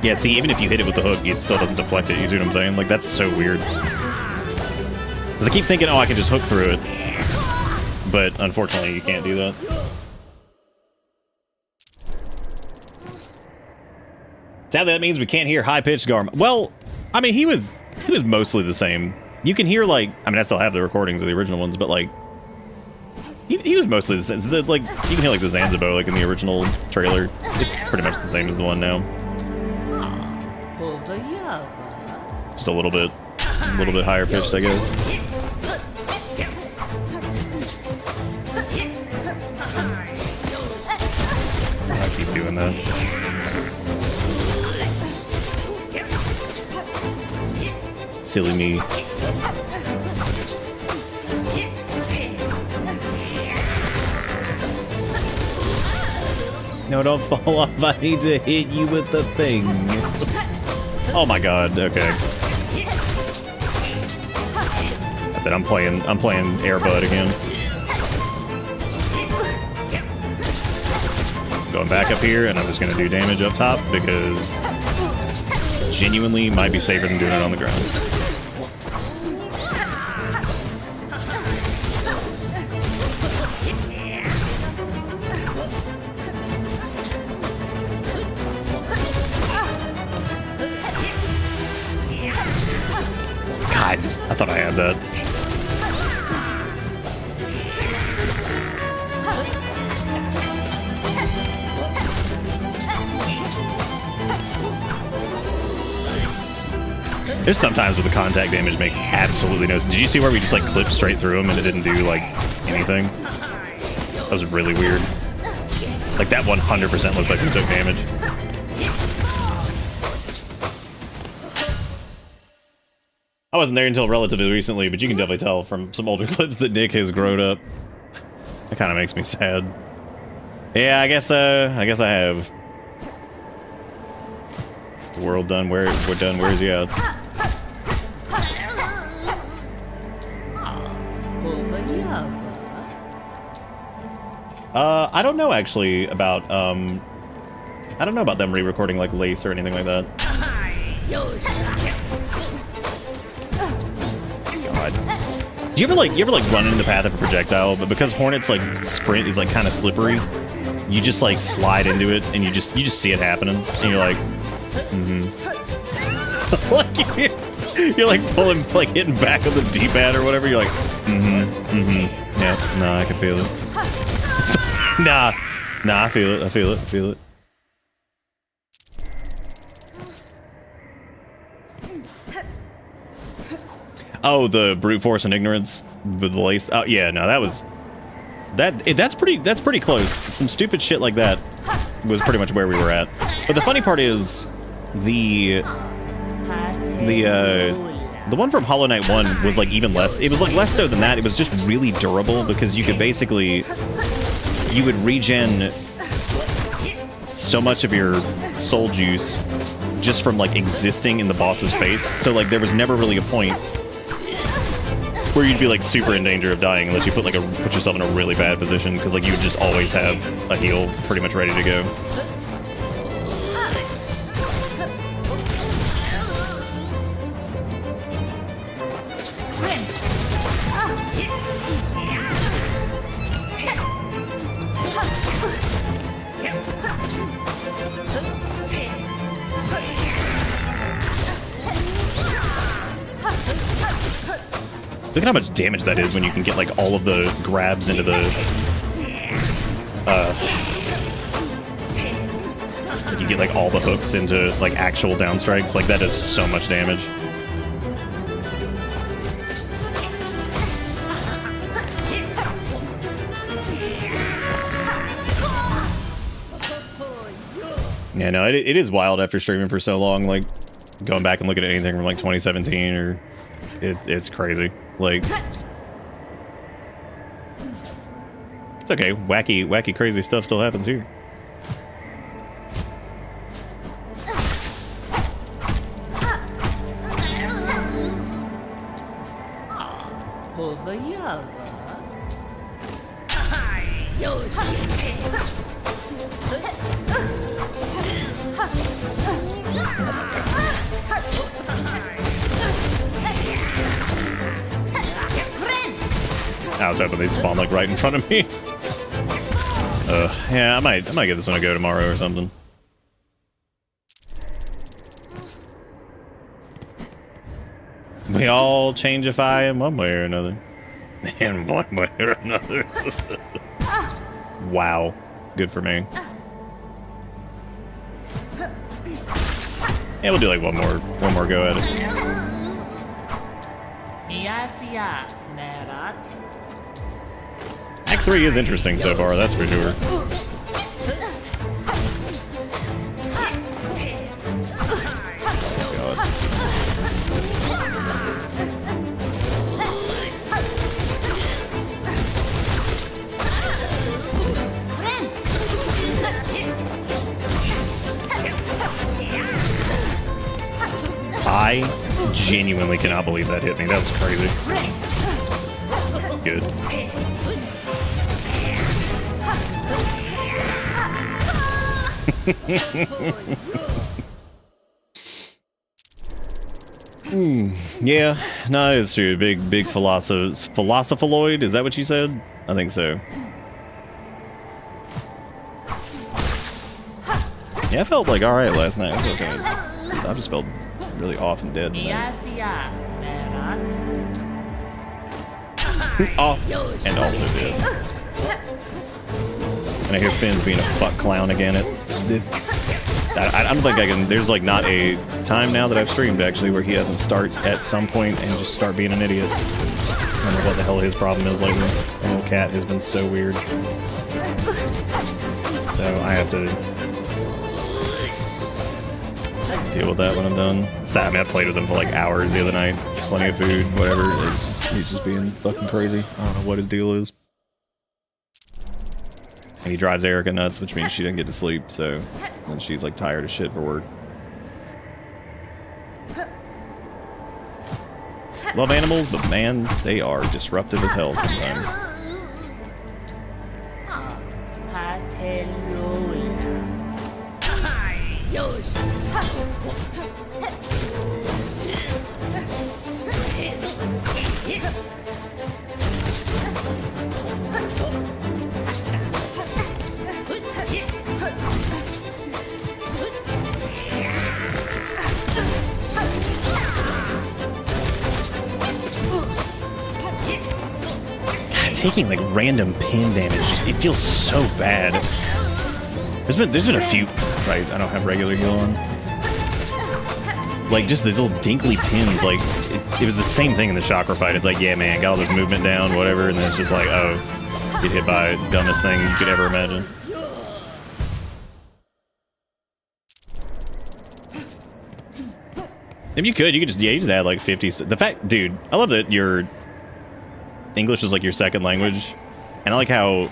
Yeah, see, even if you hit it with the hook, it still doesn't deflect it, you see what I'm saying? Like, that's so weird. Because I keep thinking, oh, I can just hook through it. But, unfortunately, you can't do that. Sadly, that means we can't hear high-pitched Garmond. Well, I mean, he was mostly the same. You can hear, like, I mean, I still have the recordings of the original ones, but, like, he was mostly the same. So like, you can hear, like, the Zanzibo, like, in the original trailer. It's pretty much the same as the one now. Just a little bit higher pitched, I guess. I keep doing that. Silly me. No, don't fall off. I need to hit you with the thing. Oh my god, okay. That's it, I'm playing Airbud again. Going back up here, and I'm just gonna do damage up top, because genuinely might be safer than doing it on the ground. God, I thought I had that. There's sometimes where the contact damage makes absolutely no sense. Did you see where we just like clipped straight through him and it didn't do like anything? That was really weird. Like that 100% looked like he took damage. I wasn't there until relatively recently, but you can definitely tell from some older clips that Nick has grown up. That kind of makes me sad. Yeah, I guess I have. The world done. We're done. Where's he at? I don't know actually about I don't know about them re-recording like Lace or anything like that. God. Do you ever like run into the path of a projectile, but because Hornet's like sprint is like kind of slippery, you just like slide into it and you just see it happening and you're like, like you're like pulling, like hitting back on the D-pad or whatever. You're like, yeah, no, I can feel it. nah, I feel it. Oh, the brute force and ignorance with the lace. Oh yeah, no, that's pretty close. Some stupid shit like that was pretty much where we were at. But the funny part is the one from Hollow Knight 1 was like even less. It was like less so than that. It was just really durable because you could basically, you would regen so much of your soul juice just from like existing in the boss's face. So like there was never really a point where you'd be like super in danger of dying unless you put yourself in a really bad position, because like you would just always have a heal pretty much ready to go. Look at how much damage that is when you can get like all of the grabs into the you get like all the hooks into like actual down strikes. Like that does so much damage. Yeah, no, it is wild after streaming for so long, like going back and looking at anything from like 2017 or it's crazy. Like, it's okay. Wacky, crazy stuff still happens here. I was hoping they'd spawn like right in front of me. Yeah, I might give this one a go tomorrow or something. We all changeify in one way or another. In one way or another. Wow, good for me. Yeah, we'll do like one more go at it. Act 3 is interesting so far, that's for sure. I genuinely cannot believe that hit me. That was crazy. Good. Yeah, no, it's true. Big philosophaloid. Is that what you said? I think so. Yeah, I felt like alright last night. I, okay. I just felt really off and dead tonight. Off and also dead. And I hear Finn's being a fuck clown again. I don't think I can. There's like not a time now that I've streamed actually where he doesn't start at some point and just start being an idiot. I don't know what the hell his problem is lately. The little cat has been so weird. So I have to deal with that when I'm done. I mean, I played with him for like hours the other night. Plenty of food, whatever. He's just being fucking crazy. I don't know what his deal is. And he drives Erica nuts, which means she doesn't get to sleep, so then she's like tired as shit for work. Love animals, but man, they are disruptive as hell sometimes. Taking like random pin damage, it feels so bad. There's been a few. Right, I don't have regular heal on. Like just the little dinkly pins. Like it was the same thing in the chakra fight. It's like, yeah, man, got all this movement down, whatever, and then it's just like, oh, get hit by the dumbest thing you could ever imagine. If you could just, yeah, you just add like 50. The fact, dude, I love that your English is like your second language, and I like how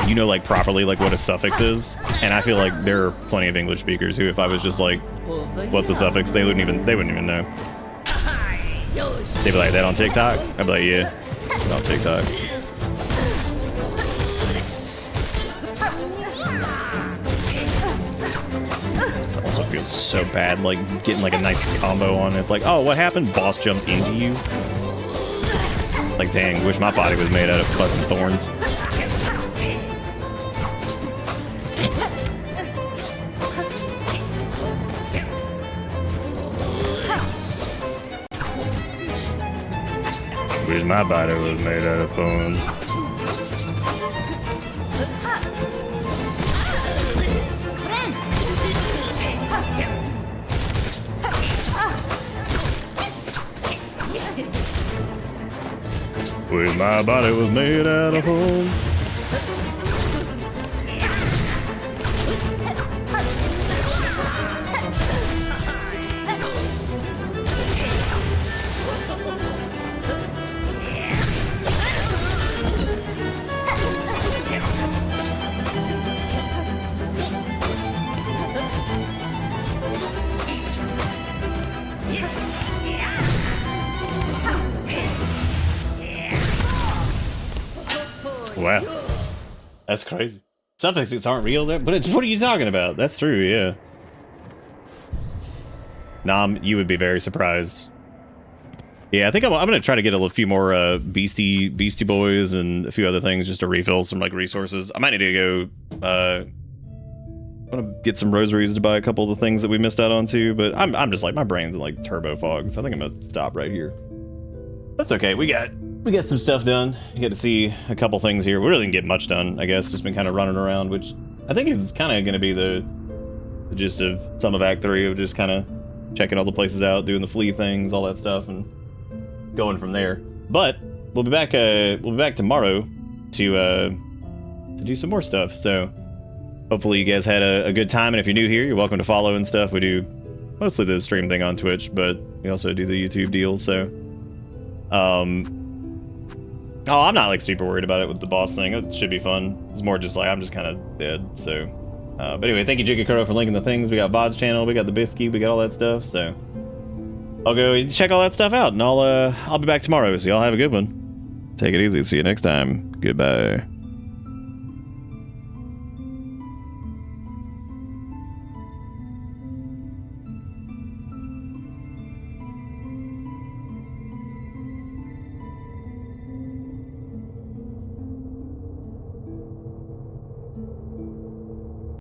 you know like properly like what a suffix is, and I feel like there are plenty of English speakers who, if I was just like, what's a suffix, they wouldn't even know. They'd be like, that on TikTok? I'd be like, yeah, it's on TikTok. It also feels so bad like getting like a nice combo on it. It's like, oh, what happened? Boss jumped into you. Like, dang, wish my body was made out of fucking thorns. Wish my body was made out of thorns. Wish my body was made out of holes. Wow, that's crazy. Suffixes aren't real there, but what are you talking about? That's true, yeah. Nom, you would be very surprised. Yeah, I think I'm gonna try to get a few more Beastie Boys and a few other things just to refill some like resources. I might need to go. I'm gonna get some rosaries to buy a couple of the things that we missed out on too. But I'm just like, my brain's in like turbo fog, so I think I'm gonna stop right here. That's okay. We got some stuff done. You get to see a couple things here. We really didn't get much done, I guess. Just been kind of running around, which I think is kind of going to be the gist of some of Act 3, of just kind of checking all the places out, doing the flea things, all that stuff, and going from there. But we'll be back tomorrow to do some more stuff. So hopefully you guys had a good time, and if you're new here, you're welcome to follow and stuff. We do mostly the stream thing on Twitch, but we also do the YouTube deal. So oh, I'm not like super worried about it with the boss thing. It should be fun. It's more just like I'm just kind of dead. So but anyway, thank you Jigakuro for linking the things. We got VOD's channel, we got the Biscuit, we got all that stuff. So I'll go check all that stuff out, and I'll be back tomorrow. So y'all have a good one. Take it easy. See you next time. Goodbye.